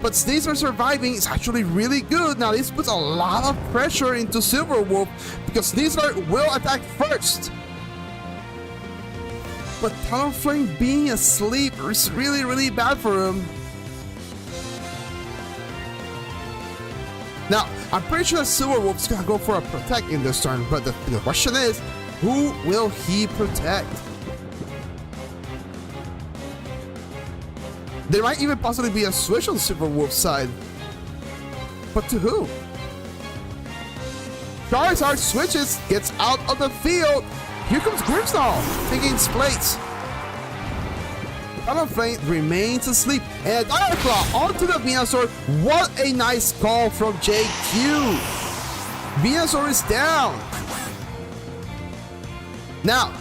But Sneasler surviving is actually really good. Now this puts a lot of pressure into Silverwolf because Sneasler will attack first. But Talonflame being asleep is really, really bad for him. Now, I'm pretty sure that Silverwolf's gonna go for a Protect in this turn, but the question is, who will he protect? There might even possibly be a switch on Silverwolf's side. But to who? Charizard switches, gets out of the field. Here comes Grimmsnarl, taking its place. Talonflame remains asleep, and Dire Claw onto the Venusaur. What a nice call from JQ. Venusaur is down. Now,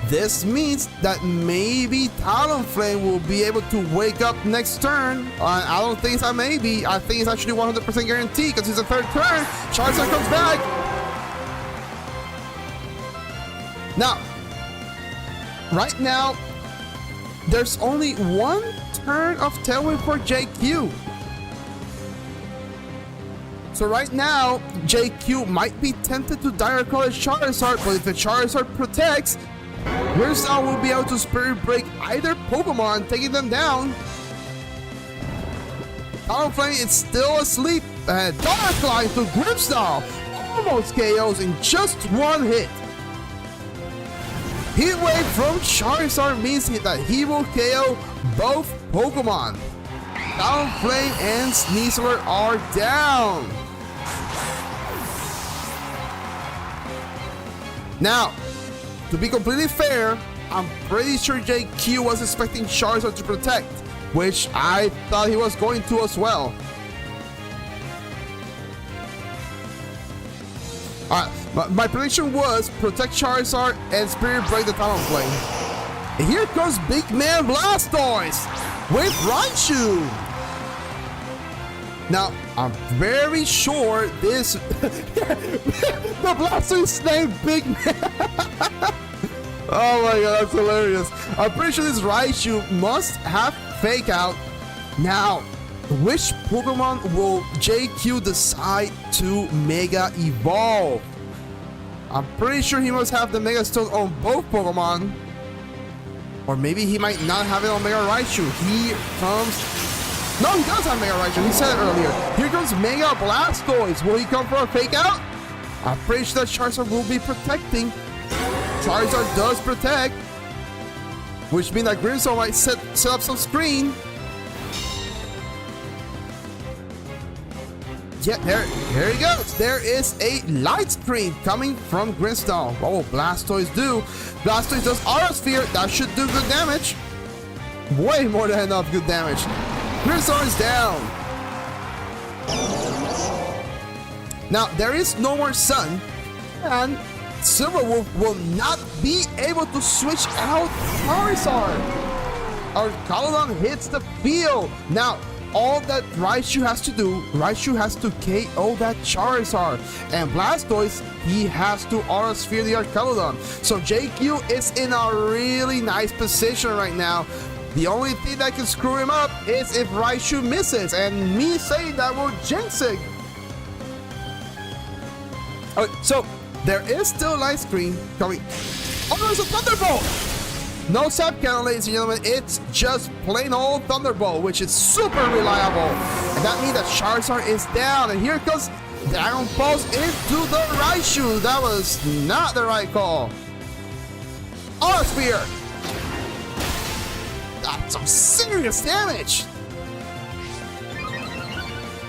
this means that maybe Talonflame will be able to wake up next turn. I don't think it's a maybe. I think it's actually 100% guaranteed because it's the third turn. Charizard comes back. Now, right now, there's only 1 turn of Tailwind for JQ. So right now, JQ might be tempted to Direct Call Charizard, but if the Charizard protects, Grimmsnarl will be able to Spirit Break either Pokemon, taking them down. Talonflame is still asleep, and Direct Claw into Grimmsnarl almost KOs in just 1 hit. Heat Wave from Charizard means that he will KO both Pokemon. Talonflame and Sneasler are down. Now, to be completely fair, I'm pretty sure JQ was expecting Charizard to protect, which I thought he was going to as well. Alright, my prediction was protect Charizard and Spirit Break the Talonflame. And here comes Big Man Blastoise with Raichu. Now, I'm very sure this... the Blastoise named Big Man. Oh my god, that's hilarious. I'm pretty sure this Raichu must have Fake Out. Now, which Pokemon will JQ decide to Mega Evolve? I'm pretty sure he must have the Mega Stone on both Pokemon. Or maybe he might not have it on Mega Raichu. Here comes... No, he does have Mega Raichu. He said it earlier. Here comes Mega Blastoise. Will he come for a Fake Out? I'm pretty sure that Charizard will be protecting. Charizard does protect. Which means that Grimmsnarl might set up some screen. Yeah, there he goes. There is a light screen coming from Grimmsnarl. What will Blastoise do? Blastoise does Aura Sphere. That should do good damage. Way more than enough good damage. Grimmsnarl is down. Now, there is no more Sun, and Silverwolf will not be able to switch out Charizard. Our Caledon hits the field. Now, all that Raichu has to do, Raichu has to KO that Charizard. And Blastoise, he has to Aura Sphere the Arcaladon. So JQ is in a really nice position right now. The only thing that can screw him up is if Raichu misses. And me saying that will jinx it. Okay, so there is still a light screen coming. Oh, there's a Thunderbolt! No Sap Cannon, ladies and gentlemen. It's just plain old Thunderbolt, which is super reliable. And that means that Charizard is down. And here comes Dragon Pulse into the Raichu. That was not the right call. Aura Sphere. That's some serious damage.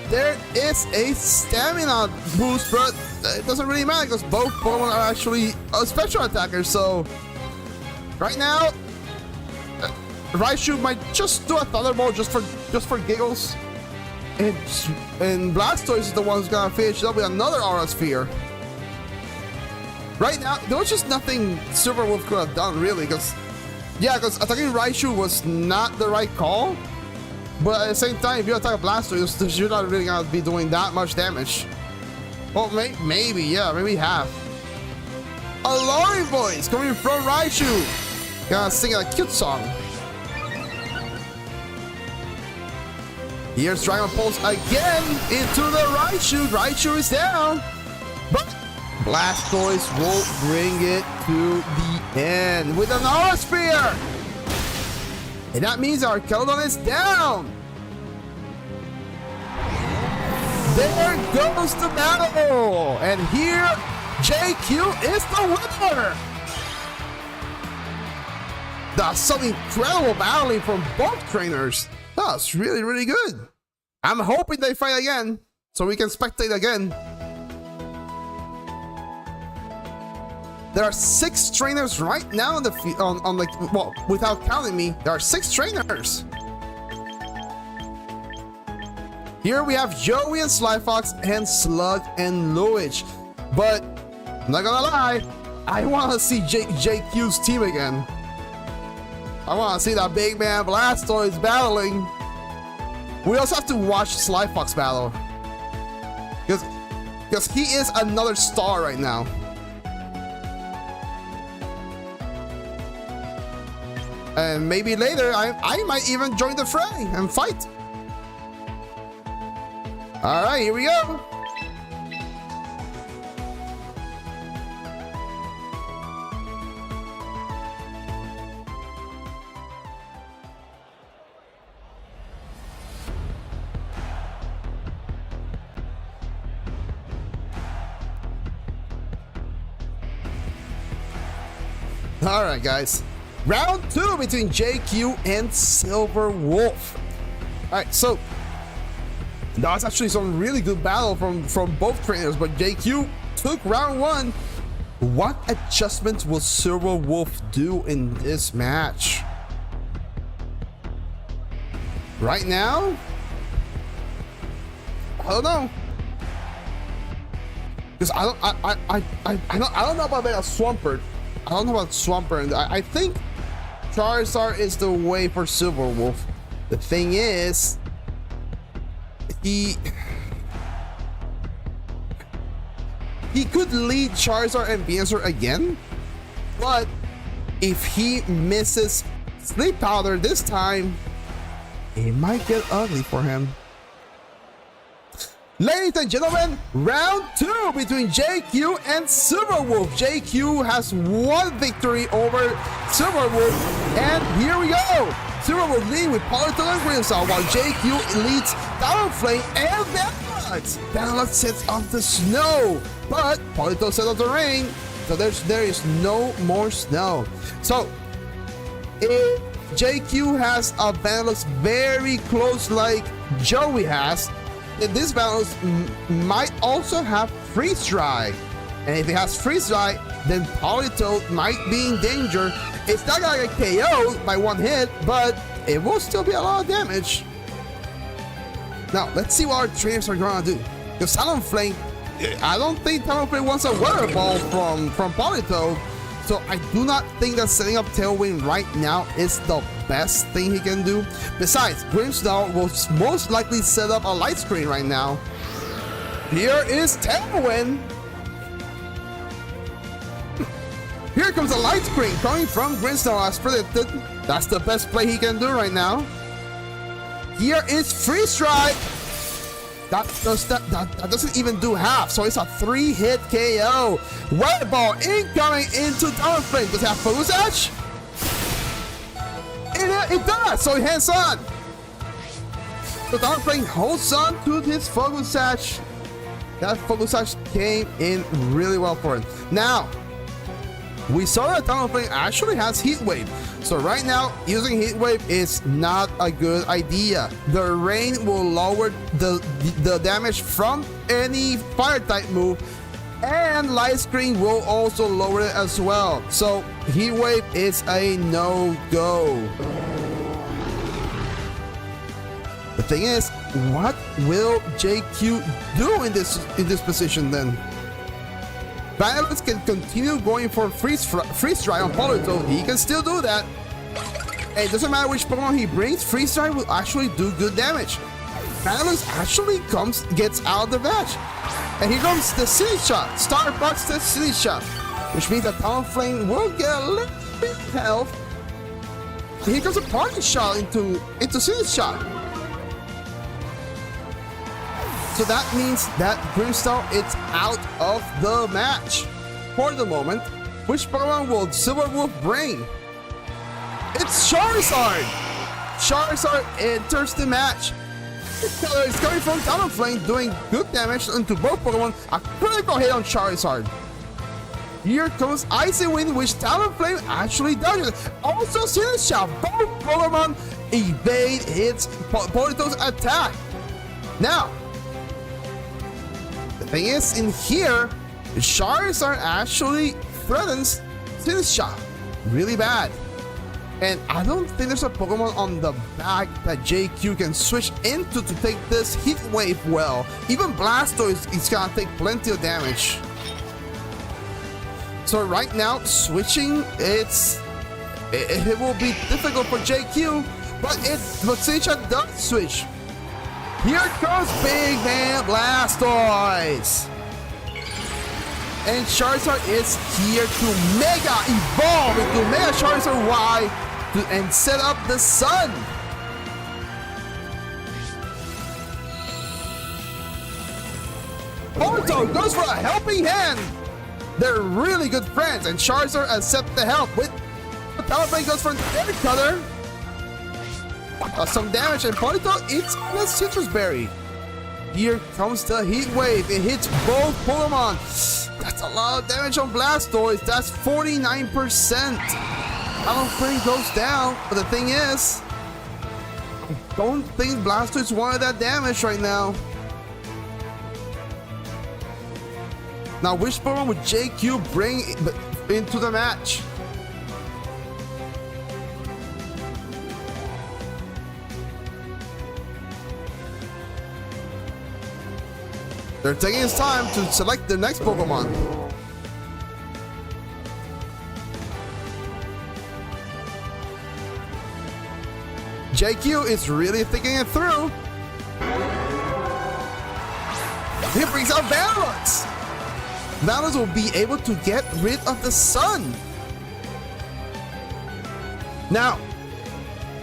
There is a stamina boost, but it doesn't really matter because both Pokemon are actually special attackers. So right now, Raichu might just do a Thunderbolt just for giggles, and Blastoise is the one who's gonna finish up with another Aura Sphere. Right now, there was just nothing Silver Wolf could have done really, because attacking Raichu was not the right call. But at the same time, if you attack a Blastoise, you're not really gonna be doing that much damage. Well, maybe half. A Lori voice coming from Raichu. Gonna sing a cute song. Here's Dragon Pulse again into the Raichu. Raichu is down, but Blastoise will bring it to the end with an Aura Sphere. And that means our Keldon is down. There goes the battle. And here, JQ is the winner. That's some incredible battling from both trainers. That's really, really good. I'm hoping they fight again so we can spectate again. There are 6 trainers right now on the well, without counting me, there are 6 trainers. Here we have Joey and Slyfox and Slug and Luigi. But I'm not gonna lie, I want to see JQ's team again. I want to see that big man Blastoise battling. We also have to watch Slyfox battle, because he is another star right now. And maybe later, I might even join the fray and fight. All right, here we go. All right, guys. Round 2 between JQ and Silver Wolf. All right, so that was actually some really good battle from both trainers, but JQ took round 1. What adjustments will Silver Wolf do in this match? Right now, I don't know, because I don't know about a Swampert. I don't know about Swampert. I think Charizard is the way for Silver Wolf. The thing is, he could lead Charizard and Venusaur again, but if he misses Sleep Powder this time, it might get ugly for him. Ladies and gentlemen, round 2 between JQ and Silver Wolf. JQ has 1 victory over Silver Wolf, and here we go. Silver Wolf leading with Politoed and Grimmsnarl, while JQ leads Talonflame and Vanillite. Vanillite sets off the snow, but Politoed sets off the rain, so there is no more snow. So if JQ has a Vanillite very close like Joey has, this Vanillite might also have Freeze Dry, and if it has Freeze Dry, then Politoed might be in danger. It's not gonna get KO'd by 1 hit, but it will still be a lot of damage. Now let's see what our trainers are gonna do. Because Talonflame, I don't think Talonflame wants a Weather Ball from Politoed, so I do not think that setting up Tailwind right now is the best thing he can do. Besides, Grimmsnarl will most likely set up a Light Screen right now. Here is Tailwind. Here comes a Light Screen coming from Grimmsnarl as predicted. That's the best play he can do right now. Here is Freeze Dry. That doesn't even do half, so it's a 3-hit KO. Weather Ball incoming into Talonflame. Does it have Focus Edge? It does, so he hands on. So Talonflame holds on to his Focus Edge. That Focus Edge came in really well for him. Now, we saw that Talonflame actually has Heat Wave. So right now, using Heat Wave is not a good idea. The rain will lower the damage from any Fire type move, And Light Screen will also lower it as well. So Heat Wave is a no-go. The thing is, what will JQ do in this position then? Vanillus can continue going for freeze dry on Politoed. He can still do that. And it doesn't matter which Pokemon he brings, freeze dry will actually do good damage. Vanillus actually gets out of the match. And here comes the City Shot. Starbucks the City Shot. Which means that Talonflame will get a little bit of health. Here comes a Party Shot into City Shot. So that means that Grimstone is out of the match for the moment. Which Pokemon will Silver Wolf bring? It's Charizard! Charizard enters the match. It's coming from Talonflame, doing good damage into both Pokemon. A critical hit on Charizard. Here comes Icy Wind, which Talonflame actually dodges. Also, Sinistcha. Both Pokemon evade its Politoed's attack. Now, the thing is, in here, Charizard actually threatens Sinistcha really bad. And I don't think there's a Pokemon on the back that JQ can switch into to take this Heat Wave well. Even Blastoise is gonna take plenty of damage. So right now, switching, it will be difficult for JQ, but Sinistcha does switch. Here comes Big Man Blastoise. And Charizard is here to Mega Evolve into Mega Charizard Y and set up the sun. Politoed goes for a helping hand. They're really good friends, and Charizard accepts the help. With Talonflame goes for an Air Cutter. Some damage, and Politoed eats the Citrus Berry. Here comes the Heat Wave. It hits both Pokemon. That's a lot of damage on Blastoise. That's 49%. Talonflame goes down, but the thing is, I don't think Blastoise wanted that damage right now. Now, which Pokemon would JQ bring into the match? They're taking his time to select the next Pokemon. JQ is really thinking it through. He brings out Vanillus. Vanillus will be able to get rid of the sun. Now,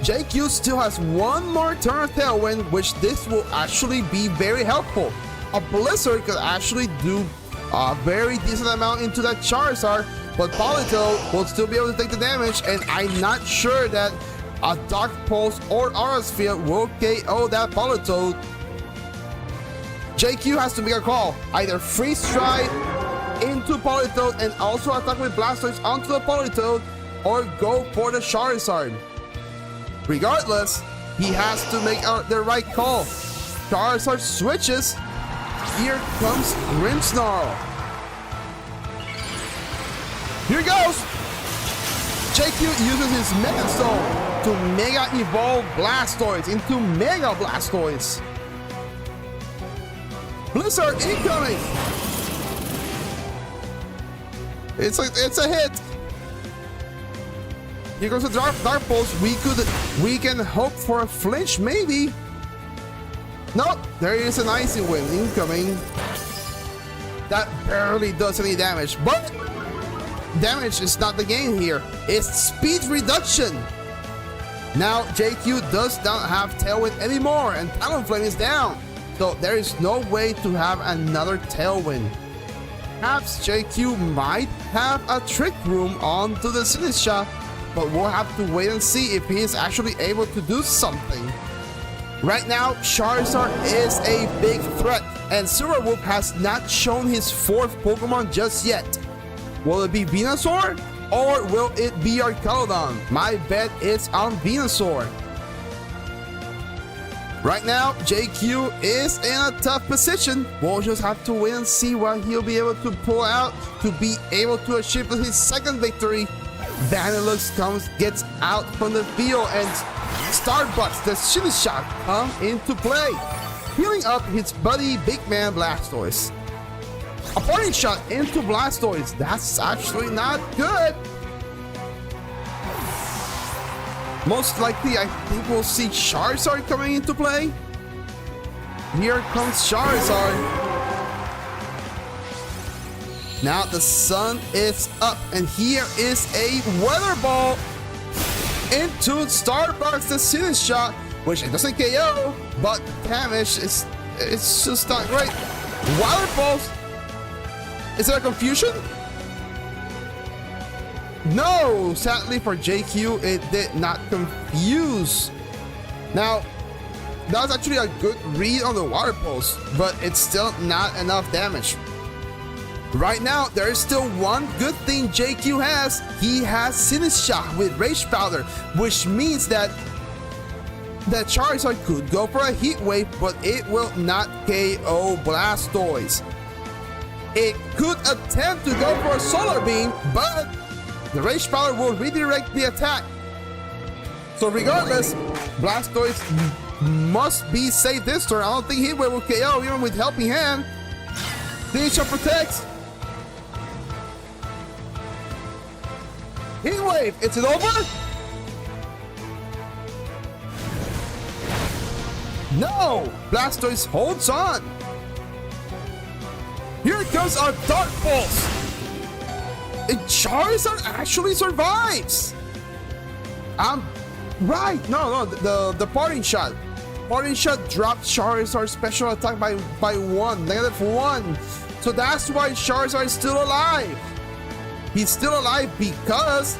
JQ still has one more turn of Tailwind, which this will actually be very helpful. A Blizzard could actually do a very decent amount into that Charizard, but Politoed will still be able to take the damage, and I'm not sure that a Dark Pulse or Aura Sphere will KO that Politoed. JQ has to make a call. Either Freeze Dry into Politoed and also attack with Blastoise onto the Politoed, or go for the Charizard. Regardless, he has to make the right call. Charizard switches. Here comes Grimmsnarl. Here goes. JQ uses his Mega Stone to Mega Evolve Blastoise into Mega Blastoise. Blizzard incoming. It's a hit. Here goes the Dark Pulse. We can hope for a flinch, maybe. No, there is an Icy Wind incoming. That barely does any damage, but damage is not the game here. It's speed reduction. Now JQ does not have Tailwind anymore, and Talonflame is down. So there is no way to have another Tailwind. Perhaps JQ might have a Trick Room onto the Sinistcha, but we'll have to wait and see if he is actually able to do something. Right now, Charizard is a big threat, and Silverwolf has not shown his fourth Pokemon just yet. Will it be Venusaur, or will it be Archaludon? My bet is on Venusaur. Right now, JQ is in a tough position. We'll just have to wait and see what he'll be able to pull out to be able to achieve his second victory. Vanilux gets out from the field, and Starbucks, the shooting shot, come into play, healing up his buddy Big Man Blastoise. A parting shot into Blastoise. That's actually not good. Most likely, I think we'll see Charizard coming into play. Here comes Charizard. Now the sun is up, and here is a Weather Ball into Starbucks, the Ceiling Shot, which it doesn't KO, but the damage is just not great. Water Balls. Is there a confusion? No, sadly for JQ, it did not confuse. Now, that was actually a good read on the water pulse, but it's still not enough damage. Right now, there is still one good thing JQ has. He has Sinus Shot with Rage Powder, which means that Charizard could go for a Heat Wave, but it will not KO Blastoise. It could attempt to go for a Solar Beam, but the Rage Powder will redirect the attack. So regardless, Blastoise must be safe this turn. I don't think Heat Wave will KO even with Helping Hand. Shot protects. Heat Wave, is it over? No! Blastoise holds on. Here comes our Dark Pulse. And Charizard actually survives. Right. No, the parting shot. Parting shot dropped Charizard's special attack by one, -1. So that's why Charizard is still alive. He's still alive because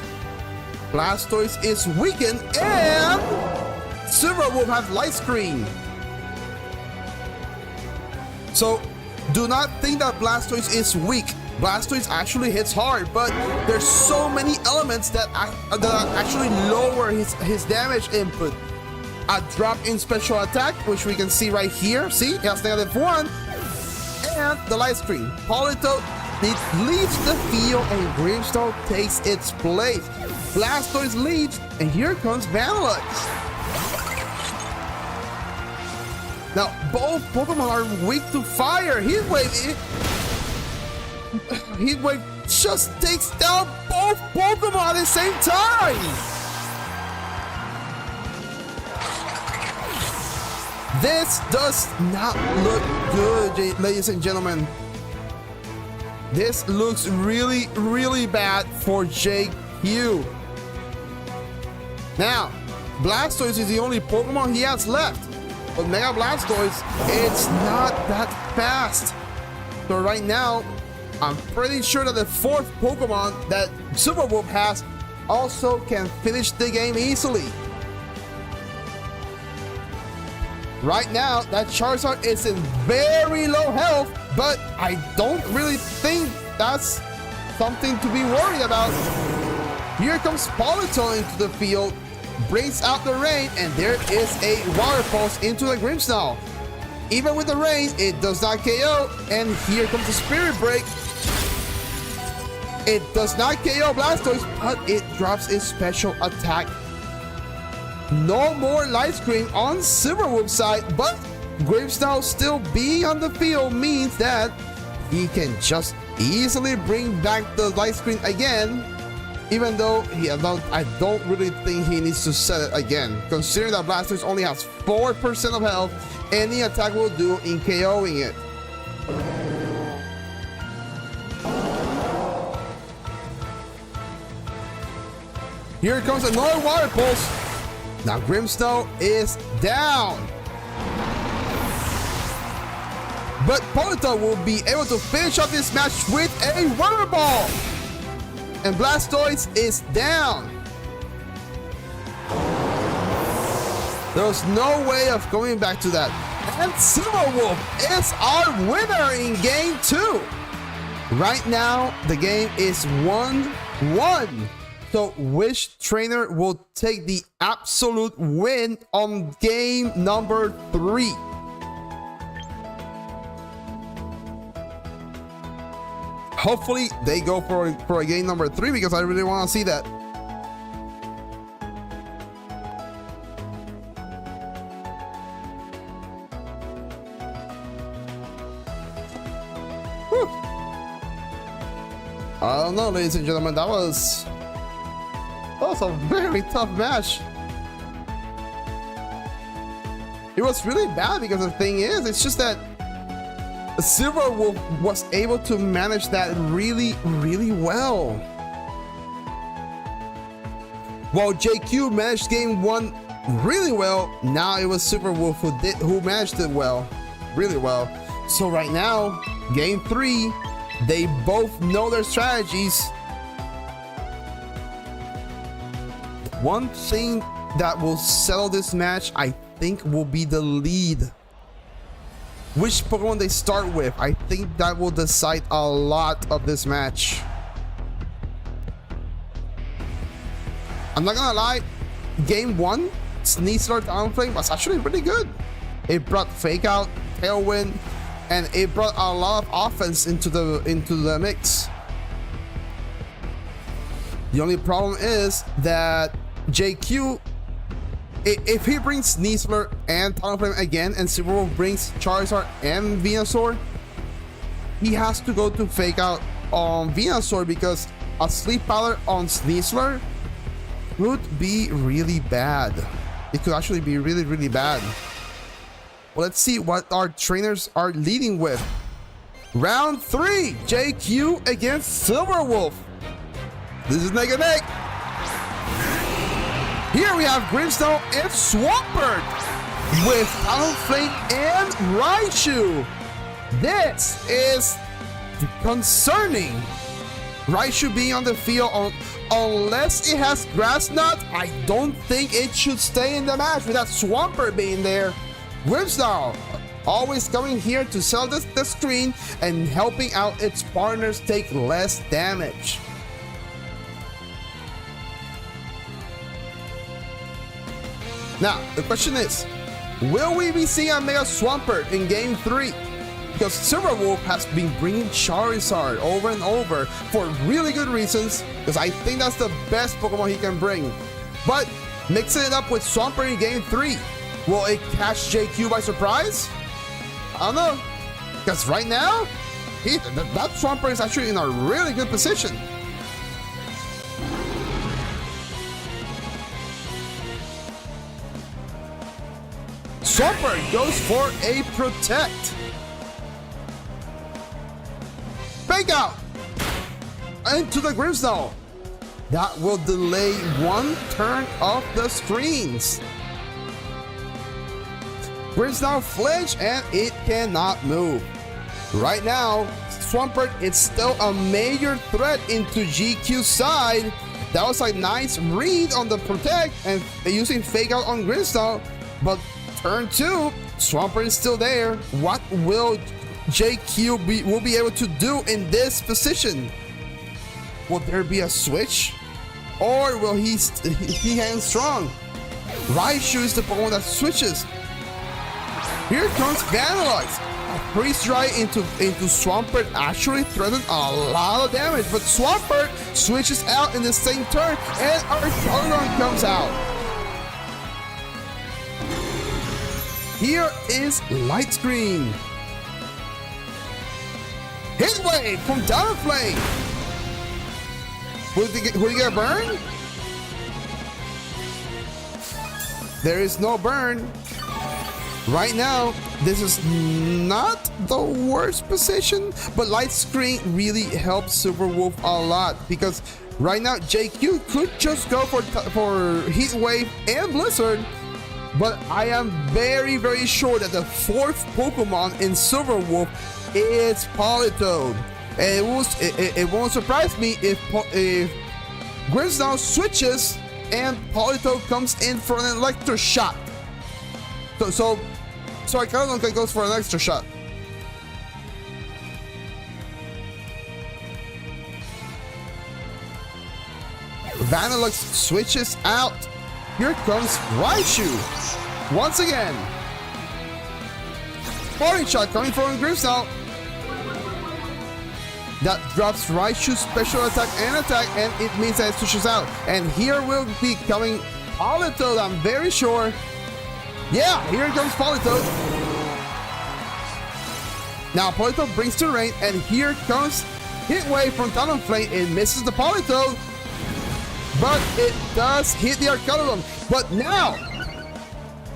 Blastoise is weakened and Silver will have Light Screen. So do not think that Blastoise is weak. Blastoise actually hits hard, but there's so many elements that actually lower his damage input. A drop in special attack, which we can see right here. See, it has -1. And the Light Screen. Polito, it leaves the field and Grimstone takes its place. Blastoise leaves, and here comes Vanilluxe. Now, both Pokemon are weak to fire. Heat Wave just takes down both Pokemon at the same time. This does not look good, ladies and gentlemen. This looks really, really bad for JQ. Now, Blastoise is the only Pokemon he has left. But Mega Blastoise, it's not that fast. So right now, I'm pretty sure that the fourth Pokemon that Super Wolf has also can finish the game easily. Right now, that Charizard is in very low health, but I don't really think that's something to be worried about. Here comes Polito into the field, brings out the rain, and there is a Water Pulse into the Grimmsnarl. Even with the rain, it does not KO, and here comes the Spirit Break. It does not KO Blastoise, but it drops its special attack. No more Light Screen on Silverwolf's side, but Grimmsnarl still being on the field means that he can just easily bring back the Light Screen again. Even though I don't really think he needs to set it again. Considering that Blastoise only has 4% of health, any attack will do in KOing it. Here comes another Water Pulse. Now Grimmsnarl is down. But Polito will be able to finish up this match with a Water Ball. And Blastoise is down. There's no way of going back to that. And Silverwolf is our winner in game 2. Right now, the game is 1-1 So which trainer will take the absolute win on game number 3? Hopefully they go for a game number 3 because I really want to see that. Whew. I don't know, ladies and gentlemen, that was a very tough match. It was really bad because the thing is, it's just that Silver Wolf was able to manage that really, really well. While JQ managed game 1 really well, now it was Silver Wolf who managed it well, really well. So right now, game 3, they both know their strategies. One thing that will settle this match, I think, will be the lead. Which Pokemon they start with. I think that will decide a lot of this match. I'm not gonna lie, game 1, Sneasler Downflame was actually pretty good. It brought Fake Out, Tailwind, and it brought a lot of offense into the mix. The only problem is that JQ, if he brings Sneasler and Talonflame again and Silver Wolf brings Charizard and Venusaur, he has to go to Fake Out on Venusaur because a Sleep Powder on Sneasler could be really bad. It could actually be really, really bad. Well, let's see what our trainers are leading with. Round 3, JQ against Silver Wolf. This is neck and neck. Here we have Grimmsnarl and Swampert with Talonflame and Raichu. This is concerning. Raichu being on the field, unless it has Grass Knot, I don't think it should stay in the match with that Swampert being there. Grimmsnarl always coming here to sell the screen and helping out its partners take less damage. Now, the question is, will we be seeing a Mega Swampert in Game 3? Because Silver Wolf has been bringing Charizard over and over for really good reasons, because I think that's the best Pokemon he can bring. But mixing it up with Swampert in Game 3, will it catch JQ by surprise? I don't know. Because right now, that Swampert is actually in a really good position. Swampert goes for a Protect. Fake Out into the Grimmsnarl. That will delay one turn of the screens. Grimmsnarl flinch and it cannot move. Right now, Swampert is still a major threat into GQ's side. That was a nice read on the Protect and using Fake Out on Grimmsnarl, but turn 2, Swampert is still there. What will JQ be able to do in this position? Will there be a switch? Or will he hang strong? Raichu is the Pokemon that switches. Here comes Vandalize. A Freeze Dry into Swampert actually threatened a lot of damage, but Swampert switches out in the same turn and our Charmander comes out. Here is Light Screen. Hit Wave from Talonflame. Will he get a burn? There is no burn. Right now, this is not the worst position, but Light Screen really helps Silver Wolf a lot because right now JQ could just go for Heat Wave and Blizzard. But I am very, very sure that the 4th Pokemon in Silver Wolf is Politoed. And it won't surprise me if Grimmsnarl switches and Politoed comes in for an Electro Shot. So I kind of think it goes for an extra shot. Vanilluxe switches out. Here comes Raichu. Once again. Body shot coming from Grimmsnarl. That drops Raichu's special attack, and it means that it switches out. And here will be coming Politoed, I'm very sure. Yeah, here comes Politoed. Now Politoed brings to rain, and here comes Hit Wave from Talonflame. It misses the Politoed, but it does hit the Arcanum. But now,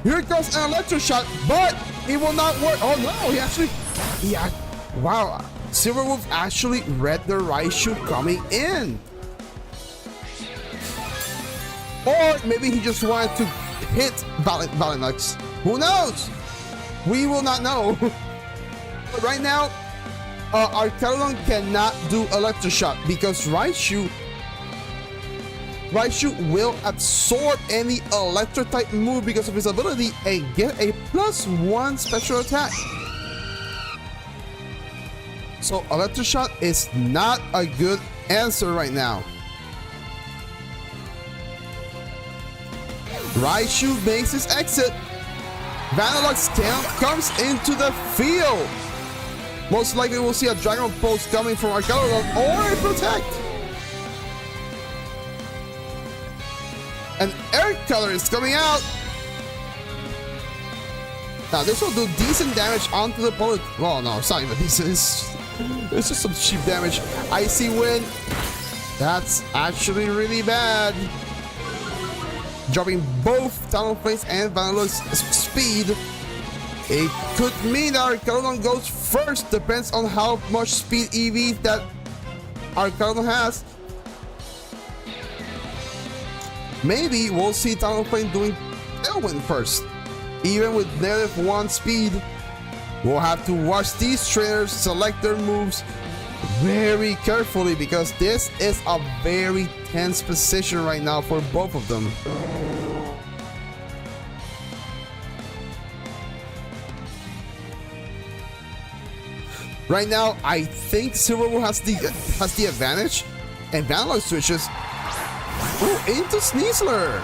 here comes an Electro Shot, but it will not work. Oh no, wow. Silverwolf actually read the Raichu coming in. Or maybe he just wanted to hit Vanilluxe. Who knows? We will not know. But right now, Arcanum cannot do Electro Shot because Raichu will absorb any Electro type move because of his ability and get a +1 special attack. So Electro Shot is not a good answer right now. Raichu makes his exit. Vanilluxe comes into the field. Most likely we'll see a Dragon Pulse coming from Arcanum or a Protect. An Air Color is coming out. Now this will do decent damage onto the bullet. Well, no, it's not even decent. It's just some cheap damage. Icy Wind. That's actually really bad. Dropping both Talonflame's and Vanilluxe's speed. It could mean that Arcanum goes first. Depends on how much speed EV that Arcanum has. Maybe we'll see Talonflame doing Tailwind first. Even with -1 speed, we'll have to watch these trainers select their moves very carefully because this is a very tense position right now for both of them. Right now, I think Silverwolf has the advantage, and Vanilluxe switches into Sneasler.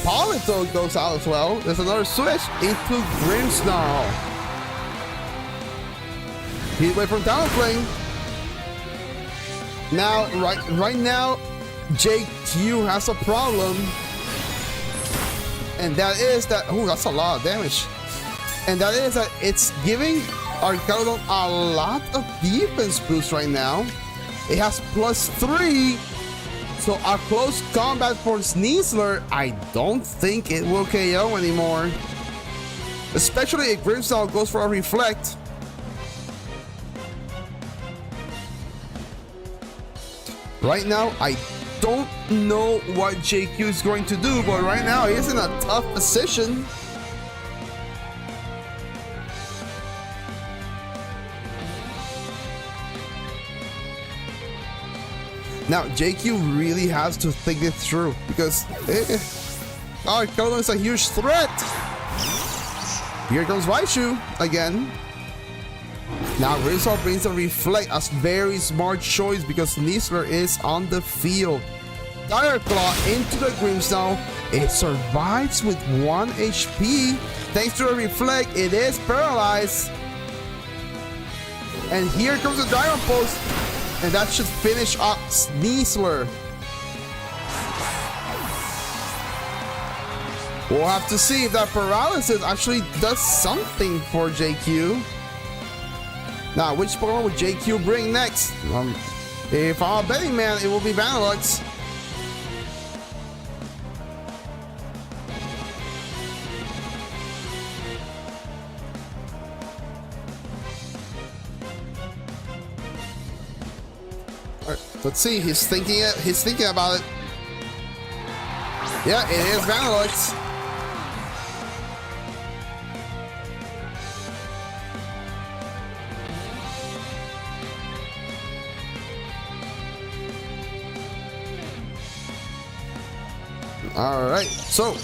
Politoed goes out as well. There's another switch into Grimmsnarl. Heat Wave from Talonflame. Now, right now, JQ has a problem, and that is that. Oh, that's a lot of damage. And that is that it's giving Arcanum a lot of defense boost right now. It has +3. So a close combat for Sneasler, I don't think it will KO anymore. Especially if Grimmsnarl goes for a Reflect. Right now, I don't know what JQ is going to do, but right now he's in a tough position. Now, JQ really has to think it through because Arcanum is a huge threat. Here comes Raichu again. Now, Grimmsnarl brings a Reflect, a very smart choice because Sneasler is on the field. Dire Claw into the Grimmsnarl. It survives with 1 HP. Thanks to a Reflect, it is paralyzed. And here comes the Dragon Pulse. And that should finish up Sneasler. We'll have to see if that paralysis actually does something for JQ. Now, which Pokemon would JQ bring next? If I'm a betting man, it will be Vanilluxe. Let's see. He's thinking about it. Yeah, it is Vanilluxe. All right. So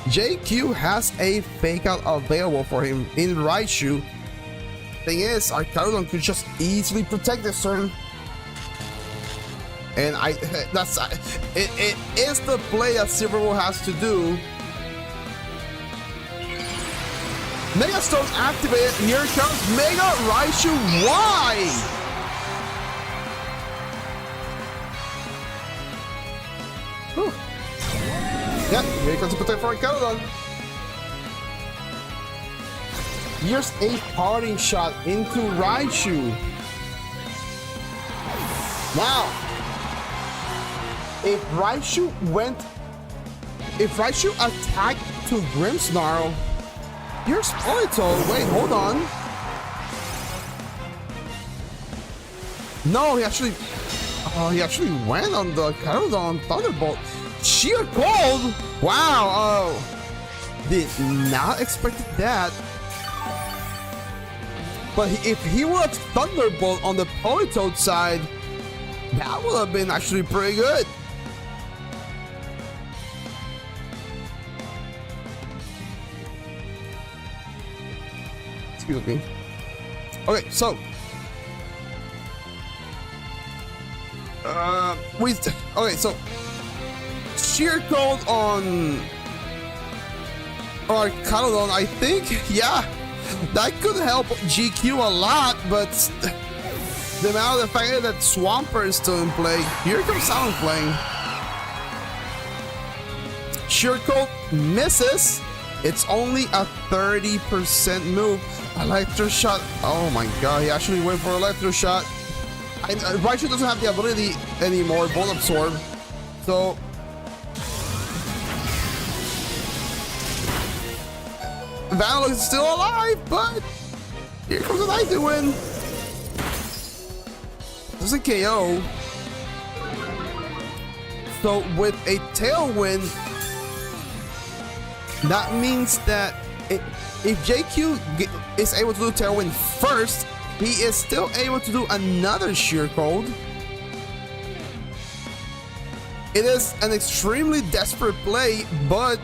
JQ has a Fake Out available for him in Raichu. Thing is, Arcanum could just easily protect this turn. And that's it is the play that Silverwolf has to do. Mega Stone activated. Here comes Mega Raichu. Why? Whew. Yeah, here comes the potential for a Caledon. Here's a parting shot into Raichu. Now, if Raichu attacked to Grimmsnarl, here's Politoed. Wait, hold on. No, he actually went on the Caledon Thunderbolt. Sheer Cold. Wow. Did not expect that. But if he would have Thunderbolt on the Politoed side, that would have been actually pretty good. Excuse me. Okay, so so Sheer Cold on Caledon, I think, yeah, that could help GQ a lot, but the amount of the fact that Swampert is still in play. Here comes Talonflame. Sheer Cold misses. It's only a 30% move. Electro Shot. Oh my god, he actually went for Electro Shot. Raichu doesn't have the ability anymore, Volt Absorb. So Vanillux is still alive, but here comes a Night win. There's a KO. So with a Tailwind, that means that if JQ is able to do Tailwind first, he is still able to do another Sheer Cold. It is an extremely desperate play, but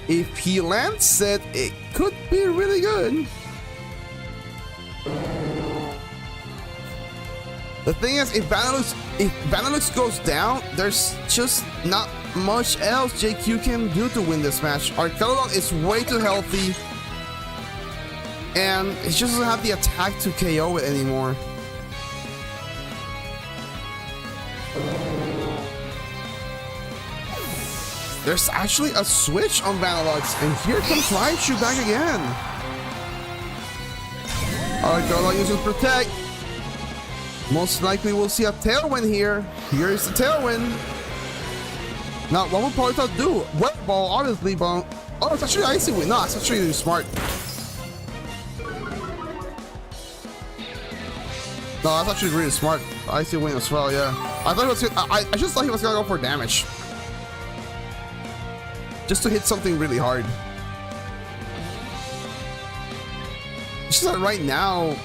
if he lands it, it could be really good. The thing is, if Vanillux goes down, there's just not much else JQ can do to win this match. Our Caledon is way too healthy, and it just doesn't have the attack to KO it anymore. There's actually a switch on Vanillux, and here comes Raichu back again. Our Caledon uses Protect. Most likely we'll see a Tailwind here. Here's the Tailwind. Now, what will Politoed do? Wet Ball, obviously, but... Oh, it's actually Icy Wind. No, it's actually really smart. No, that's actually really smart. Icy Wind as well, yeah. I thought he was gonna, I just thought he was gonna go for damage. Just to hit something really hard. It's just that right now,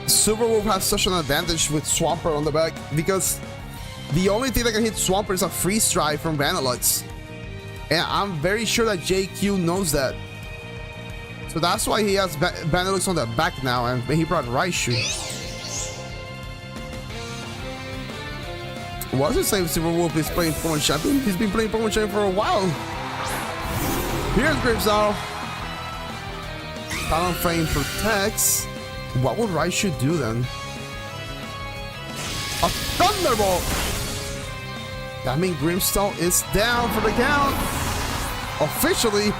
Silverwolf has such an advantage with Swampert on the back, because the only thing that can hit Swampert is a Freeze Drive from Vanillux. And I'm very sure that JQ knows that. So that's why he has Vanillux on the back now, and he brought Raichu. What's it saying Silverwolf is playing Pokemon Champion? He's been playing Pokemon Champion for a while. Here's Grimmsnarl. Talonflame protects. What would Raichu do then? A Thunderbolt! That means Grimmsnarl is down for the count. Officially.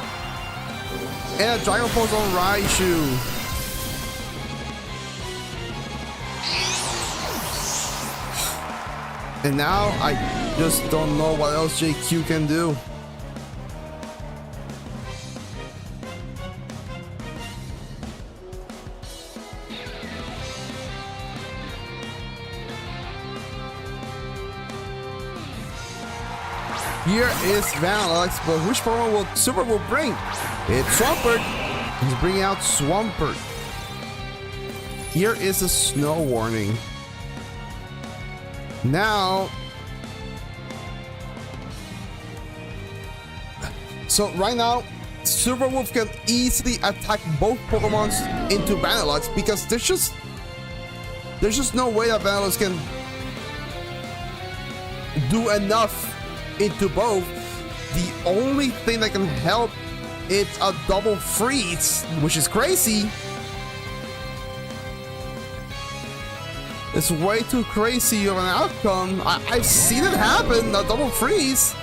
And a Dragon Pulse on Raichu. And now I just don't know what else JQ can do. Here is Vanillux, but which Pokemon will Silverwolf bring? It's Swampert. He's bringing out Swampert. Here is a Snow Warning. Now, so right now, Silverwolf can easily attack both Pokemons into Vanillux because there's just There's just no way that Vanilluxe can do enough into both. The only thing that can help is a double freeze, which is crazy. It's way too crazy of an outcome. I've seen it happen, a double freeze.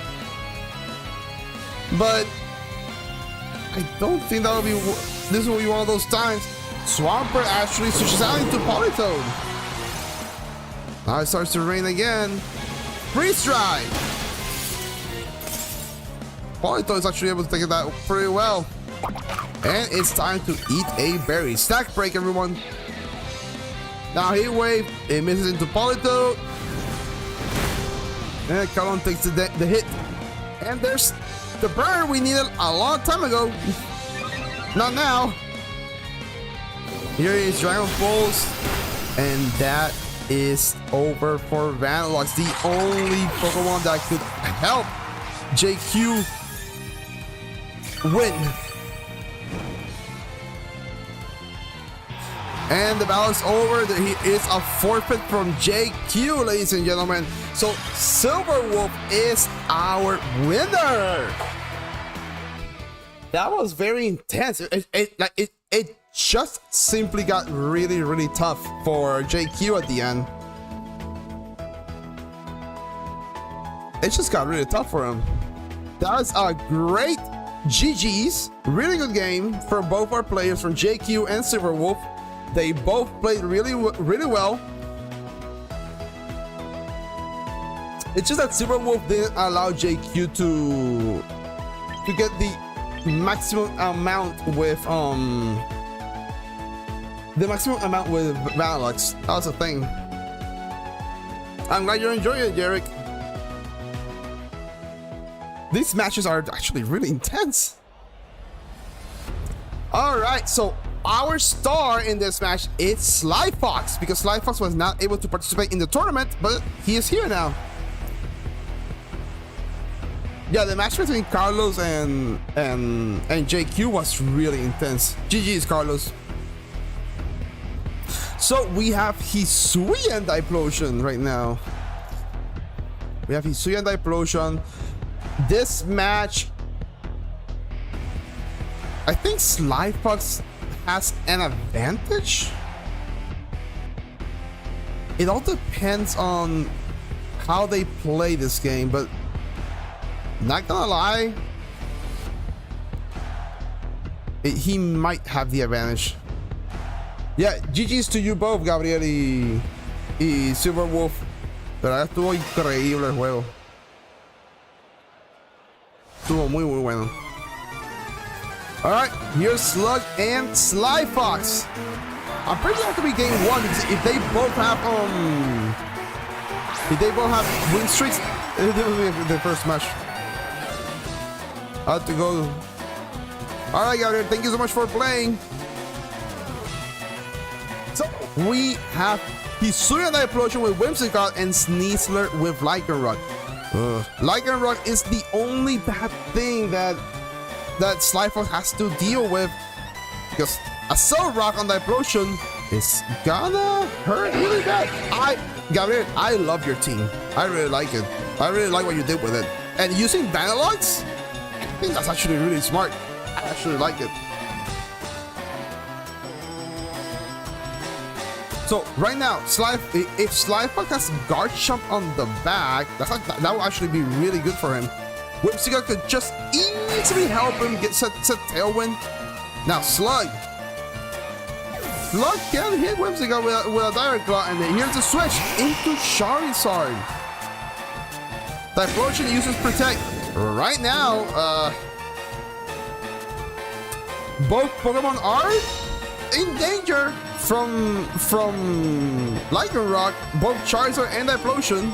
But I don't think that'll be, this will be one of those times. Swampert actually switches out into Politoed. Now it starts to rain again. Freeze Dry! Politoed is actually able to take that pretty well. And it's time to eat a berry. Stack break, everyone. Now Heat Wave, it misses into Politoed. And Calon takes the hit. And there's the burn we needed a long time ago. Not now. Here is Dragon Pulse. And that is over for Vanilluxe. The only Pokemon that could help JQ win. And the battle's over. He is a forfeit from JQ, ladies and gentlemen. So Silverwolf is our winner. That was very intense. It just simply got really, really tough for JQ at the end. It just got really tough for him. That was a great GG's. Really good game for both our players, from JQ and Silverwolf. They both played really well. It's just that Silverwolf didn't allow JQ to get the maximum amount with Vanilluxe. That was the thing. I'm glad you're enjoying it, Jarek. These matches are actually really intense. All right, so our star in this match is Slyfox, because Slyfox was not able to participate in the tournament, but he is here now. Yeah, the match between Carlos and JQ was really intense. GG's, Carlos. So we have Hisui and Diplosion right now. We have Hisui and Diplosion. This match, I think Slyfox has an advantage. It all depends on how they play this game, but not gonna lie, he might have the advantage. Yeah, GG's to you both, Gabriel y Silverwolf. Pero estuvo increíble el juego. Estuvo muy bueno. Alright, here's Slug and Slyfox. I'm pretty sure it could be game one, because if they both have win streaks, it will be the first match. I have to go. Alright, Gabriel, thank you so much for playing. So we have Hisui and Diplosion with Whimsicott and Sneasler with Lycanroc. Lycanroc is the only bad thing that Slyfox has to deal with, because a Cell Rock on Diplosion is gonna hurt really bad. Gabriel, I love your team. I really like it. I really like what you did with it. And using Vanilluxe, I think that's actually really smart. I actually like it. So right now, if Slyfox has Guard Jump on the back, that will actually be really good for him. Whimsicott could just easily help him set Tailwind. Now Slug can hit Whimsicott with a Direct Claw, and then here's the switch into Charizard. Diplosion uses Protect. Right now, both Pokemon are in danger from Lycanroc, both Charizard and Diplosion.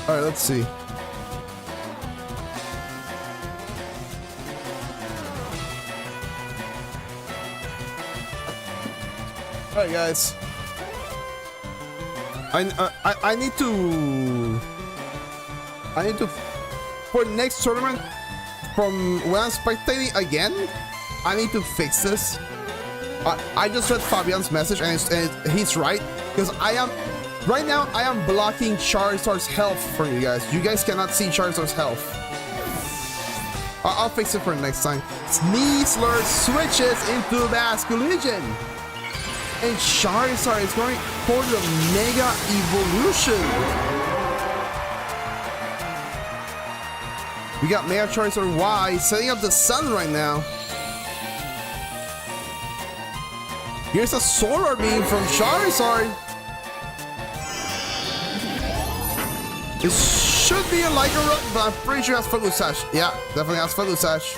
All right, let's see. All right, guys. I need to I need to, for next tournament, from when I'm spectating again, I need to fix this. I just read Fabian's message, and he's right, because right now I am blocking Charizard's health for you guys. You guys cannot see Charizard's health. I'll fix it for next time. Sneasler switches into Basculegion, and Charizard is going for the Mega Evolution. We got Mega Charizard Y setting up the sun right now. Here's a Solar Beam from Charizard. It should be a Lycanroc, but I'm pretty sure it has Focus Sash. Yeah, definitely has Focus Sash.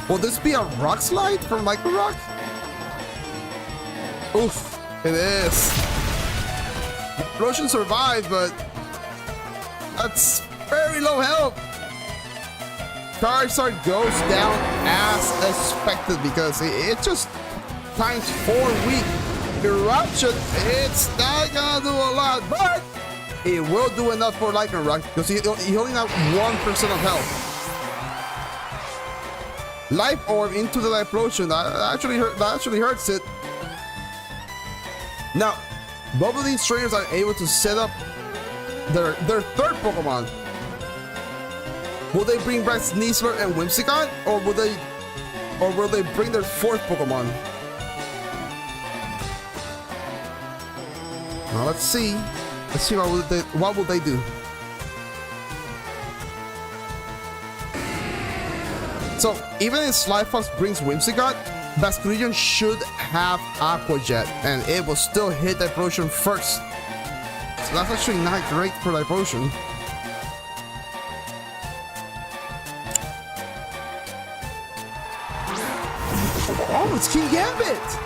Will this be a Rock Slide from Lycanroc? Oof, it is. Explosion survived, but that's very low health. Charizard goes down as expected because it just times 4 weak. Eruption, it's not gonna do a lot, but it will do enough for Lycanroc because he only has 1% of health. Life Orb into the Explosion, that actually hurts it. Now, both of these trainers are able to set up their third Pokemon. Will they bring back Sneasler and Whimsicott, or will they bring their fourth Pokemon? Now let's see. Let's see what will they do. So even if Slifox brings Whimsicott, Basculegion should have Aqua Jet, and it will still hit that potion first. So that's actually not great for that potion. Oh, it's King Gambit!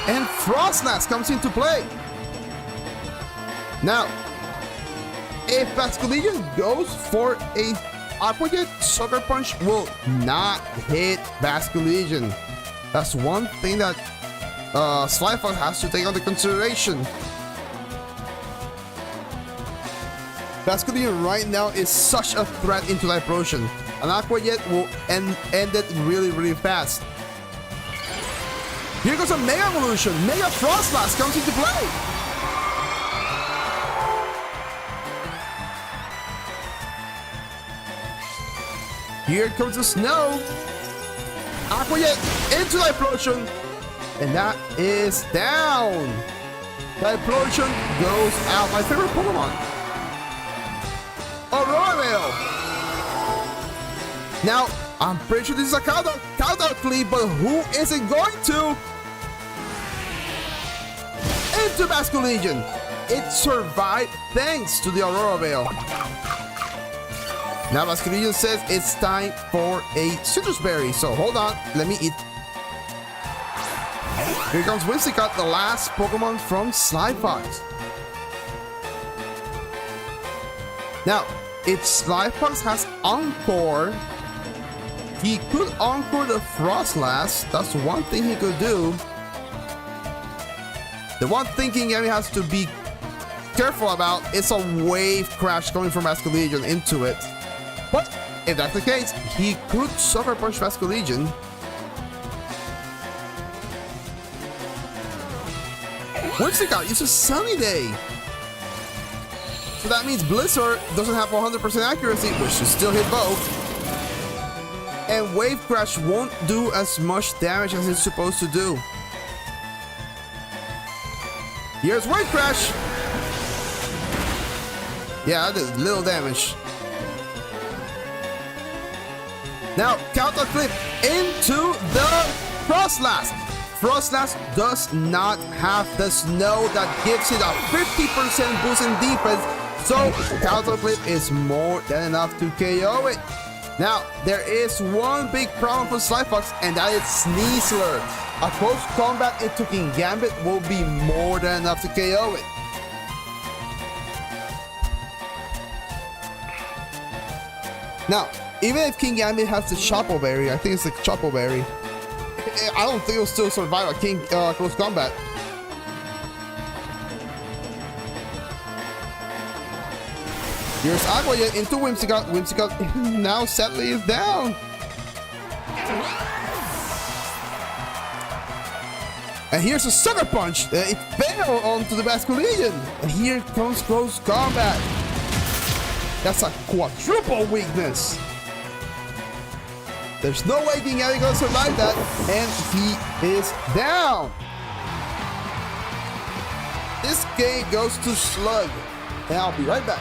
And Frostlass comes into play. Now, if Basculegion goes for a Aqua Jet, Sucker Punch will not hit Basculegion. That's one thing that Slifox has to take into consideration. Basculegion right now is such a threat into Life Potion. An Aqua Jet will end it really, really fast. Here goes a Mega Evolution. Mega Frostlass comes into play. Here comes the snow. Aqua Jet into Life Potion. And that is down. Life Potion goes out. My favorite Pokemon. Aurora Veil. Now, I'm pretty sure this is a countdown cleave, but who is it going to? Into Basculegion. It survived thanks to the Aurora Veil. Now Basculegion says it's time for a Citrus Berry. So hold on, let me eat. Here comes Whimsicott, the last Pokemon from Slifox. Now, if Slifox has Encore, he could Encore the Frostlass. That's one thing he could do. The one thing King Gambit has to be careful about is a Wave Crash coming from Basculegion into it. But if that's the case, he could Sucker Punch Basculegion. Whimsicott uses Sunny Day. So that means Blizzard doesn't have 100% accuracy, which should still hit both. And Wave Crash won't do as much damage as it's supposed to do. Here's Wave Crash. Yeah, that did little damage. Now, Counter Flip into the Frostlass. Frostlass does not have the snow that gives it a 50% boost in defense, so Counter Flip is more than enough to KO it. Now, there is one big problem for Slifox, and that is Sneasler. A close combat into King Gambit will be more than enough to KO it. Now, even if King Gambit has the Chopo Berry, I think it's the Chopo Berry, I don't think it'll still survive a King close combat. Here's Aqua into Whimsicott. Whimsicott now sadly is down. And here's a Sucker Punch. It fell onto the Basque Legion. And here comes close combat. That's a quadruple weakness. There's no way King Eddie gonna survive that. And he is down. This game goes to Slug. And I'll be right back.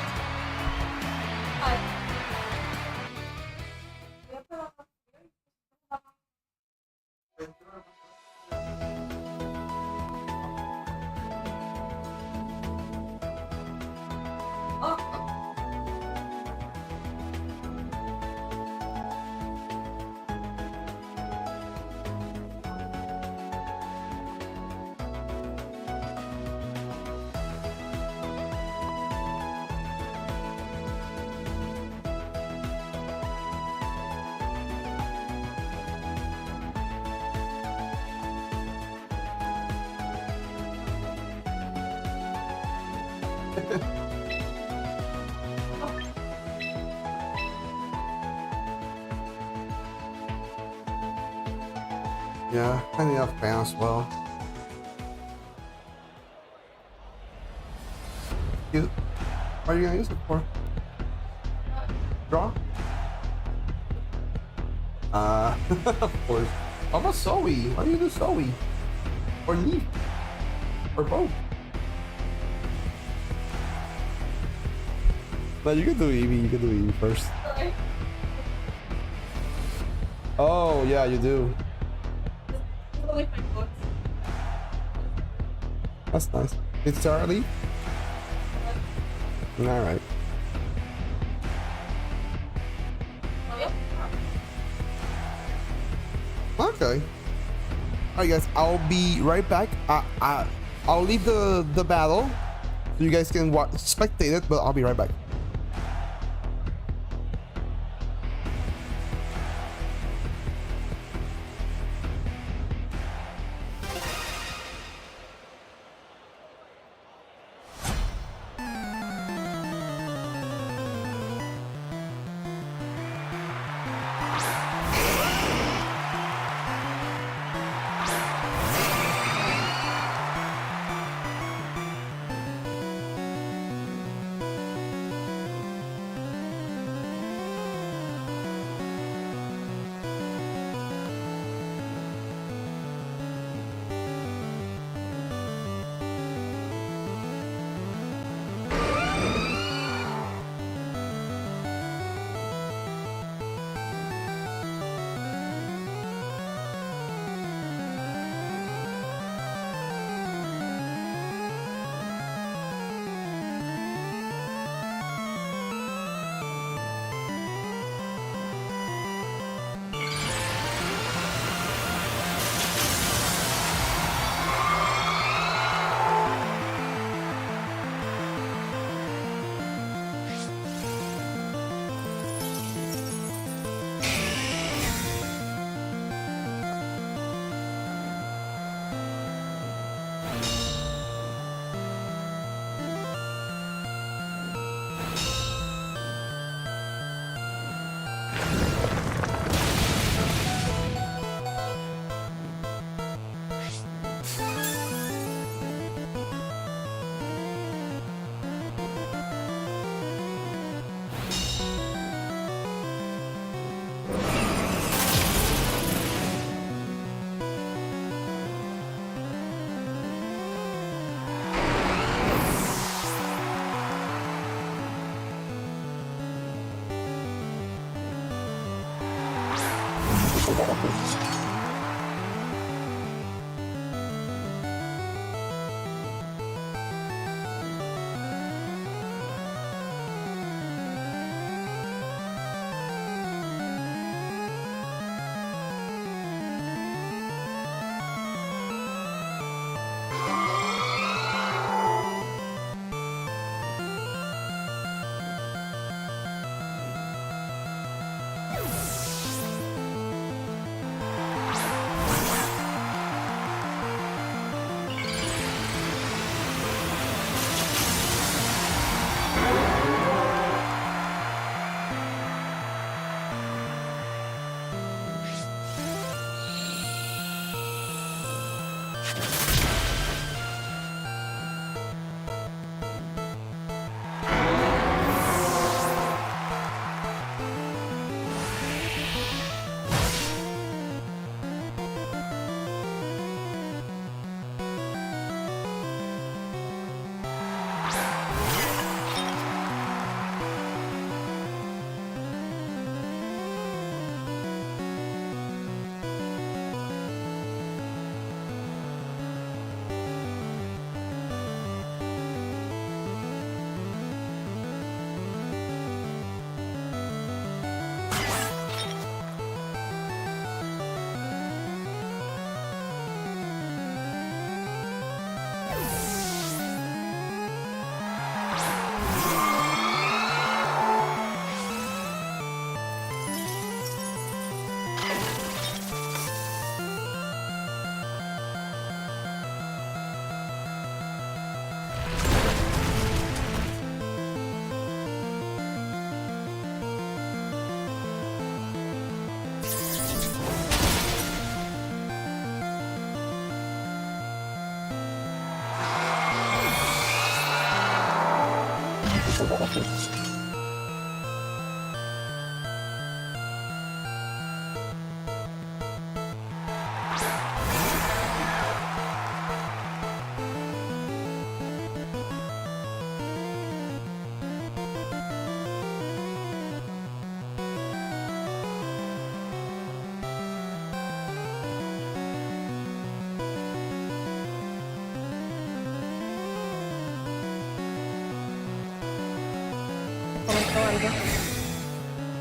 Yeah, plenty of bounce well. What are you gonna use it for? Draw? Of course. How about Zoe? Why do you do Zoe? Or Leaf? Or both? No, you can do Eevee. You can do Eevee first. Oh, yeah, you do. That's nice. It's Charlie? Alright. Okay. Alright guys, I'll be right back. I'll leave the battle so you guys can spectate it, but I'll be right back.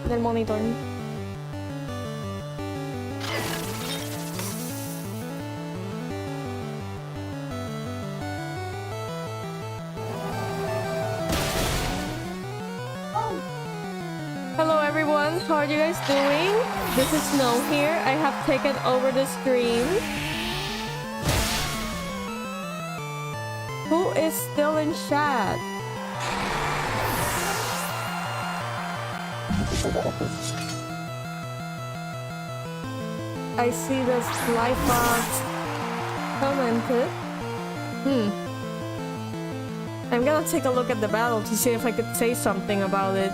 Del monitor. Hello everyone, how are you guys doing? This is Snow here. I have taken over the stream. Who is still in chat? I see the Slyfox commented. I'm gonna take a look at the battle to see if I could say something about it.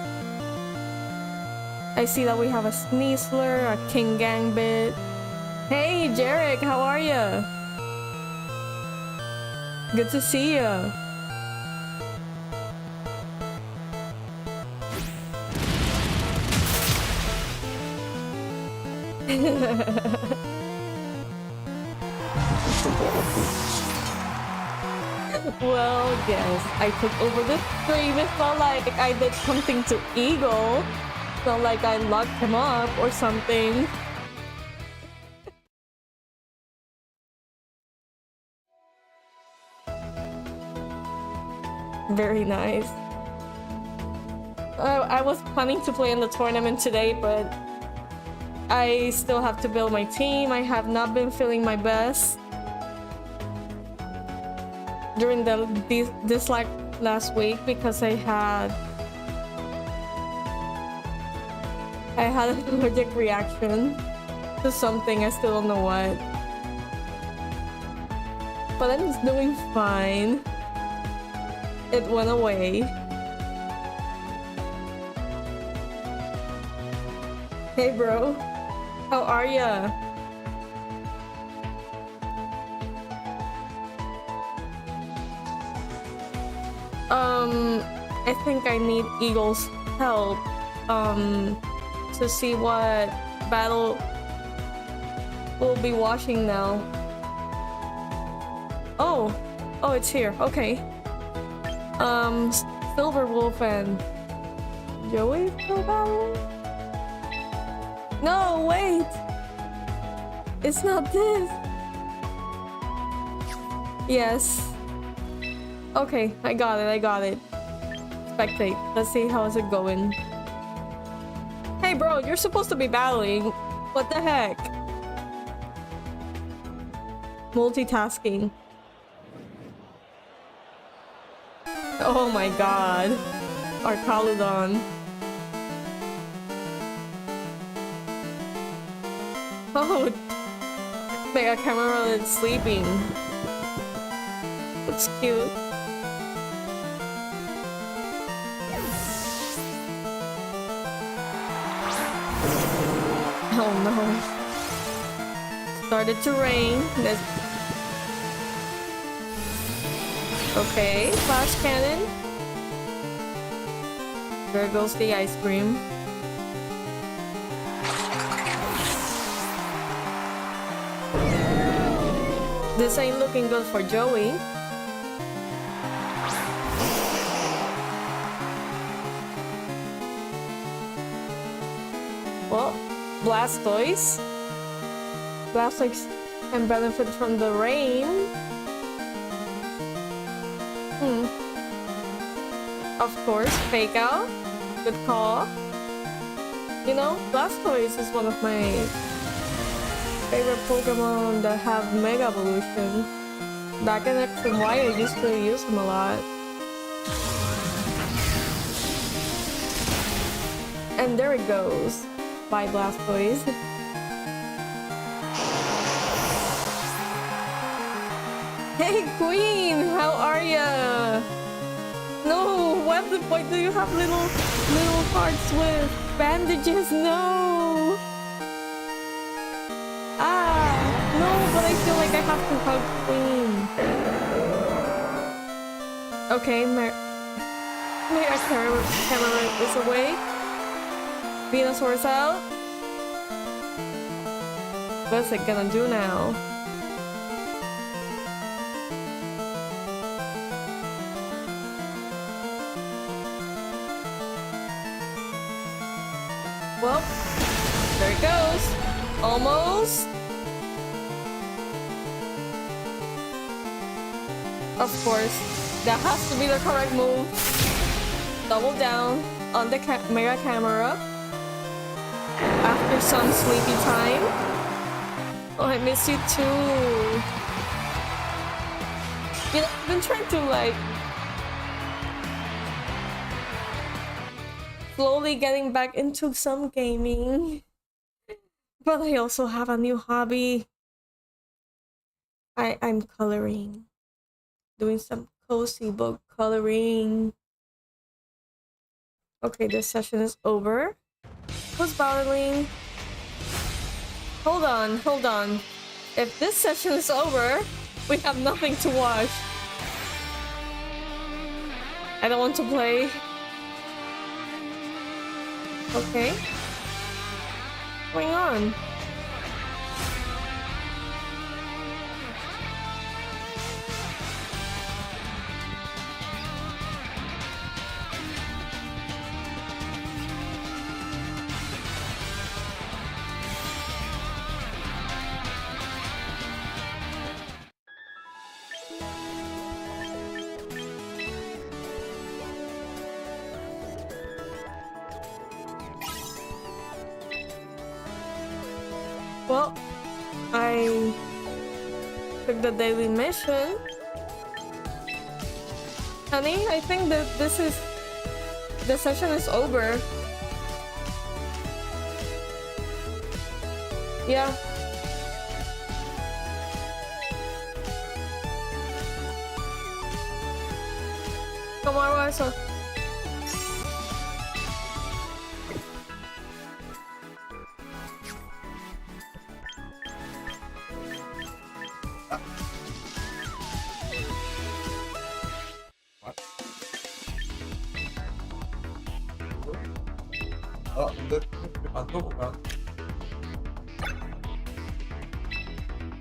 I see that we have a Sneasler, a King Gambit. Hey, Jarek, how are ya? Good to see ya. Well, yes, I took over the stream. It's not like I did something to Eagle. It's not like I locked him up or something. Very nice. I was planning to play in the tournament today, but I still have to build my team. I have not been feeling my best during this like last week because I had an allergic reaction to something. I still don't know what, but I'm just doing fine. It went away. Hey bro, how are ya? I think I need Eagle's help to see what battle we'll be watching now. Oh, it's here. Okay. Silver Wolf and Joey for battle? No, wait! It's not this! Yes. Okay, I got it. Spectate. Let's see how is it going. Hey bro, you're supposed to be battling. What the heck? Multitasking. Oh my god. Arcaludon. Oh, Mega Camera is sleeping. That's cute. Oh no. Started to rain. Okay, flash cannon. There goes the ice cream. This ain't looking good for Joey. Well, Blastoise can benefit from the rain. Of course, Fake Out. Good call. You know, Blastoise is one of my favorite Pokemon that have Mega Evolution. Back in X and Y, I used to use him a lot. And there it goes. Bye, Blastoise. Hey, Queen! How are ya? No, why do you have little hearts with bandages? No. Ah, no, but I feel like I have to hug Queen. Okay, my camera is away. Venusaur's out. What's it gonna do now? Well, there it goes. Almost. Of course, that has to be the correct move. Double down on the mega camera. After some sleepy time. Oh, I miss you too. You know, I've been trying to like slowly getting back into some gaming. But I also have a new hobby. I'm coloring. Doing some cozy book coloring. Okay, this session is over. Who's battling? Hold on. If this session is over, we have nothing to watch. I don't want to play. Okay. What's going on? Well, I took the daily mission. Honey, I think that the session is over. Yeah. Tomorrow also.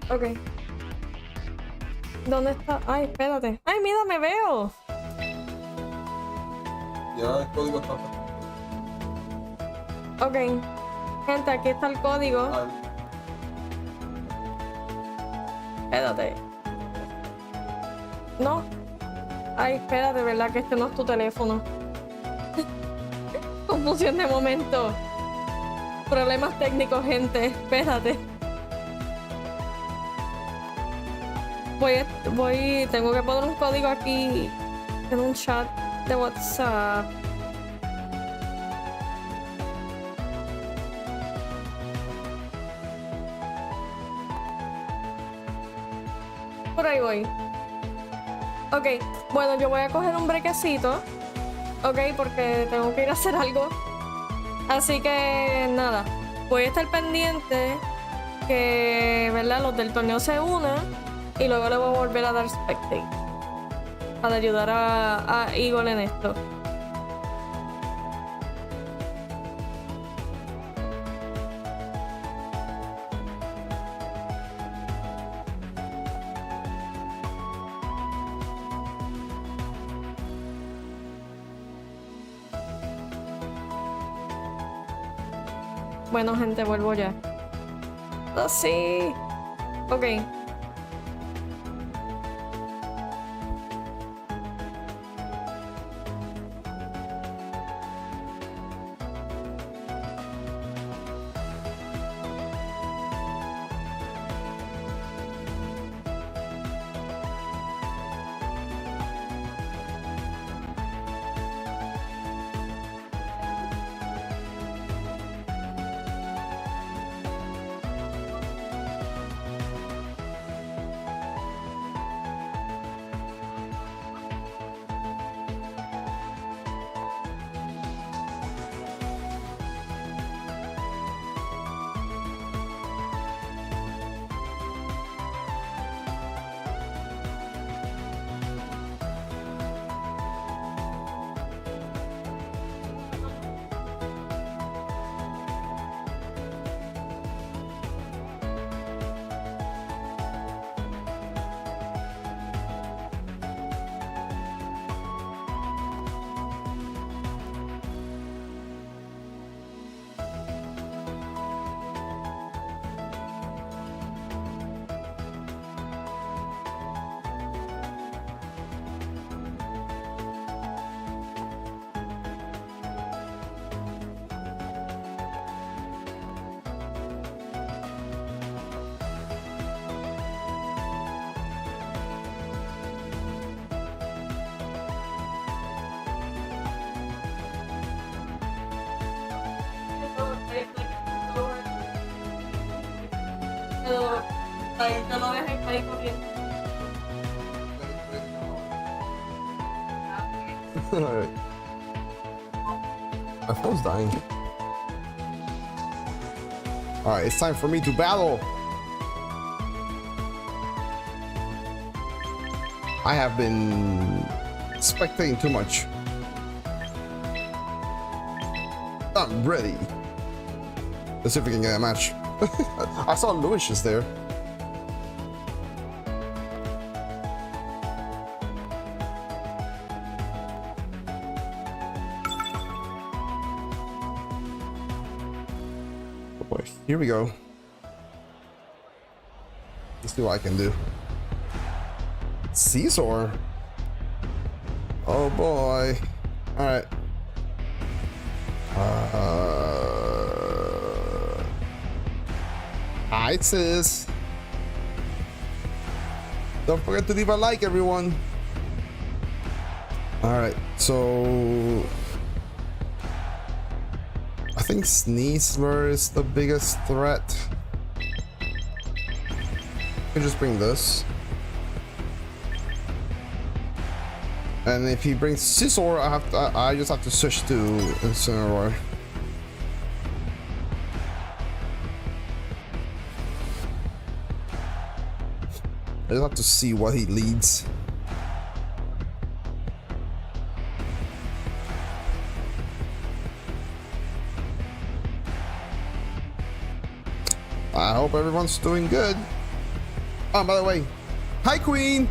Ok. ¿Dónde está? Ay, espérate. Ay, mira, me veo. Ya el código está. Ok. Gente, aquí está el código. Espérate. No. Ay, espérate, ¿verdad? Que este no es tu teléfono. Confusión de momento. Problemas técnicos, gente. Espérate. Tengo que poner un código aquí en un chat de WhatsApp. Por ahí voy. Ok, bueno, yo voy a coger un brequecito. Ok, porque tengo que ir a hacer algo. Así que nada, voy a estar pendiente que, ¿verdad?, los del torneo se unan. Y luego le voy a volver a dar spectate para ayudar a Eagle en esto. Bueno, gente, vuelvo ya. Oh, sí. Ok. Ay, yo lo dejé ahí corriendo. Alright. My phone's dying. Alright, it's time for me to battle. I have been spectating too much. I'm ready. Let's see if we can get a match. I saw Lewis is there. Oh boy, here we go. Let's see what I can do. Caesar. Oh boy. All right. Hi sis. Don't forget to leave a like, everyone. All right, so I think Sneasler is the biggest threat. I can just bring this. And if he brings Scizor, I just have to switch to Incineroar. I just have to see what he leads. I hope everyone's doing good. Oh, by the way, hi Queen!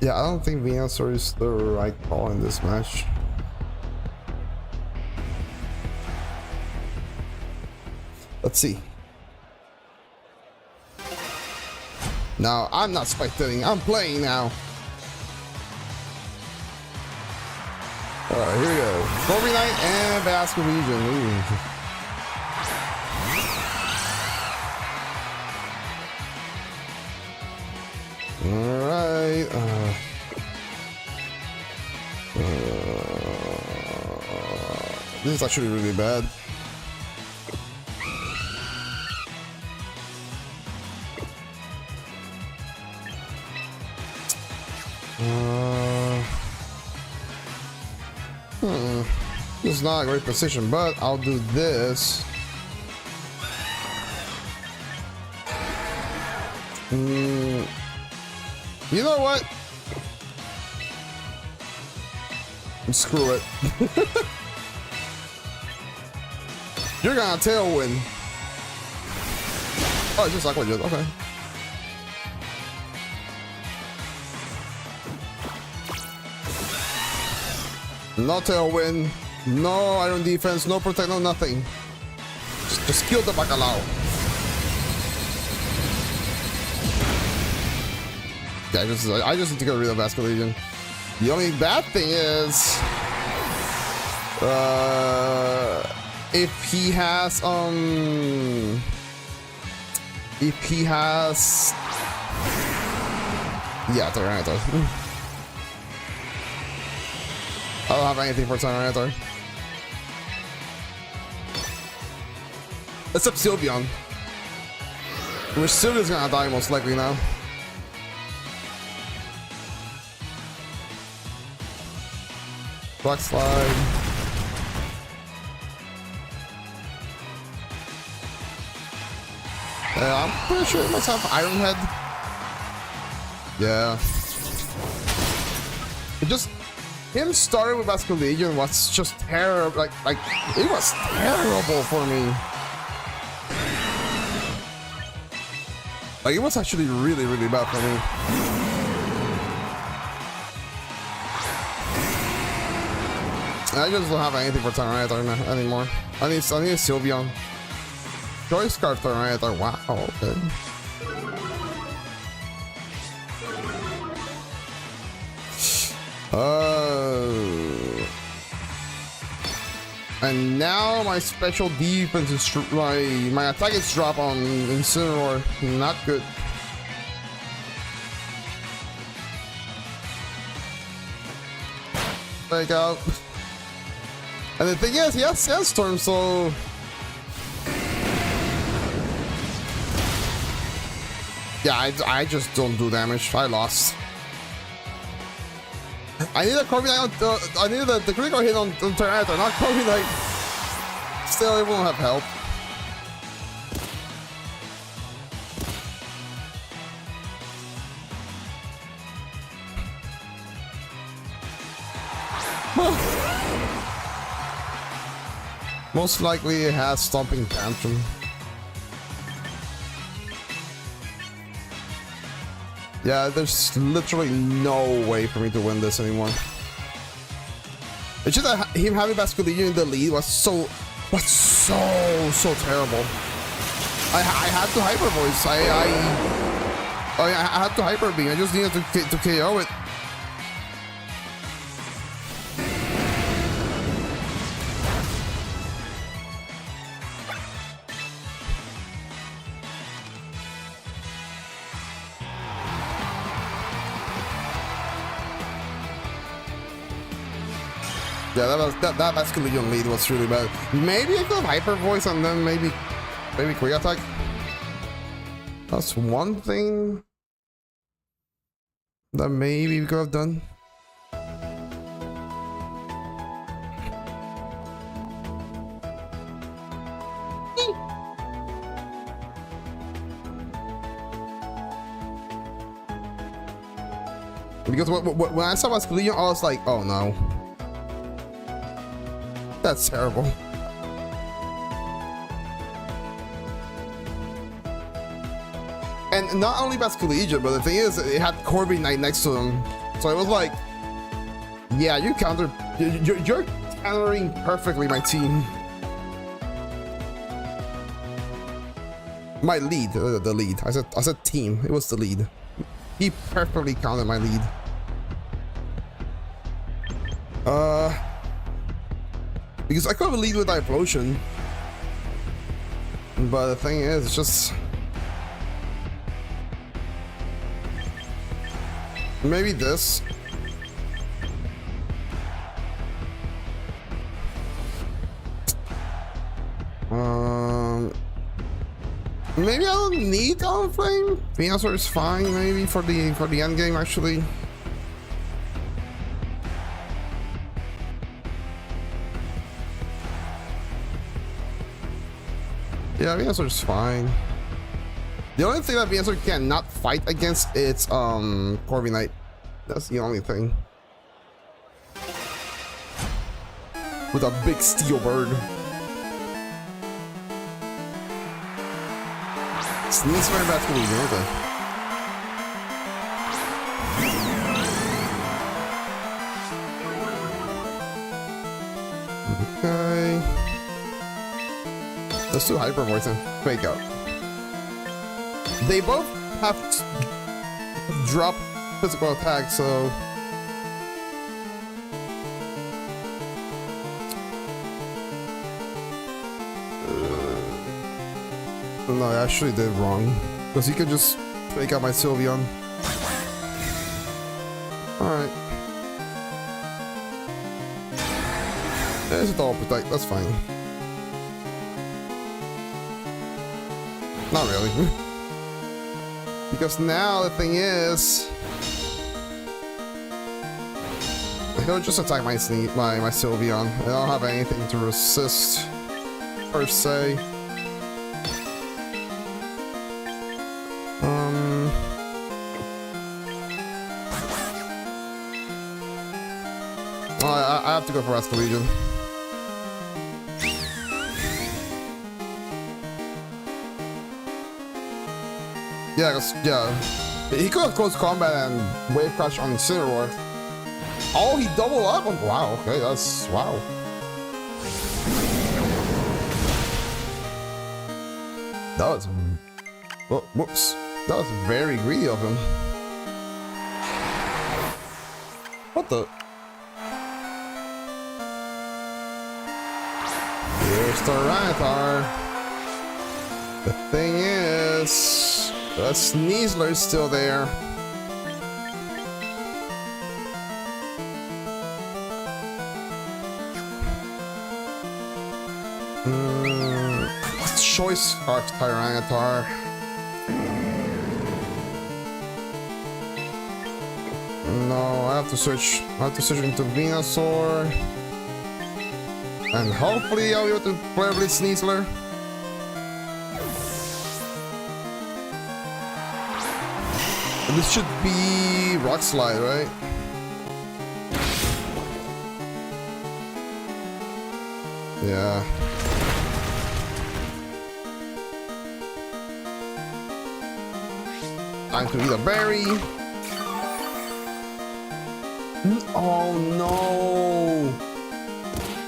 Yeah, I don't think Venusaur is the right call in this match. Let's see. No, I'm not spectating. I'm playing now. Alright, here we go. EagleKnight and Basket Region. Ooh. Alright. This is actually really bad. This is not a great position, but I'll do this. You know what? Screw it. You're gonna tailwind. Oh, it's just like what you did. Okay. No tailwind, no iron defense, no protect, no nothing. Just kill the bacalao. Yeah, I just need to get rid of Vascular Legion. The only bad thing is, if he has yeah, Tyranitar. I don't have anything for Tyranitar. Except Sylveon. Which Sylveon's gonna die most likely now. Black Slide. Yeah, I'm pretty sure it must have Iron Head. Yeah. It just... Him starting with Vascular Legion was just terrible. Like it was terrible for me. Like it was actually really, really bad for me. I just don't have anything for Tyranitar anymore. I need Sylveon. Choice Scarf Tyranitar. Wow. Okay. And now my special defense is my attack is drop on Incineroar. Not good. Fake out. And the thing is, he has Sandstorm, so Yeah, I just don't do damage. I lost. I need a EagleKnight on I need the critical hit on Tyranitar, not EagleKnight. Still, it won't have help. Most likely it has Stomping Tantrum. Yeah, there's literally no way for me to win this anymore. It's just that him having Basculino in the lead was so terrible. I had to Hyper Voice. I had to Hyper Beam. I just needed to KO it. Yeah, that Basculino lead was really bad. Maybe I could have Hyper Voice and then maybe Quick Attack. That's one thing that maybe we could have done. Because when I saw Basculino, I was like, oh no. That's terrible. And not only Basculino, but the thing is, it had EagleKnight next to him. So it was like, yeah, you're countering perfectly my team. My lead, the lead. I said team. It was the lead. He perfectly countered my lead. Because I could have a lead with Typhlosion. But the thing is, it's just... maybe this. Maybe I don't need Talonflame. Venusaur is fine, maybe for the end game actually. Yeah, Venusaur is fine. The only thing that Venusaur cannot fight against is EagleKnight. That's the only thing. With a big steel bird. Sneeze very bad to lose, okay. Let's do Hyper Voice and Fake Out. They both have drop physical attack, so no, I actually did wrong because he could just fake out my Sylveon. Alright. There's a double protect, that's fine. Not really. Because now the thing is, he'll just attack my Sylveon. I don't have anything to resist per se. I have to go for Basculino. Yeah, he could have close combat and Wave Crash on Incineroar. Oh, he doubled up? Oh, wow, okay, that's... wow. That was... oh, whoops. That was very greedy of him. What the... here's Tyranitar. The thing is, the Sneasler is still there. Choice Arc Tyranitar. no, I have to switch into Venusaur. And hopefully I'll be able to play with Sneasler. This should be Rock Slide, right? Yeah. Time to eat a berry. Oh no!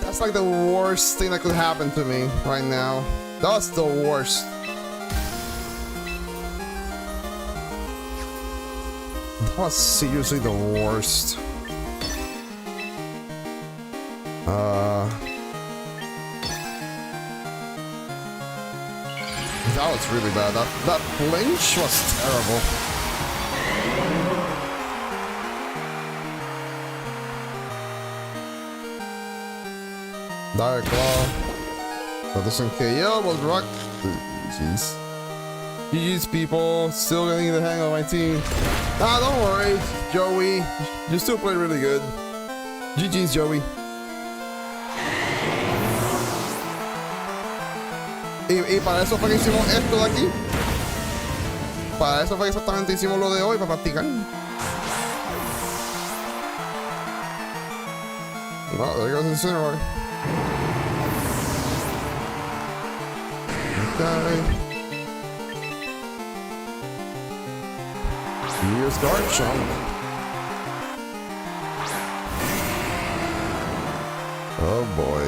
That's like the worst thing that could happen to me right now. That's the worst. That was seriously the worst. That was really bad. That flinch was terrible. Dire Claw. That doesn't KO, but rock. Jeez. GG's, people. Still getting the hang of my team. Ah, don't worry, Joey. You still play really good. GG's, Joey. Y para eso fue que hicimos esto de aquí. Para eso fue que exactamente hicimos lo de hoy, para practicar. No, there goes the Incineroar. Okay. Here's Garchomp. Oh boy.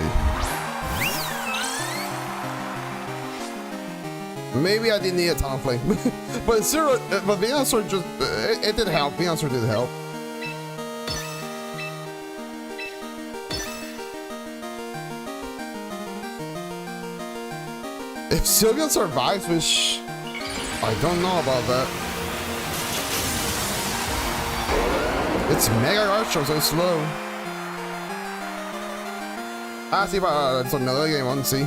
Maybe I didn't need a Talon Flame. but Venusaur just... it did help. Venusaur did help. If Sylveon survives, which... I don't know about that. It's Mega Garchomp, so it's slow. Ah, sí, para el torneo de Game On, sí.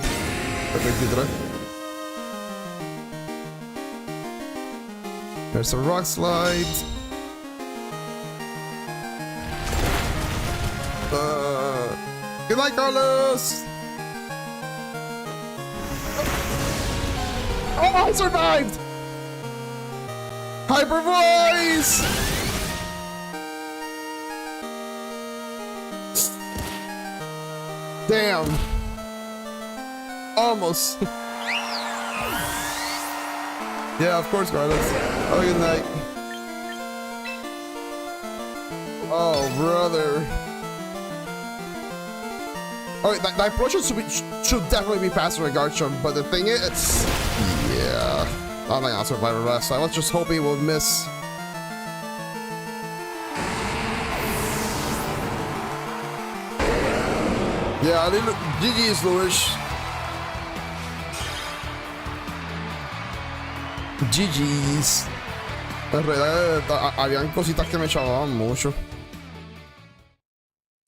El 23. There's a Rock Slide. Good night, Carlos! Oh, I survived! Hyper Voice! Damn. Almost. Yeah, of course, Carlos. Have a good night. Oh, brother. Oh, wait, that approach should definitely be faster than Garchomp, but the thing is... Yeah. I'm not gonna survive the rest. I was just hoping it would miss. Yeah, GG's, Luis. GG's. En realidad, habían cositas que me chavaban mucho.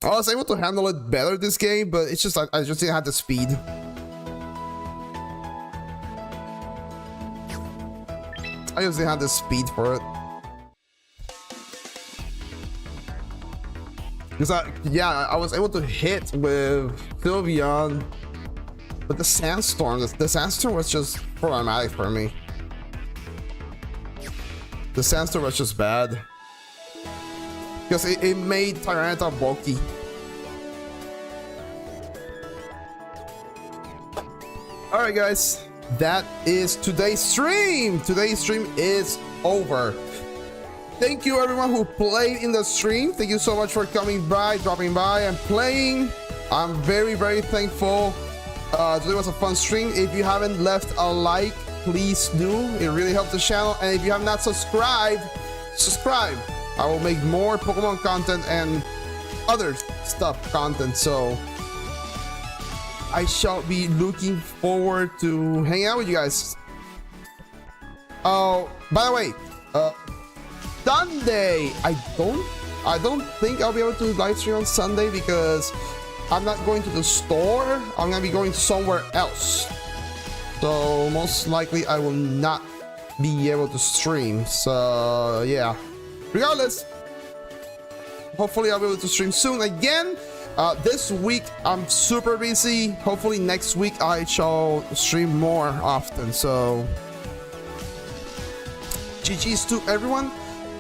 I was able to handle it better this game, but it's just I just didn't have the speed. I just didn't have the speed for it. Because I was able to hit with Sylveon, but the Sandstorm was just problematic for me. The Sandstorm was just bad. Because it made Tyranitar bulky. Alright guys, that is today's stream. Today's stream is over. Thank you everyone who played in the stream. Thank you so much for coming by, dropping by and playing. I'm very, very thankful. Today was a fun stream. If you haven't left a like, please do. It really helps the channel. And if you have not subscribed, subscribe. I will make more Pokemon content and other stuff content. So I shall be looking forward to hanging out with you guys. Oh, by the way, Sunday, I don't think I'll be able to live stream on Sunday because I'm not going to the store. I'm gonna be going somewhere else. So most likely I will not be able to stream. So yeah. Regardless, hopefully I'll be able to stream soon again. This week I'm super busy. Hopefully next week I shall stream more often. So GG's to everyone,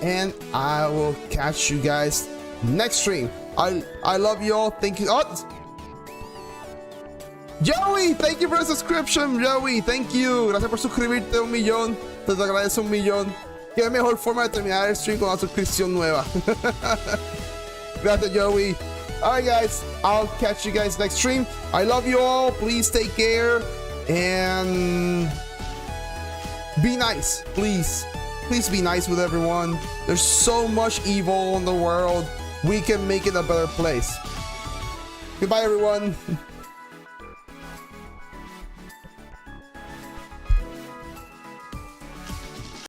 and I will catch you guys next stream. I love you all. Thank you. Oh, Joey, thank you for the subscription, Joey. Thank you. Gracias por suscribirte 1 millón. Te agradezco 1 millón. Qué mejor forma de terminar el stream con una suscripción nueva. Gracias, Joey. Alright, guys. I'll catch you guys next stream. I love you all. Please take care and be nice. Please be nice with everyone. There's so much evil in the world. We can make it a better place. Goodbye, everyone.